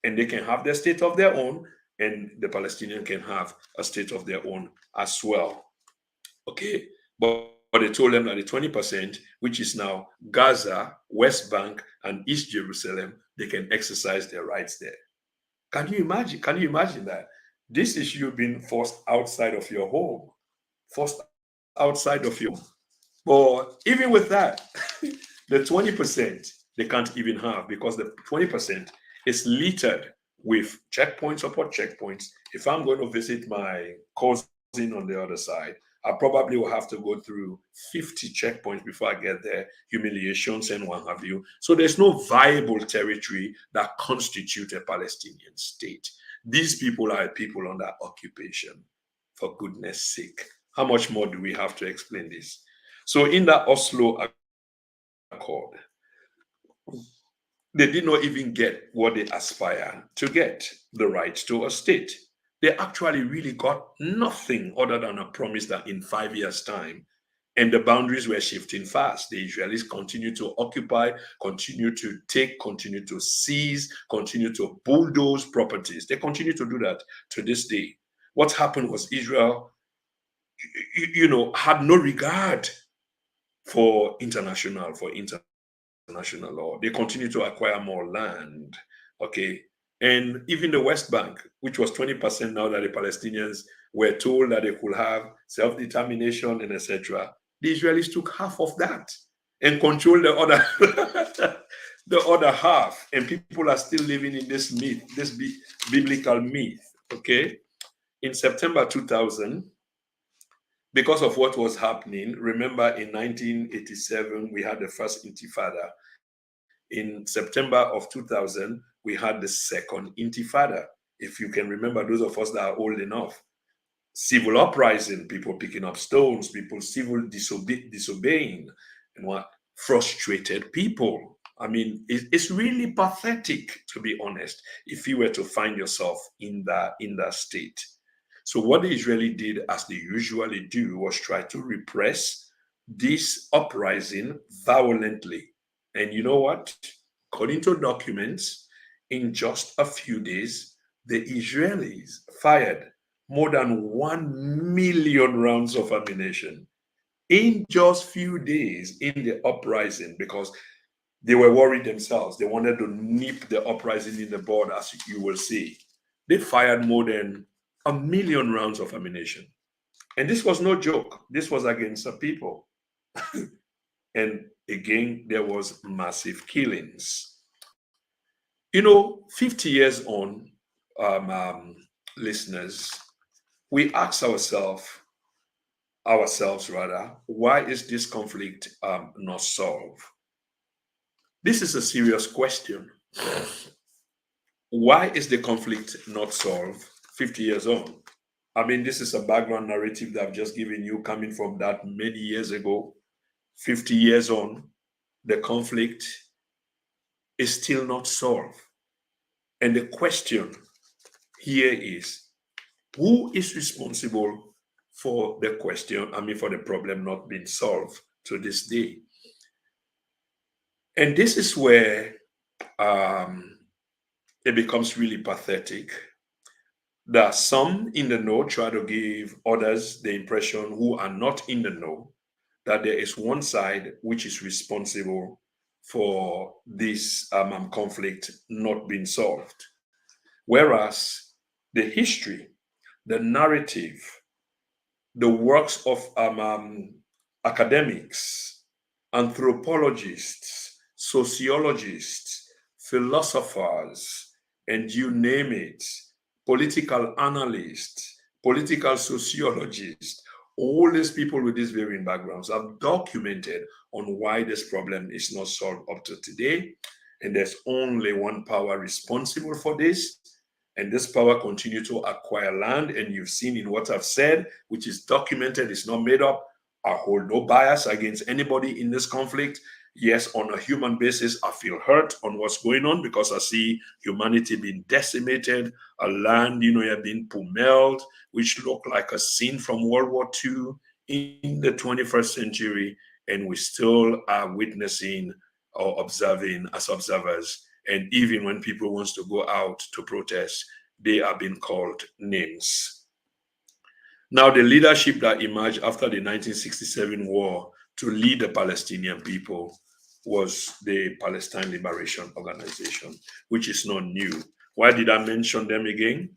And they can have their state of their own, and the Palestinians can have a state of their own as well. Okay? But they told them that the 20%, which is now Gaza, West Bank, and East Jerusalem, they can exercise their rights there. Can you imagine? Can you imagine that? This is you being forced outside of your home. Forced outside of your home. But even with that, the 20% they can't even have, because the 20% is littered with checkpoints upon checkpoints. If I'm going to visit my cousin on the other side, I probably will have to go through 50 checkpoints before I get there, humiliations and what have you. So there's no viable territory that constitutes a Palestinian state. These people are people under occupation, for goodness sake. How much more do we have to explain this? So in that Oslo Accord, they did not even get what they aspire to get, the right to a state. They actually really got nothing other than a promise that in 5 years' time, and the boundaries were shifting fast. The Israelis continue to occupy, continue to take, continue to seize, continue to bulldoze properties. They continue to do that to this day. What happened was Israel, had no regard for international international law. They continue to acquire more land, okay? And even the West Bank, which was 20% now that the Palestinians were told that they could have self-determination and etc., the Israelis took half of that and controlled the other the other half. And people are still living in this myth, this biblical myth, okay? In September 2000, because of what was happening, remember in 1987, we had the first intifada. In September of 2000, we had the second intifada. If you can remember, those of us that are old enough, civil uprising, people picking up stones, people civil disobeying, and what frustrated people. I mean, it's really pathetic, to be honest, if you were to find yourself in that state. So what the Israeli did, as they usually do, was try to repress this uprising violently. And you know what? According to documents, in just a few days, the Israelis fired more than 1 million rounds of ammunition in just few days in the uprising, because they were worried themselves. They wanted to nip the uprising in the bud, as you will see. They fired more than 1 million rounds of ammunition. And this was no joke. This was against the people. And again, there was massive killings. 50 years on, listeners, we ask ourselves, why is this conflict not solved? This is a serious question. Why is the conflict not solved 50 years on? I mean, this is a background narrative that I've just given you, coming from that many years ago. 50 years on, the conflict is still not solved. And the question here is, who is responsible for the for the problem not being solved to this day? And this is where it becomes really pathetic that some in the know try to give others the impression who are not in the know that there is one side which is responsible for this conflict not being solved. Whereas the history, the narrative, the works of academics, anthropologists, sociologists, philosophers, and you name it, political analysts, political sociologists, all these people with these varying backgrounds have documented on why this problem is not solved up to today. And there's only one power responsible for this. And this power continue to acquire land. And you've seen in what I've said, which is documented, it's not made up. I hold no bias against anybody in this conflict. Yes, on a human basis, I feel hurt on what's going on, because I see humanity being decimated, a land, have been pummeled, which looked like a scene from World War II in the 21st century. And we still are witnessing or observing as observers. And even when people want to go out to protest, they are being called names. Now, the leadership that emerged after the 1967 war to lead the Palestinian people was the Palestine Liberation Organization, which is not new. Why did I mention them again?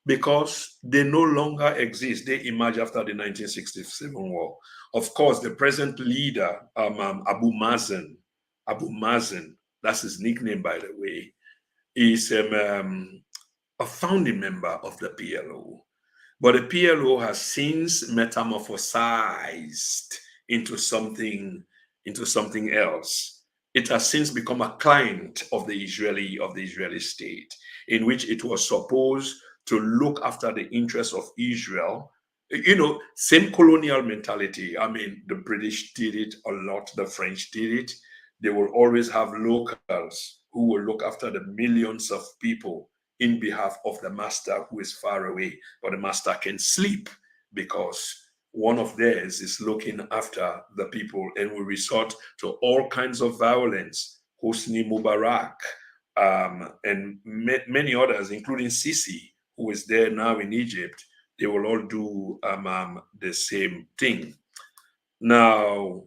Because they no longer exist. They emerged after the 1967 war. Of course, the present leader, Abu Mazen, that's his nickname, by the way, is a founding member of the PLO. But the PLO has since metamorphosized into something else. It has since become a client of the Israeli state, in which it was supposed to look after the interests of Israel. Same colonial mentality. I mean, the British did it a lot, the French did it. They will always have locals who will look after the millions of people in behalf of the master who is far away, but the master can sleep because one of theirs is looking after the people, and we resort to all kinds of violence. Hosni Mubarak and many others, including Sisi, who is there now in Egypt, they will all do the same thing. Now,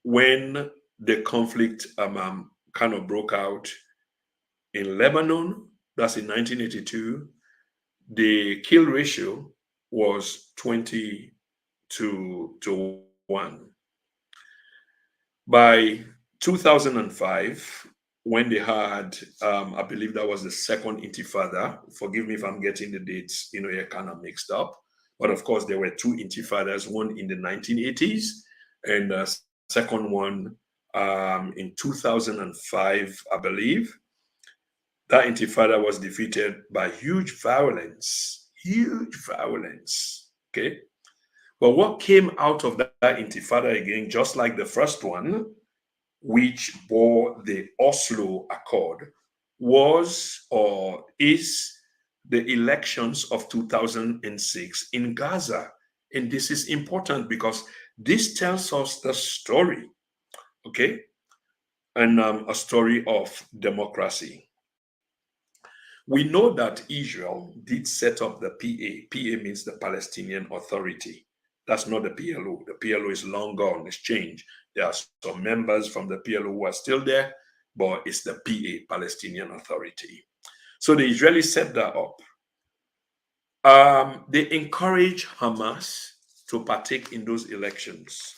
when the conflict kind of broke out in Lebanon. That's in 1982. The kill ratio was 20 to 1. By 2005, when they had, I believe that was the second intifada. Forgive me if I'm getting the dates, you're kind of mixed up. But of course, there were two intifadas, one in the 1980s and the second one in 2005, I believe. That intifada was defeated by huge violence, okay? But what came out of that intifada again, just like the first one, which bore the Oslo Accord, was or is the elections of 2006 in Gaza. And this is important because this tells us the story, okay? And a story of democracy. We know that Israel did set up the PA. PA means the Palestinian Authority. That's not the PLO. The PLO is long gone, it's changed. There are some members from the PLO who are still there, but it's the PA, Palestinian Authority. So the Israelis set that up. They encourage Hamas to partake in those elections.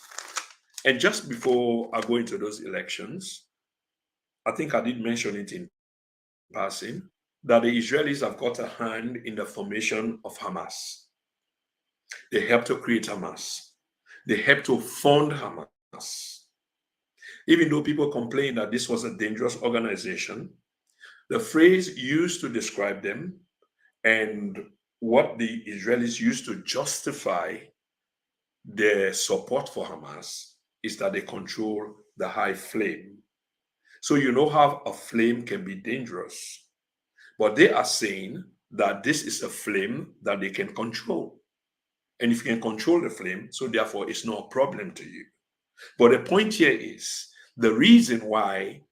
And just before I go into those elections, I think I did mention it in passing, that the Israelis have got a hand in the formation of Hamas. They helped to create Hamas. They helped to fund Hamas. Even though people complain that this was a dangerous organization, the phrase used to describe them and what the Israelis used to justify their support for Hamas is that they control the high flame. So you know how a flame can be dangerous. But they are saying that this is a flame that they can control. And if you can control the flame, so therefore it's not a problem to you. But the point here is the reason why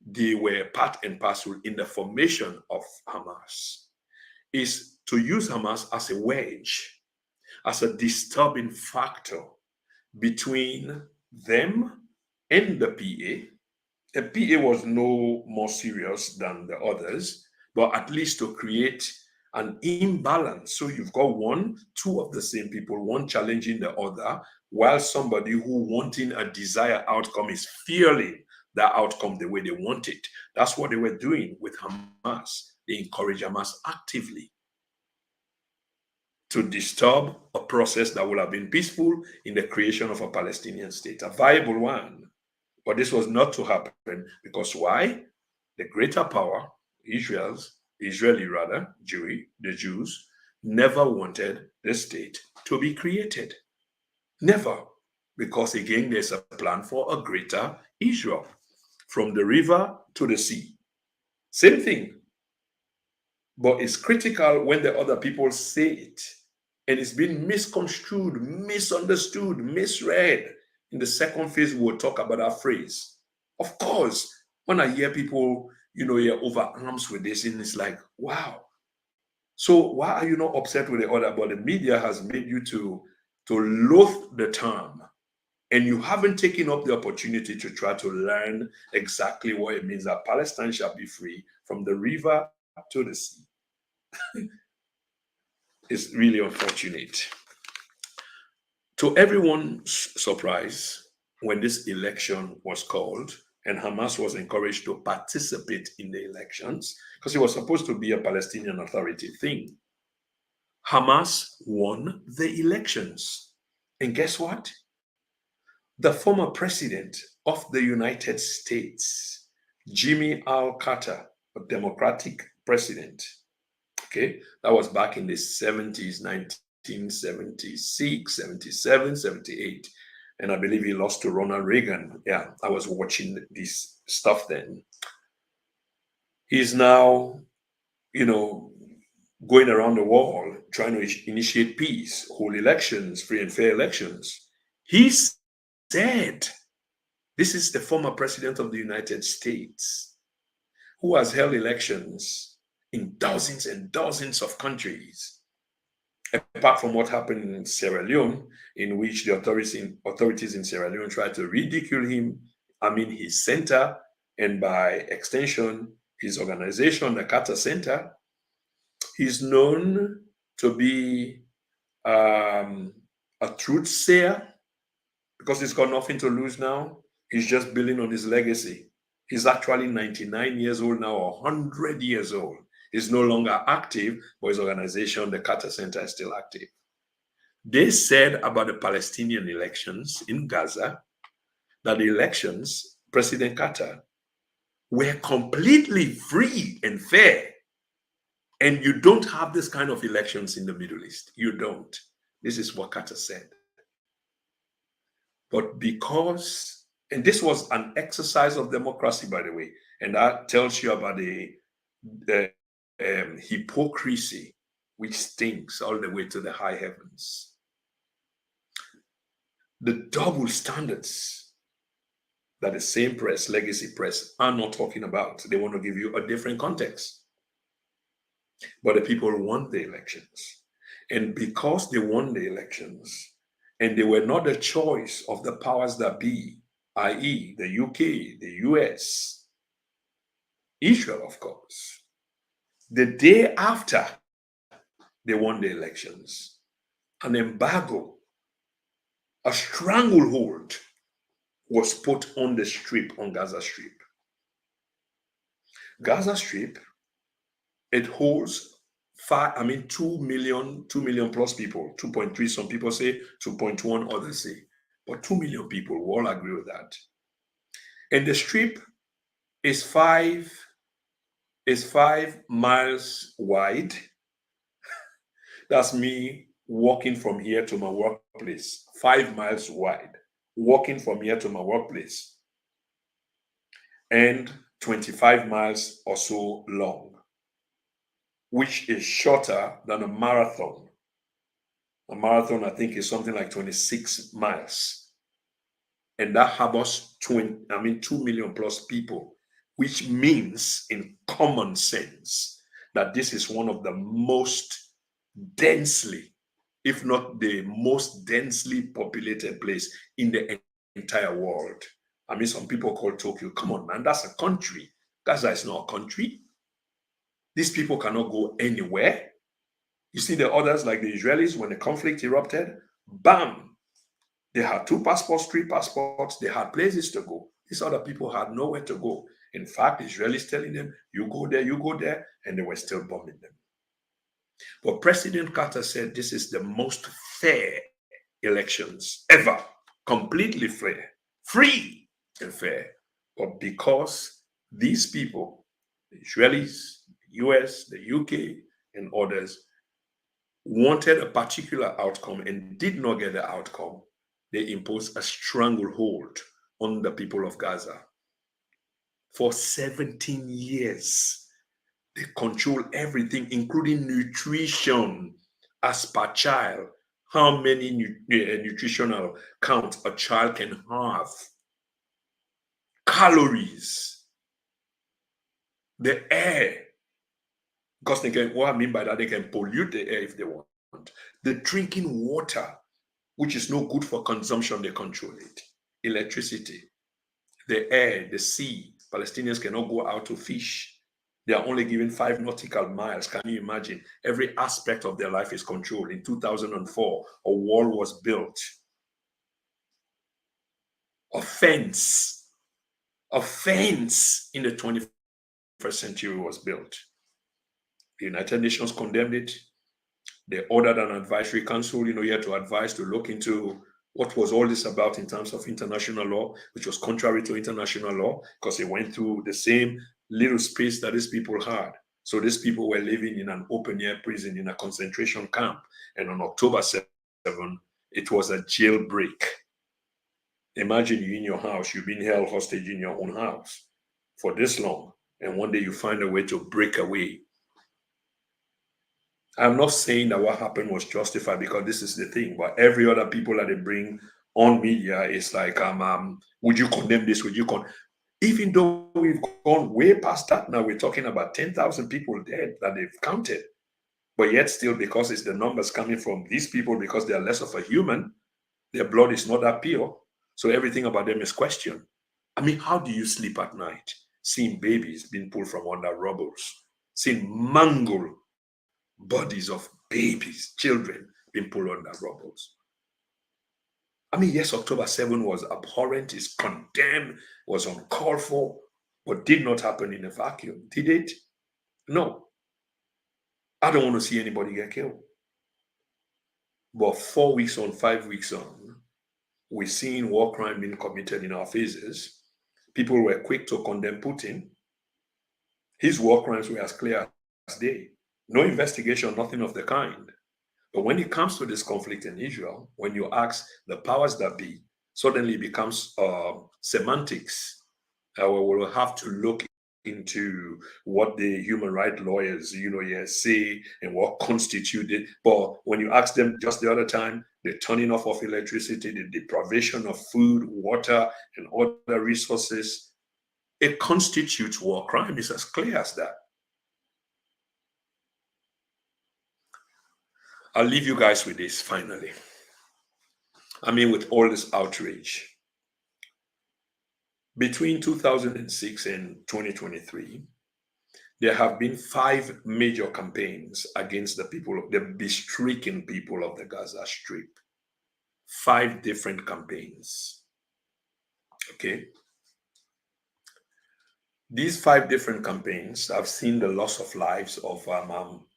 they were part and parcel in the formation of Hamas is to use Hamas as a wedge, as a disturbing factor between them and the PA. The PA was no more serious than the others, but at least to create an imbalance. So you've got two of the same people, one challenging the other, while somebody who wanting a desired outcome is fearing that outcome the way they want it. That's what they were doing with Hamas. They encourage Hamas actively to disturb a process that would have been peaceful in the creation of a Palestinian state, a viable one. But this was not to happen because why? The greater power, the Jews, never wanted the state to be created. Never. Because again, there's a plan for a greater Israel from the river to the sea. Same thing. But it's critical when the other people say it and it's been misconstrued, misunderstood, misread. In the second phase, we'll talk about that phrase. Of course, when I hear people, you're over arms with this, and it's like, wow. So why are you not upset with the other? But the media has made you to loathe the term, and you haven't taken up the opportunity to try to learn exactly what it means that Palestine shall be free from the river to the sea. It's really unfortunate. To everyone's surprise, when this election was called and Hamas was encouraged to participate in the elections, because it was supposed to be a Palestinian Authority thing, Hamas won the elections. And guess what? The former president of the United States, Jimmy Al Carter, a Democratic president, okay, that was back in the 70s, 1976, 77, 78. And I believe he lost to Ronald Reagan. Yeah, I was watching this stuff then. He's now, going around the world trying to initiate peace, hold elections, free and fair elections. He said, this is the former president of the United States who has held elections in dozens and dozens of countries. Apart from what happened in Sierra Leone, in which the authorities in Sierra Leone tried to ridicule him his center, and by extension, his organization, the Carter Center, he's known to be a truth sayer because he's got nothing to lose now. He's just building on his legacy. He's actually 99 years old now, or 100 years old. He's no longer active, but his organization, the Carter Center, is still active. They said about the Palestinian elections in Gaza that the elections, President Carter, were completely free and fair. And you don't have this kind of elections in the Middle East. You don't. This is what Carter said. But because, and this was an exercise of democracy, by the way, and that tells you about the hypocrisy which stinks all the way to the high heavens. The double standards that the same press, legacy press, are not talking about. They want to give you a different context. But the people won the elections. And because they won the elections, and they were not the choice of the powers that be, i.e., the UK, the US, Israel, of course, the day after they won the elections, an embargo, a stranglehold was put on the strip, on Gaza Strip. Gaza Strip, it holds 2 million plus people, 2.3, some people say, 2.1, others say, but 2 million people, we all agree with that. And the strip is 5 miles wide. That's me walking from here to my workplace, 5 miles wide, walking from here to my workplace, and 25 miles or so long, which is shorter than a marathon. A marathon, I think, is something like 26 miles. And that harbors 2 million plus people, which means in common sense that this is one of the most densely, if not the most densely populated place in the entire world. Some people call Tokyo, come on, man, that's a country. Gaza is not a country. These people cannot go anywhere. You see the others, like the Israelis, when the conflict erupted, bam, they had 2 passports, 3 passports, they had places to go. These other people had nowhere to go. In fact, Israelis telling them, you go there, and they were still bombing them. But President Carter said this is the most fair elections ever, completely fair, free and fair. But because these people, the Israelis, US, the UK, and others, wanted a particular outcome and did not get the outcome, they imposed a stranglehold on the people of Gaza. For 17 years, they control everything, including nutrition as per child, how many nutritional counts a child can have, calories, the air, because they can, what I mean by that, they can pollute the air if they want. The drinking water, which is no good for consumption, they control it. Electricity, the air, the sea. Palestinians cannot go out to fish. They are only given 5 nautical miles. Can you imagine? Every aspect of their life is controlled. In 2004, a wall was built. A fence in the 21st century was built. The United Nations condemned it. They ordered an advisory council, you had to advise to look into what was all this about in terms of international law, which was contrary to international law, because it went through the same little space that these people had. So these people were living in an open-air prison in a concentration camp. And on October 7, it was a jailbreak. Imagine you in your house, you've been held hostage in your own house for this long, and one day you find a way to break away. I'm not saying that what happened was justified, because this is the thing, but every other people that they bring on media is like, would you condemn this? Would you even though we've gone way past that, now we're talking about 10,000 people dead that they've counted. But yet still, because it's the numbers coming from these people, because they are less of a human, their blood is not that pure. So everything about them is questioned. I mean, how do you sleep at night seeing babies being pulled from under rubbles, seeing mangled bodies of babies, children being pulled under rubbles? I mean, yes, October 7 was abhorrent, is condemned, was uncalled for, but did not happen in a vacuum. Did it? No. I don't want to see anybody get killed. But 4 weeks on, 5 weeks on, we're seeing war crime being committed in our faces. People were quick to condemn Putin. His war crimes were as clear as day. No investigation, nothing of the kind. But when it comes to this conflict in Israel, when you ask the powers that be, suddenly it becomes semantics. We'll have to look into what the human rights lawyers, say and what constituted. But when you ask them just the other time, the turning off of electricity, the deprivation of food, water, and other resources, it constitutes war crime. It's as clear as that. I'll leave you guys with this finally. I mean, with all this outrage, between 2006 and 2023, there have been 5 major campaigns against the stricken people of the Gaza Strip. 5 different campaigns. Okay. These 5 different campaigns have seen the loss of lives of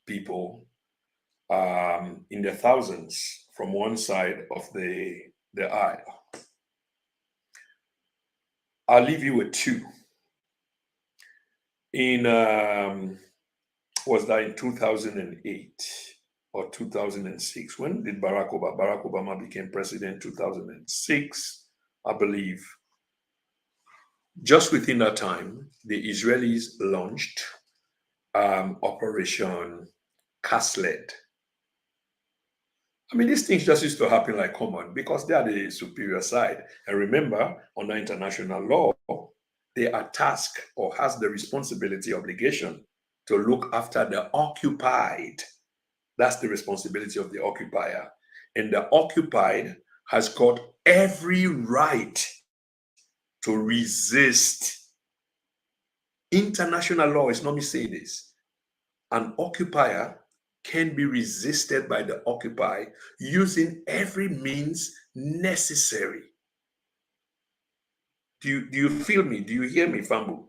people in the thousands from one side of the aisle. I'll leave you with 2. Was that in 2008 or 2006? When did Barack Obama became president? 2006, I believe. Just within that time, the Israelis launched Operation Casled. I mean, these things just used to happen like common because they are the superior side. And remember, under international law, they are tasked or has the responsibility, obligation to look after the occupied. That's the responsibility of the occupier. And the occupied has got every right to resist. International law is not me saying this. An occupier can be resisted by the occupied using every means necessary. Do you feel me? Do you hear me, Fambu?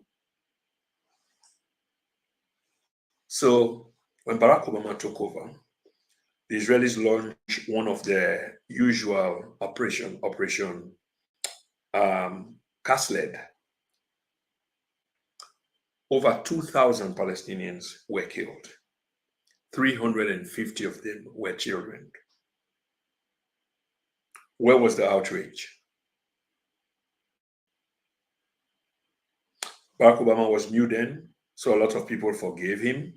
So when Barack Obama took over, the Israelis launched one of their usual Operation Casled. Over 2,000 Palestinians were killed. 350 of them were children. Where was the outrage? Barack Obama was new then, so a lot of people forgave him,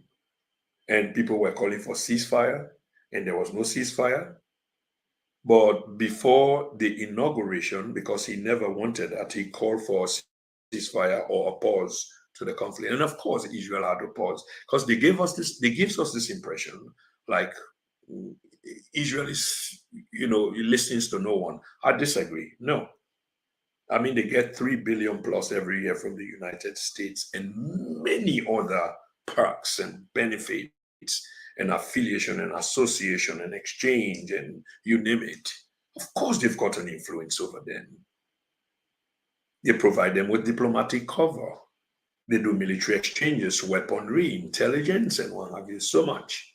and people were calling for ceasefire, and there was no ceasefire. But before the inauguration, because he never wanted that, he called for ceasefire or a pause to the conflict. And of course, Israel had to pause because they gives us this impression like Israel is, listens to no one. I disagree. No. I mean, they get 3 billion plus every year from the United States and many other perks and benefits and affiliation and association and exchange and you name it. Of course, they've got an influence over them. They provide them with diplomatic cover. They do military exchanges, weaponry, intelligence, and what have you, so much.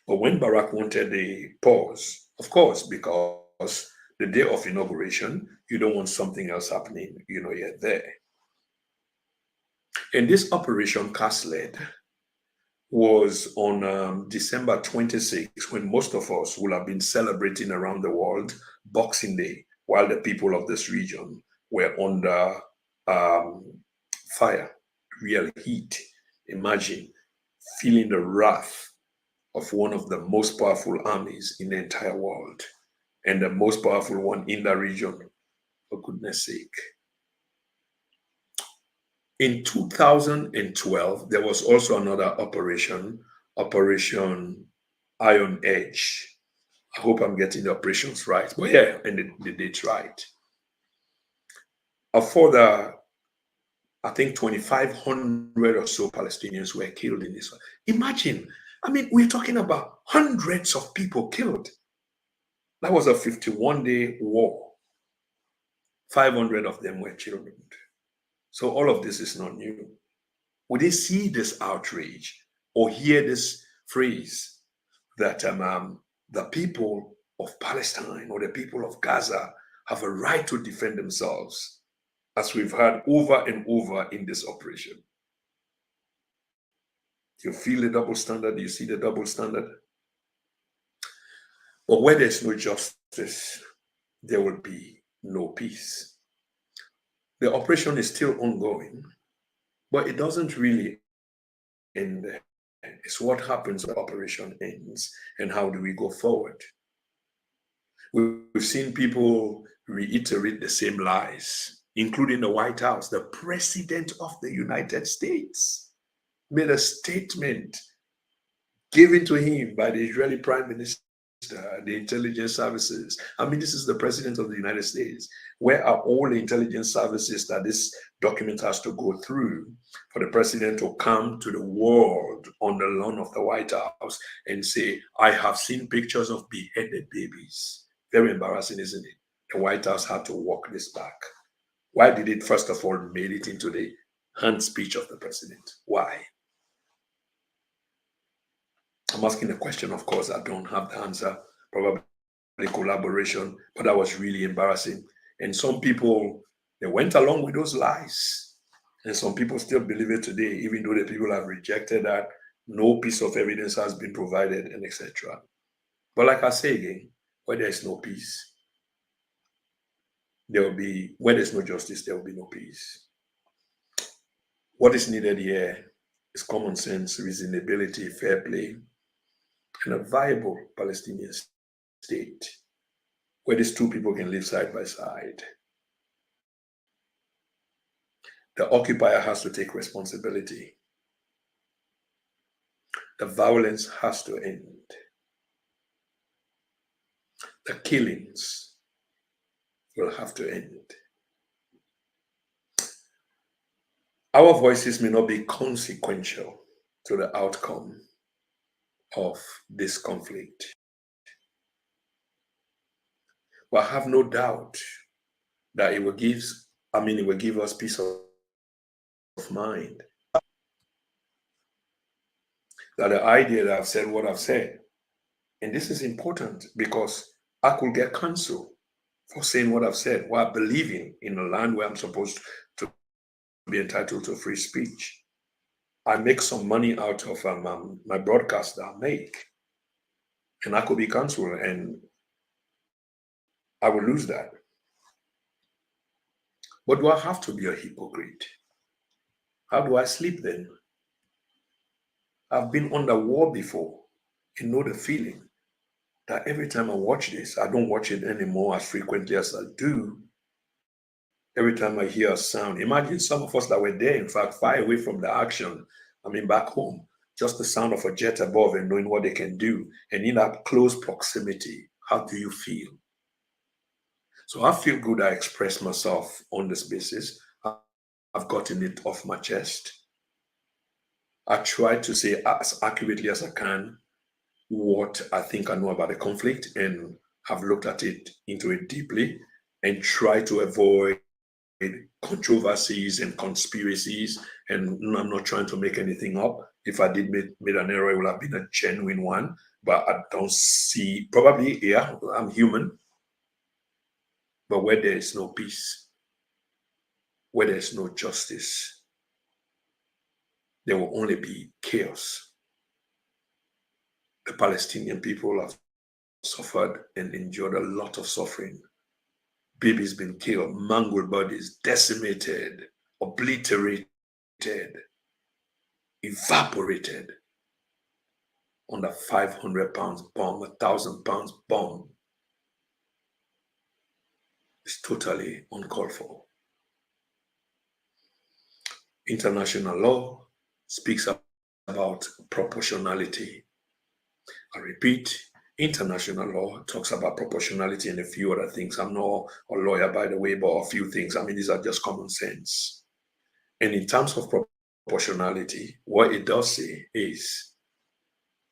But when Barack wanted a pause, of course, because the day of inauguration, you don't want something else happening, you're there. And this Operation Casled was on December 26th, when most of us will have been celebrating around the world Boxing Day, while the people of this region were under fire, real heat. Imagine feeling the wrath of one of the most powerful armies in the entire world and the most powerful one in the region, for goodness sake. In 2012, there was also another Operation Iron Edge. I hope I'm getting the operations right. But yeah, and the date's right. A further, I think 2,500 or so Palestinians were killed in this. Imagine, I mean, we're talking about hundreds of people killed. That was a 51-day war. 500 of them were children. So all of this is not new. Would they see this outrage or hear this phrase that the people of Palestine or the people of Gaza have a right to defend themselves, as we've heard over and over in this operation? Do you feel the double standard? Do you see the double standard? But where there's no justice, there will be no peace. The operation is still ongoing, but it doesn't really end there. It's what happens when the operation ends and how do we go forward. We've seen people reiterate the same lies, including the White House. The President of the United States made a statement given to him by the Israeli Prime Minister, the intelligence services. I mean, this is the President of the United States. Where are all the intelligence services that this document has to go through for the President to come to the world on the lawn of the White House and say, I have seen pictures of beheaded babies? Very embarrassing, isn't it? The White House had to walk this back. Why did it, first of all, made it into the hand speech of the President? Why? I'm asking a question, of course, I don't have the answer, probably collaboration, but that was really embarrassing. And some people, they went along with those lies. And some people still believe it today, even though the people have rejected that, no piece of evidence has been provided, and etc. But like I say again, where there is no peace, there will be, where there's no justice, there will be no peace. What is needed here is common sense, reasonability, fair play, and a viable Palestinian state where these two people can live side by side. The occupier has to take responsibility. The violence has to end. The killings will have to end. Our voices may not be consequential to the outcome of this conflict, but I have no doubt that it will give us peace of mind. That the idea that I've said what I've said, and this is important because I could get cancelled for saying what I've said while believing in a land where I'm supposed to be entitled to free speech. I make some money out of my broadcast that I make, and I could be cancelled and I will lose that. But do I have to be a hypocrite? How do I sleep then? I've been under war before and know the feeling that every time I watch this, I don't watch it anymore as frequently as I do. Every time I hear a sound, imagine some of us that were there, in fact, far away from the action. I mean, back home, just the sound of a jet above and knowing what they can do. And in that close proximity, how do you feel? So I feel good I express myself on this basis. I've gotten it off my chest. I try to say as accurately as I can what I think I know about the conflict and have looked at it into it deeply and try to avoid controversies and conspiracies. And I'm not trying to make anything up. If I did made an error, it would have been a genuine one. But I don't see, probably, yeah, I'm human. But where there is no peace, where there is no justice, there will only be chaos. The Palestinian people have suffered and endured a lot of suffering. Babies been killed, mangled bodies, decimated, obliterated, evaporated under 500 pounds bomb, 1,000 pounds bomb. It's totally uncalled for. International law speaks about proportionality. I repeat, International law talks about proportionality and a few other things. I'm not a lawyer, by the way, but a few things. I mean, these are just common sense. And in terms of proportionality, what it does say is,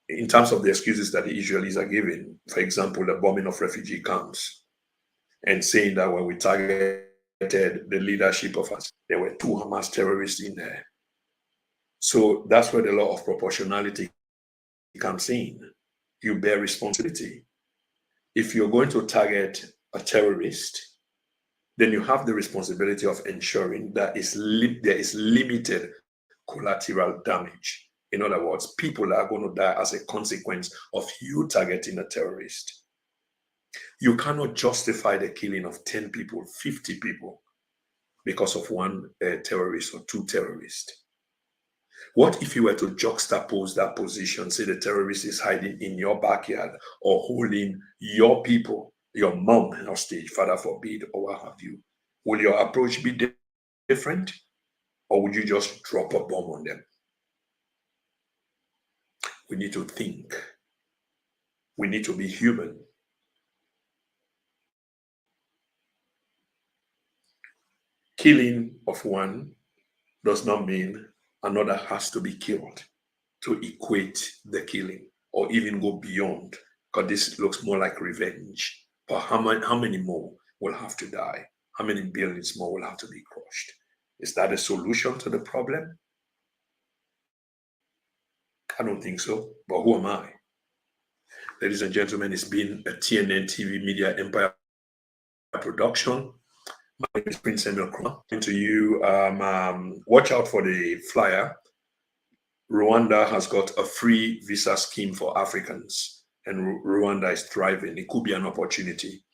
in terms of the excuses that the Israelis are giving, for example, the bombing of refugee camps, and saying that when we targeted the leadership of us, there were 2 Hamas terrorists in there. So that's where the law of proportionality comes in. You bear responsibility. If you're going to target a terrorist, then you have the responsibility of ensuring that there is limited collateral damage. In other words, people are going to die as a consequence of you targeting a terrorist. You cannot justify the killing of 10 people, 50 people because of one terrorist or 2 terrorists. What if you were to juxtapose that position, say the terrorist is hiding in your backyard or holding your people, your mom hostage, Father forbid, or what have you? Will your approach be different? Or would you just drop a bomb on them? We need to think. We need to be human. Killing of one does not mean another has to be killed to equate the killing or even go beyond, because this looks more like revenge. But how many more will have to die? How many billions more will have to be crushed? Is that a solution to the problem? I don't think so, but who am I? Ladies and gentlemen, it's been a TNN TV Media Empire production. My name is Prince Emil Krumah. To you, watch out for the flyer. Rwanda has got a free visa scheme for Africans, and Rwanda is thriving. It could be an opportunity.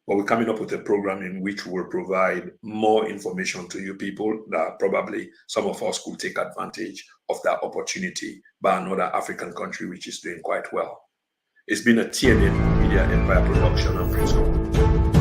But we're coming up with a program in which we'll provide more information to you people that probably some of us could take advantage of that opportunity by another African country which is doing quite well. It's been a TNN Media Empire production. I'm Prince Krumah.